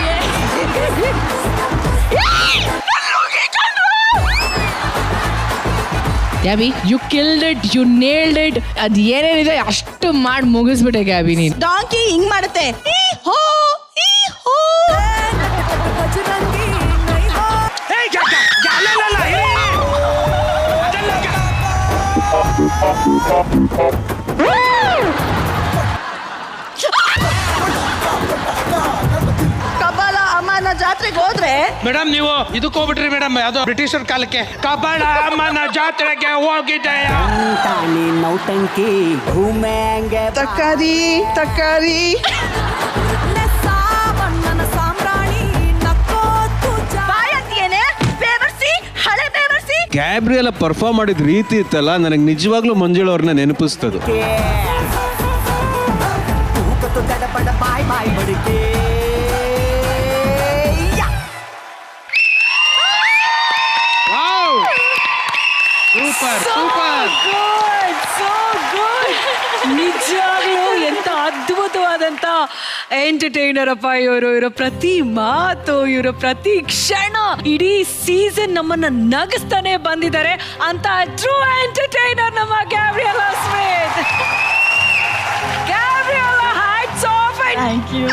Gabby, you killed it, you nailed it. ಅದ್ ಏನೇನಿದೆ ಅಷ್ಟು ಮಾಡಿ ಮುಗಿಸ್ಬಿಟ್ಟೆ ಗ್ಯಾಬಿ ನೀನು. ಡಾಂಕಿ ಹಿಂಗ್ ಮಾಡುತ್ತೆ. ಕಬ್ಬಾಳ ಅಮ್ಮನ ಜಾತ್ರೆಗೆ ಹೋದ್ರೆ ಮೇಡಮ್ ನೀವು ಇದಕ್ಕೆ ಹೋಗ್ಬಿಟ್ರಿ ಮೇಡಮ್, ಯಾವ್ದೋ ಬ್ರಿಟಿಷರ್ ಕಾಲಕ್ಕೆ. ಕಬ್ಬಾಳ ಅಮ್ಮನ ಜಾತ್ರೆಗೆ ಹೋಗಿದ್ದೆಯ ನೌಟಂಕಿ ತರಕಾರಿ ತರಕಾರಿ ಗ್ಯಾಬ್ರಿಯೆಲ್ಲ ಪರ್ಫಾರ್ಮ್ ಮಾಡಿದ ರೀತಿ ಇತ್ತಲ್ಲ, ನನಗೆ ನಿಜವಾಗ್ಲೂ ಮಂಜುಳ ಅವ್ರನ್ನ ನೆನಪಿಸ್ತದು. ನಿಜವಾಗ್ಲೂ ಎಂತ ಅದ್ಭುತವಾದಂತ ಎಂಟರ್ಟೈನರ್ ಅಪ್ಪ ಇವರು ಪ್ರತಿ ಮಾತು, ಇವರ ಪ್ರತಿ ಕ್ಷಣ, ಇಡೀ ಸೀಸನ್ ನಮ್ಮನ್ನ ನಗಿಸ್ತಾನೆ ಬಂದಿದ್ದಾರೆ ಅಂತ ಟ್ರೂ ಎಂಟರ್ಟೈನರ್ ನಮ್ಮ ಗ್ಯಾಬ್ರಿಯೆಲ್ಲಾ Smith. ಗ್ಯಾಬ್ರಿಯೆಲ್ಲಾ, hats off. Thank you.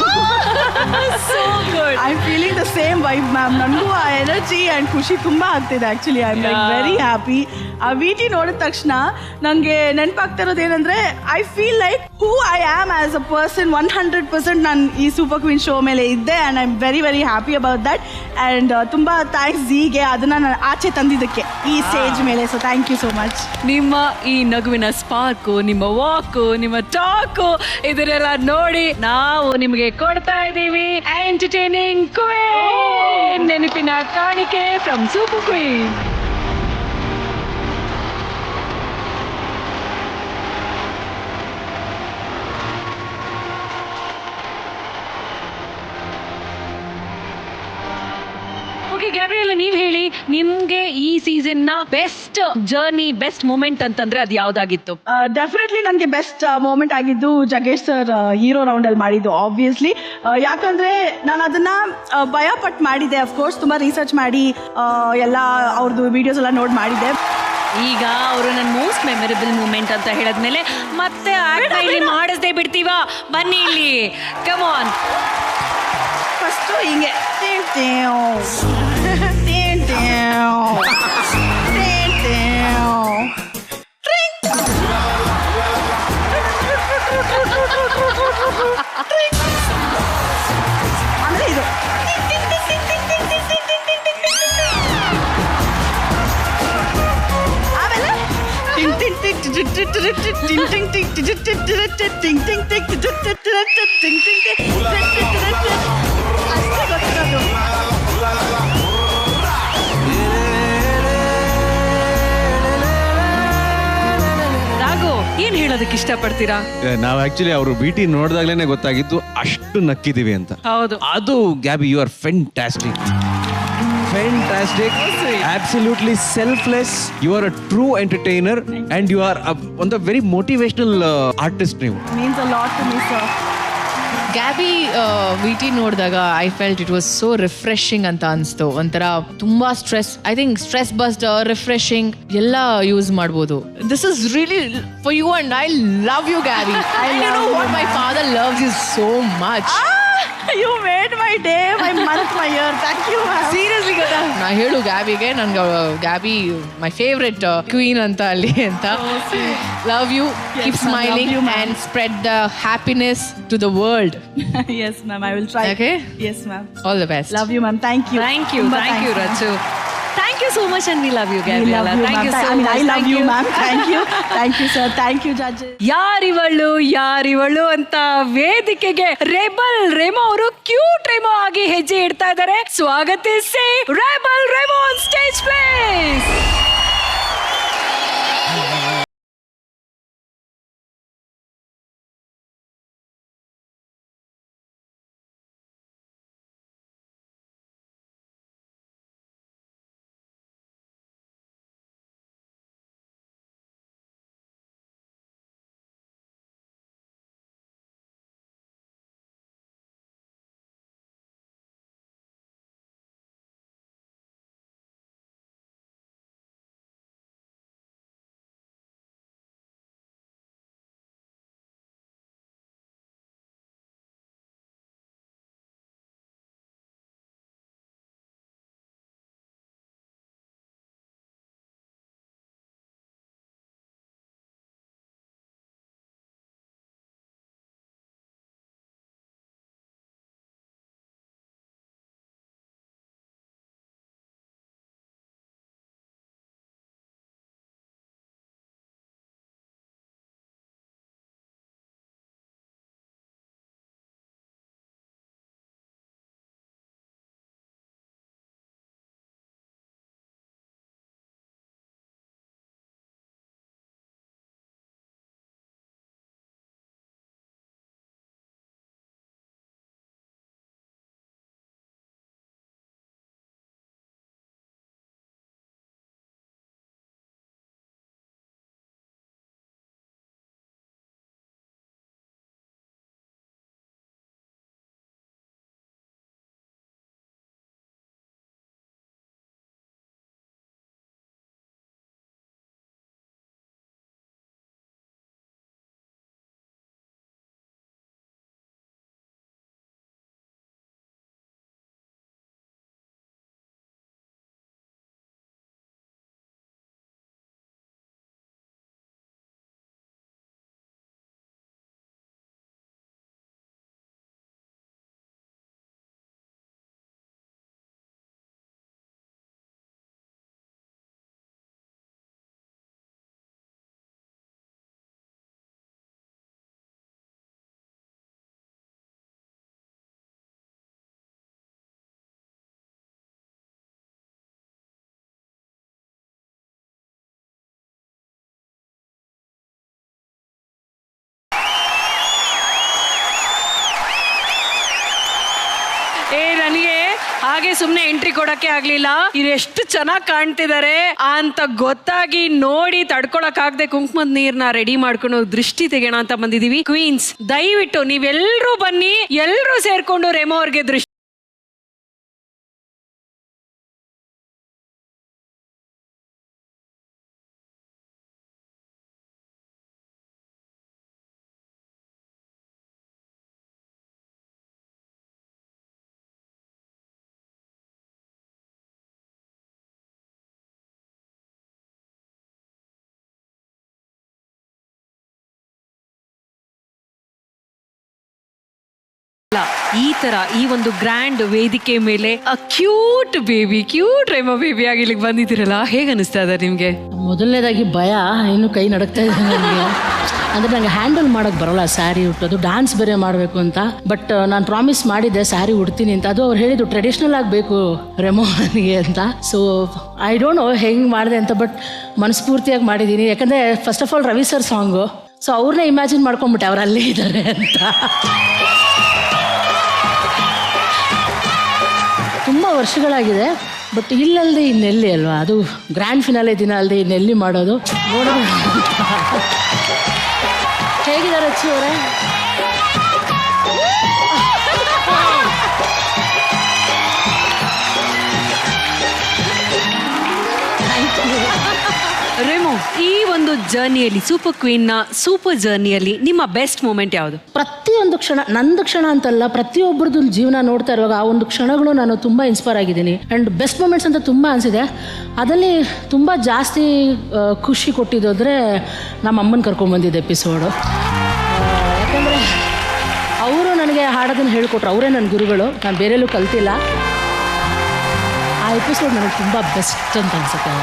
So good. I'm feeling the same vibe, ma'am. ನನಗೂ ಆ ಎನರ್ಜಿ ಆ್ಯಂಡ್ ಖುಷಿ ತುಂಬ ಆಗ್ತಿದೆ. Actually I am like very happy. ಆ ವಿಟಿ ನೋಡಿದ ತಕ್ಷಣ ನನಗೆ ನೆನಪಾಗ್ತಿರೋದು ಏನಂದರೆ, I feel like who I am as a person 100% ನಾನು ಈ ಸೂಪರ್ ಕ್ವೀನ್ ಶೋ ಮೇಲೆ ಇದ್ದೆ. And I am very very happy about that. And ತುಂಬ ಥ್ಯಾಂಕ್ಸ್ ಝೀಗೆ ಅದನ್ನು ನಾನು ಆಚೆ ತಂದಿದ್ದಕ್ಕೆ ಈ ಸ್ಟೇಜ್ ಮೇಲೆ. So thank you so much. ನಿಮ್ಮ ಈ ನಗುವಿನ ಸ್ಪಾರ್ಕು, ನಿಮ್ಮ ವಾಕು, ನಿಮ್ಮ ಟಾಕು, ಇದನ್ನೆಲ್ಲ ನೋಡಿ ನಾವು ನಿಮಗೆ ಕೊಡ್ತಾ ಇದ್ದೀವಿ ಎಂಟರ್ಟೈನಿಂಗ್ ಕ್ವೀನ್, ನೆನಪಿನ ಕಾಣಿಕೆ ಫ್ರಮ್ ಸೂಪರ್ ಕ್ವೀನ್. ಗ್ಯಾಬ್ರಿಯೆಲ್ಲಾ, ನೀವ್ ಹೇಳಿ, ನಿಮ್ಗೆ ಈ ಸೀಸನ್ ನ ಬೆಸ್ಟ್ ಜರ್ನಿ, ಬೆಸ್ಟ್ ಮೂಮೆಂಟ್ ಅಂತಂದ್ರೆ ಅದು ಯಾವ್ದಾಗಿತ್ತು? ಡೆಫಿನೆಟ್ಲಿ ನನಗೆ ಬೆಸ್ಟ್ ಮೂಮೆಂಟ್ ಆಗಿದ್ದು ಜಗ್ಗೇಶ್ ಸರ್ ಹೀರೋ ರೌಂಡ್ ಅಲ್ಲಿ ಮಾಡಿದ್ದು. ಆಬ್ವಿಯಸ್ಲಿ ಯಾಕಂದ್ರೆ ನಾನು ಅದನ್ನ ಭಯಪಟ್ಟು ಮಾಡಿದ್ದೆ. ಅಫ್ಕೋರ್ಸ್ ತುಂಬಾ ರಿಸರ್ಚ್ ಮಾಡಿ ಎಲ್ಲ ಅವ್ರದ್ದು ವಿಡಿಯೋಸ್ ಎಲ್ಲ ನೋಡಿ ಮಾಡಿದ್ದೆ. ಈಗ ಅವರು ನನ್ನ ಮೋಸ್ಟ್ ಮೆಮೊರೇಬಲ್ ಮೂಮೆಂಟ್ ಅಂತ ಹೇಳಿದ್ಮೇಲೆ ಮತ್ತೆ ಇಲ್ಲಿ ಮಾಡಿಸ್ದೆ ಬಿಡ್ತೀವಾ? ಬನ್ನಿ ಇಲ್ಲಿ, ಕಮ್ ಆನ್. ಫಸ್ಟು ಹಿಂಗೆ ಅಂದ್ರೆ ಇದು ಆಮೇಲೆ ಏನ್ ಹೇಳೋದಕ್ಕೆ ಇಷ್ಟಪಡ್ತೀರಾ? ನಾವು ಆಕ್ಚುಲಿ ಅವರು ವಿಟಿ ನೋಡಿದಾಗ್ಲೇನೆ ಗೊತ್ತಾಗಿದ್ದು ಅಷ್ಟು ನಕ್ಕಿದೀವಿ ಅಂತ. ಹೌದು, ಅದು Gabby, you are fantastic. Absolutely selfless. You are a true entertainer and you are a very motivational artist. Means a lot to me, sir. Gabby VT ನೋಡಿದಾಗ I felt it was so refreshing ಅಂತ ಅನಿಸ್ತು. ಒಂಥರ ತುಂಬಾ stress, I think stress buster, refreshing ಎಲ್ಲ use ಮಾಡ್ಬೋದು. This is really for you and I love you Gabby. I know what my father loves you so much. You made my day, my month, my year. Thank you, ma'am. Seriously ಗೊತ್ತಾ? ನಾ ಹೇಳು ಗ್ಯಾಬಿಗೆ ನನ್ಗೆ ಗ್ಯಾಬಿ my favourite queen ಅಂತ ಅಲ್ಲಿ ಅಂತ. Love you, keep smiling and spread the happiness to the world. Yes, ma'am. I will try. Okay? Yes, ma'am. All the best. Love you, ma'am. Thank you. Thank you, Rachu. Thank you so much and we love you, We Gabriella. love you, Thank ma'am. you so I mean, much. I love Thank you, ma'am. Thank you. Thank you, sir. Thank you, judges. ಯಾರಿವಳು ಅಂತ ವೇದಿಕೆಗೆ ರೆಮೋ ಅವರು cute Remo ಆಗಿ ಹೆಜ್ಜೆ ಇಡ್ತಾ ಇದ್ದಾರೆ. ಸ್ವಾಗತಿಸಿ Remo on stage please. ನನಗೆ ಹಾಗೆ ಸುಮ್ನೆ ಎಂಟ್ರಿ ಕೊಡಕ್ಕೆ ಆಗ್ಲಿಲ್ಲ. ಇದೆಷ್ಟು ಚೆನ್ನಾಗಿ ಕಾಣ್ತಿದ್ದಾರೆ ಅಂತ ಗೊತ್ತಾಗಿ ನೋಡಿ ತಡ್ಕೊಳಕ್ ಆಗದೆ ಕುಂಕುಮದ ನೀರ್ನ ರೆಡಿ ಮಾಡ್ಕೊಂಡು ದೃಷ್ಟಿ ತೆಗೋಣ ಅಂತ ಬಂದಿದೀವಿ. ಕ್ವೀನ್ಸ್ ದಯವಿಟ್ಟು ನೀವೆಲ್ಲರೂ ಬನ್ನಿ, ಎಲ್ಲರೂ ಸೇರ್ಕೊಂಡು ರೆಮೋ ಅವ್ರಿಗೆ ದೃಷ್ಟಿ ಈ ತರ ಈ ಒಂದು ಗ್ರ್ಯಾಂಡ್ ವೇದಿಕೆ ಮೇಲೆ ಕ್ಯೂಟ್ ರೆಮೋ ಬೇಬಿ ಆಗಿ ಇಲ್ಲಿಗೆ ಬಂದಿದ್ದೀರಲ್ಲ, ಹೇಗೆ ಅನಿಸ್ತಾ ಇದೆ ನಿಮ್ಗೆ? ಮೊದಲನೇದಾಗಿ ಭಯ, ಇನ್ನು ಕೈ ನಡಕ್ತಾ ಇದೆ ನನಗೆ. ಅಂದರೆ ನಂಗೆ ಹ್ಯಾಂಡಲ್ ಮಾಡೋಕ್ಕೆ ಬರೋಲ್ಲ ಸ್ಯಾರಿ ಉಟ್ಟೋದು, ಡ್ಯಾನ್ಸ್ ಬೇರೆ ಮಾಡಬೇಕು ಅಂತ. ಬಟ್ ನಾನು ಪ್ರಾಮಿಸ್ ಮಾಡಿದ್ದೆ ಸ್ಯಾರಿ ಉಡ್ತೀನಿ ಅಂತ. ಅದು ಅವ್ರು ಹೇಳಿದ್ದು ಟ್ರೆಡಿಷ್ನಲ್ ಆಗಬೇಕು ರೆಮೋ ನನಗೆ ಅಂತ. ಸೊ ಐ ಡೋಂಟ್ ನೋ ಹೆಂಗೆ ಮಾಡಿದೆ ಅಂತ, ಬಟ್ ಮನಸ್ಫೂರ್ತಿಯಾಗಿ ಮಾಡಿದ್ದೀನಿ. ಯಾಕಂದರೆ first of all Ravi sir song, so ಅವ್ರನ್ನೇ ಇಮ್ಯಾಜಿನ್ ಮಾಡ್ಕೊಂಬಿಟ್ಟೆ ಅವ್ರು ಅಲ್ಲೇ ಇದ್ದಾರೆ ಅಂತ. ತುಂಬ ವರ್ಷಗಳಾಗಿದೆ, ಬಟ್ ಇಲ್ಲಲ್ಲದೆ ಇನ್ನೆಲ್ಲಿ ಅಲ್ವಾ, ಅದು ಗ್ರ್ಯಾಂಡ್ ಫಿನಾಲೆ ದಿನ ಅಲ್ಲದೆ ಇನ್ನೆಲ್ಲಿ ಮಾಡೋದು. ನೋಡೋಣ ಹೇಗಿದ್ದಾರೆ ಅಚ್ಚಿ ಅವರೇ? ರೆಮೋ, ಈ ಒಂದು ಒಂದು ಜರ್ನಿಯಲ್ಲಿ ಸೂಪರ್ ಕ್ವೀನ್ ನ ಸೂಪರ್ ಜರ್ನಿಯಲ್ಲಿ ನಿಮ್ಮ ಬೆಸ್ಟ್ ಮೂಮೆಂಟ್ ಯಾವುದು? ಪ್ರತಿಯೊಂದು ಕ್ಷಣ, ನಂದು ಕ್ಷಣ ಅಂತಲ್ಲ, ಪ್ರತಿಯೊಬ್ಬರದ್ದು ಜೀವನ ನೋಡ್ತಾ ಇರುವಾಗ ಆ ಒಂದು ಕ್ಷಣಗಳು ನಾನು ತುಂಬ ಇನ್ಸ್ಪೈರ್ ಆಗಿದ್ದೀನಿ. ಆ್ಯಂಡ್ ಬೆಸ್ಟ್ ಮೂಮೆಂಟ್ಸ್ ಅಂತ ತುಂಬ ಅನಿಸಿದೆ. ಅದರಲ್ಲಿ ತುಂಬ ಜಾಸ್ತಿ ಖುಷಿ ಕೊಟ್ಟಿದ್ದೋದ್ರೆ ನಮ್ಮ ಅಮ್ಮನ ಕರ್ಕೊಂಡ್ಬಂದಿದ್ದೆ ಎಪಿಸೋಡು. ಯಾಕಂದರೆ ಅವರು ನನಗೆ ಹಾಡೋದನ್ನು ಹೇಳ್ಕೊಟ್ರು, ಅವರೇ ನನ್ನ ಗುರುಗಳು, ನಾನು ಬೇರೆಲ್ಲೂ ಕಲ್ತಿಲ್ಲ. ಆ ಎಪಿಸೋಡ್ ನನಗೆ ತುಂಬ ಬೆಸ್ಟ್ ಅಂತ ಅನ್ಸುತ್ತೆ.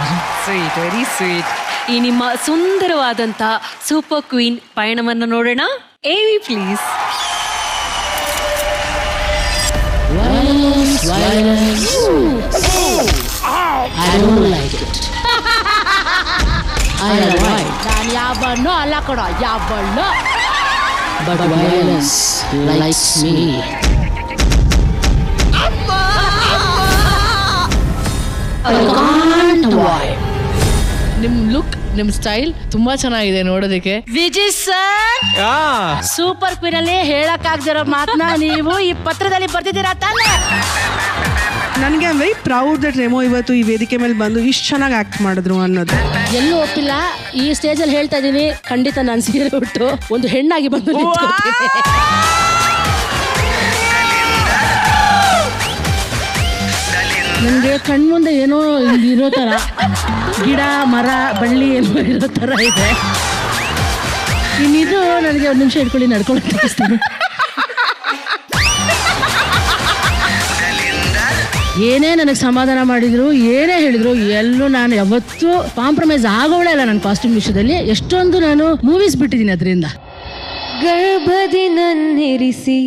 Sweet, very sweet. ಈ ನಿಮ್ಮ ಸುಂದರವಾದಂಥ ಸೂಪರ್ ಕ್ವೀನ್ ಪಯಣವನ್ನು ನೋಡೋಣ. AV please. ನಾನು ಯಾವನ್ನೋ ಅಲ್ಲ ಕೊಡೋ, ಯಾವನ್ನೋ. But violence likes me. ನಿಮ್ ಲುಕ್, ನಿಮ್ ಸ್ಟೈಲ್ ತುಂಬಾ ಚೆನ್ನಾಗಿದೆ ನೋಡೋದಕ್ಕೆ. ವಿಜಯ್ ಸರ್, ಸೂಪರ್ ಕ್ವೀನ್ ಅಲ್ಲಿ ಹೇಳಕ್ಕಾಗ್ದಿರೋ ಮಾತನ್ನ ನೀವು ಈ ಪತ್ರದಲ್ಲಿ ಬರ್ತಿದ್ದೀರಾ ತಾನೆ? ನನಗೆ I am very proud that Remo ಇವತ್ತು ಈ ವೇದಿಕೆ ಮೇಲೆ ಬಂದು ಇಷ್ಟು ಚೆನ್ನಾಗಿ ಆಕ್ಟ್ ಮಾಡಿದ್ರು ಅನ್ನೋದು. ಎಲ್ಲೂ ಒಪ್ಪಿಲ್ಲ, ಈ ಸ್ಟೇಜಲ್ಲಿ ಹೇಳ್ತಾ ಇದ್ದೀನಿ, ಖಂಡಿತ ನಾನು ಸೀರೆ ಬಿಟ್ಟು ಒಂದು ಹೆಣ್ಣಾಗಿ ಬಂದು ನನಗೆ ಕಣ್ಮುಂದೆ ಏನೋ ಇರೋ ಥರ ಗಿಡ ಮರ ಬಳ್ಳಿ ಏನೋ ಇರೋ ಥರ ಇದೆ. ಇನ್ನಿದು ನನಗೆ ಒಂದು ನಿಮಿಷ ಇಟ್ಕೊಳ್ಳಿ, ನಡ್ಕೊಂಡು ತೋರಿಸ್ತೀನಿ. ಏನೇ ನನಗೆ ಸಮಾಧಾನ ಮಾಡಿದ್ರು, ಏನೇ ಹೇಳಿದ್ರು, ಎಲ್ಲೂ ನಾನು ಯಾವತ್ತೂ ಕಾಂಪ್ರಮೈಸ್ ಆಗೋಳೇ ಇಲ್ಲ ನನ್ನ ಕಾಸ್ಟ್ಯೂಮ್ ವಿಷಯದಲ್ಲಿ. ಎಷ್ಟೊಂದು ನಾನು ಮೂವೀಸ್ ಬಿಟ್ಟಿದ್ದೀನಿ ಅದರಿಂದ. ಗರ್ಭದಿ ನನ್ನಿರಿಸಿ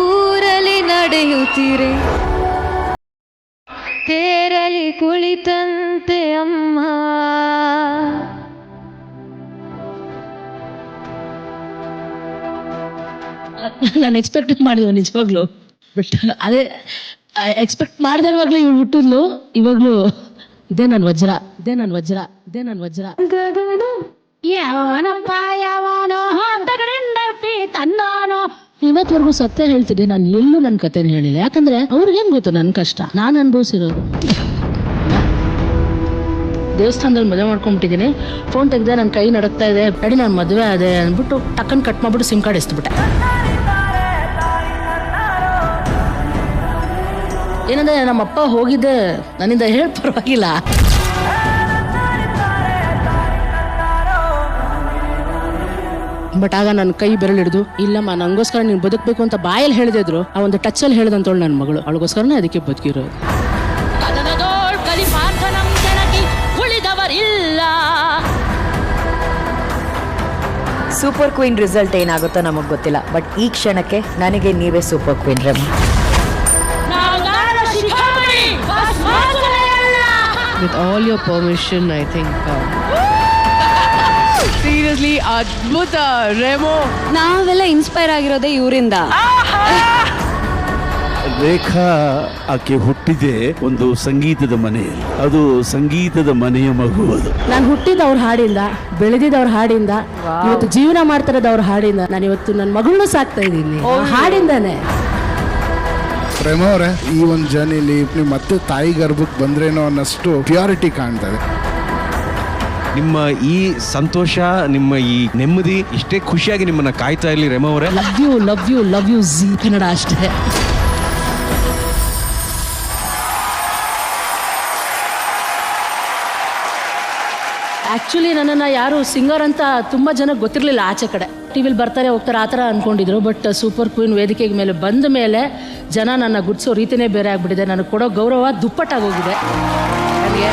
ಊರಲ್ಲಿ ನಡೆಯುತ್ತೀರೆ, ತೇರಲಿ ಕುಳಿತಂತೆ ಅಮ್ಮ. ನಾನು ಎಕ್ಸ್ಪೆಕ್ಟ್ ಮಾಡಿದ್ವು ನಿಜವಾಗ್ಲು, ಬಟ್ ಅದೇ ಎಕ್ಸ್ಪೆಕ್ಟ್ ಮಾಡದೆ ಇವಾಗಲೂ ಇವಳು ಹುಟ್ಟಿದ್ಲು. ಇವಾಗಲೂ ಇದೇ ನನ್ನ ವಜ್ರ, ಇದೇ ನನ್ನ ವಜ್ರ, ಇದೇ ನನ್ನ ವಜ್ರ. ಯಾವನಪ್ಪ ಯಾವನೋ ತನ್ನಾನೋ. ಇವತ್ತವರೆಗೂ ಸತ್ಯ ಹೇಳ್ತಿದ್ದೆ, ನಾನು ಎಲ್ಲೂ ನನ್ನ ಕಥೆನ ಹೇಳಿಲ್ಲ. ಯಾಕಂದ್ರೆ ಅವ್ರಿಗೇನು ಗೊತ್ತು ನನ್ನ ಕಷ್ಟ, ನಾನು ಅನುಭವಿಸಿರೋದು. ದೇವಸ್ಥಾನದಲ್ಲಿ ಮದುವೆ ಮಾಡ್ಕೊಂಡ್ಬಿಟ್ಟಿದ್ದೀನಿ. ಫೋನ್ ತೆಗೆದೆ, ನನ್ನ ಕೈ ನಡಕ್ತಾ ಇದೆ, ಅಡಿ ನಾನು ಮದುವೆ ಅದೇ ಅಂದ್ಬಿಟ್ಟು ಟಕ್ಕನ್ ಕಟ್ ಮಾಡ್ಬಿಟ್ಟು ಸಿಮ್ ಕಾರ್ಡ್ ಎಸ್ಬಿಟ್ಟೆ. ಏನಂದ್ರೆ ನಮ್ಮಪ್ಪ ಹೋಗಿದ್ದೆ ನನ್ನಿಂದ ಹೇಳಿ ಪರವಾಗಿಲ್ಲ. ಬಟ್ ಆಗ ನನ್ನ ಕೈ ಬೆರಳು ಹಿಡಿದು, ಇಲ್ಲಮ್ಮ ನಂಗೋಸ್ಕರ ನೀನು ಬದುಕಬೇಕು ಅಂತ ಬಾಯಲ್ಲಿ ಹೇಳಿದ್ರು, ಆ ಒಂದು ಟಚಲ್ಲಿ ಹೇಳ್ದಂತವಳು ನನ್ನ ಮಗಳು, ಅವಳಿಗೋಸ್ಕರನೇ ಅದಕ್ಕೆ ಬದುಕಿರೋದು. ಸೂಪರ್ ಕ್ವೀನ್ ರಿಸಲ್ಟ್ ಏನಾಗುತ್ತೋ ನಮಗೆ ಗೊತ್ತಿಲ್ಲ, ಬಟ್ ಈ ಕ್ಷಣಕ್ಕೆ ನನಗೆ ನೀವೇ super queen Remo. With all your permission, I think. Seriously, ಅದ್ಭುತ ರೆಮೋ. ನಾವೆಲ್ಲ ಇನ್ಸ್ಪೈರ್ ಆಗಿರೋದೇ ಇವರಿಂದ. ರೇಖಾ ಆಕೆ ಹುಟ್ಟಿದೆ ಒಂದು ಸಂಗೀತದ ಮನೆಯಲ್ಲಿ, ಅದು ಸಂಗೀತದ ಮನೆಯ ಮಗು. ಅದು ನಾನು ಹುಟ್ಟಿದ ಅವ್ರ ಹಾಡಿಂದ, ಬೆಳೆದಿದ್ದ ಅವ್ರ ಹಾಡಿಂದ, ಇವತ್ತು ಜೀವನ ಮಾಡ್ತಿರೋದು ಅವ್ರ ಹಾಡಿಂದ. ನಾನು ಇವತ್ತು ನನ್ನ ಮಗಳನ್ನೂ ಸಾಕ್ತಾ ಇದ್ದೀನಿ ಹಾಡಿಂದಾನೆ. ರೆಮೋ ಅವರೇ, ಈ ಒಂದು ಜರ್ನಿಲಿ ನೀವು ಮತ್ತೆ ತಾಯಿ ಗರ್ಭಕ್ಕೆ ಬಂದ್ರೇನೋ ಅನ್ನಷ್ಟು ಪ್ಯೂರಿಟಿ ಕಾಣ್ತದೆ. ನಿಮ್ಮ ಈ ಸಂತೋಷ, ನಿಮ್ಮ ಈ ನೆಮ್ಮದಿ ಇಷ್ಟೇ ಖುಷಿಯಾಗಿ ನಿಮ್ಮನ್ನ ಕಾಯ್ತಾ ಇರಲಿ ರೆಮೋ ಅವರೇ. Love you love you love you Zee Kannada ಅಷ್ಟೇ. ಆ್ಯಕ್ಚುಲಿ ನನ್ನನ್ನು ಯಾರು ಸಿಂಗರ್ ಅಂತ ತುಂಬ ಜನಕ್ಕೆ ಗೊತ್ತಿರಲಿಲ್ಲ ಆಚೆ ಕಡೆ. ಟಿವಿಲಿ ಬರ್ತಾರೆ ಹೋಗ್ತಾರೆ ಆ ಥರ ಅಂದ್ಕೊಂಡಿದ್ರು. ಬಟ್ ಸೂಪರ್ ಕ್ವೀನ್ ವೇದಿಕೆ ಮೇಲೆ ಬಂದ ಮೇಲೆ ಜನ ನನ್ನ ಗುಡ್ಸೋ ರೀತಿನೇ ಬೇರೆ ಆಗಿಬಿಟ್ಟಿದೆ. ನನಗೆ ಕೊಡೋ ಗೌರವ ದುಪ್ಪಟ್ಟಾಗೋಗಿದೆ. ನನಗೆ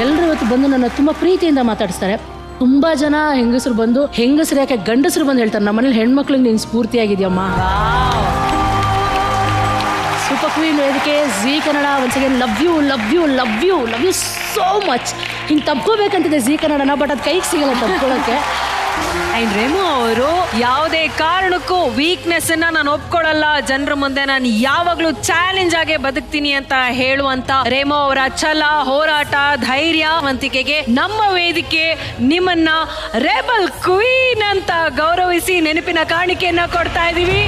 ಎಲ್ಲರೂ ಇವತ್ತು ಬಂದು ನನ್ನ ತುಂಬ ಪ್ರೀತಿಯಿಂದ ಮಾತಾಡಿಸ್ತಾರೆ. ತುಂಬ ಜನ ಹೆಂಗಸರು ಬಂದು, ಹೆಂಗಸರು ಯಾಕೆ ಗಂಡಸರು ಬಂದು ಹೇಳ್ತಾರೆ, ನಮ್ಮ ಮನೇಲಿ ಹೆಣ್ಮಕ್ಳಿಗೆ ನೀನು ಸ್ಫೂರ್ತಿಯಾಗಿದೆಯಮ್ಮ. ಸೂಪರ್ ಕ್ವೀನ್ ವೇದಿಕೆ, Zee Kannada, once again love you love you love you love you so much. ಹಿಂಗೆ ತಪ್ಕೋಬೇಕಂತಿದೆ ಜೀ ಕನ್ನಡನ, ಬಟ್ ಅದು ಕೈಗೆ ಸಿಗಲ್ಲ ತಪ್ಕೊಳ್ಳೋಕ್ಕೆ. ಅಂಡ್ ರೆಮೋ ಅವರು ಯಾವುದೇ ಕಾರಣಕ್ಕೂ ವೀಕ್ನೆಸ್ ಅನ್ನ ನಾನು ಒಪ್ಕೊಳ್ಳಲ್ಲ, ಜನರ ಮುಂದೆ ನಾನು ಯಾವಾಗ್ಲೂ ಚಾಲೆಂಜ್ ಆಗಿ ಬದುಕ್ತೀನಿ ಅಂತ ಹೇಳುವಂತ ರೆಮೋ ಅವರ ಛಲ, ಹೋರಾಟ, ಧೈರ್ಯವಂತಿಕೆಗೆ ನಮ್ಮ ವೇದಿಕೆ ನಿಮ್ಮನ್ನ ರೆಬಲ್ ಕ್ವೀನ್ ಅಂತ ಗೌರವಿಸಿ ನೆನಪಿನ ಕಾಣಿಕೆಯನ್ನ ಕೊಡ್ತಾ ಇದೀವಿ.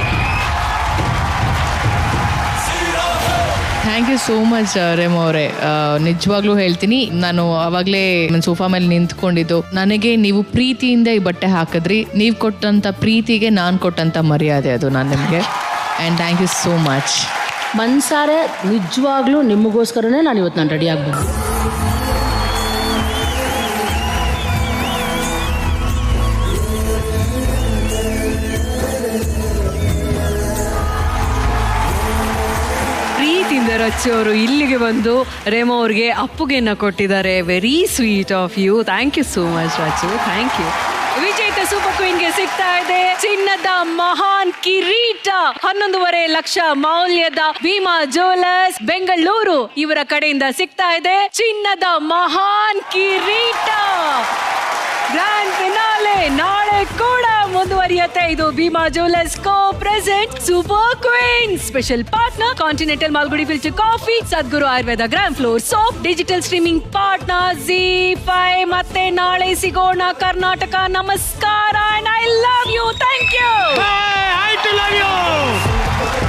Thank you so much Remo ಅವರೇ. ನಿಜವಾಗ್ಲೂ ಹೇಳ್ತೀನಿ, ನಾನು ಅವಾಗಲೇ ನನ್ನ ಸೋಫಾ ಮೇಲೆ ನಿಂತ್ಕೊಂಡಿದ್ದು, ನನಗೆ ನೀವು ಪ್ರೀತಿಯಿಂದ ಈ ಬಟ್ಟೆ ಹಾಕಿದ್ರಿ, ನೀವು ಕೊಟ್ಟಂಥ ಪ್ರೀತಿಗೆ ನಾನು ಕೊಟ್ಟಂಥ ಮರ್ಯಾದೆ ಅದು ನಾನು ನಿಮಗೆ. And thank you so much. ಮನ್ಸಾರೆ ನಿಜವಾಗ್ಲೂ ನಿಮಗೋಸ್ಕರನೇ ನಾನು ಇವತ್ತು ನಾನು ರೆಡಿ ಆಗ್ಬೋದು. ಪ್ರೀತಿಯಿಂದ ರಚ್ಚು ಅವರು ಇಲ್ಲಿಗೆ ಬಂದು ರೇಮೋ ಅವ್ರಿಗೆ ಅಪ್ಪುಗೆನ್ನ ಕೊಟ್ಟಿದ್ದಾರೆ. Very sweet of you. Thank you so much Rachu, thank you. ವಿಜೇತ ಸೂಪರ್ ಕ್ವೀನ್ಗೆ ಸಿಗ್ತಾ ಇದೆ ಚಿನ್ನದ ಮಹಾನ್ ಕಿರೀಟ. 11.5 ಲಕ್ಷ ಮೌಲ್ಯದ ಭೀಮಾ ಜ್ಯುವೆಲರ್ಸ್ ಬೆಂಗಳೂರು ಇವರ ಕಡೆಯಿಂದ ಸಿಗ್ತಾ ಇದೆ ಚಿನ್ನದ ಮಹಾನ್ ಕಿರೀಟ. ಗ್ರ್ಯಾಂಡ್ ಫಿನಾಲೆ ನಾಳೆ ಕೂಡ ಮುಂದುವರಿಯುತ್ತೆ. ಇದು Bhima jewellers co present super queen. Special partner continental Malgudi filter coffee, Sadguru Ayurveda grand floor soap, digital streaming partner ZEE5. ಮತ್ತೆ ನಾಳೆ ಸಿಗೋಣ. ಕರ್ನಾಟಕ ನಮಸ್ಕಾರ. And I love you. Thank you. I love you.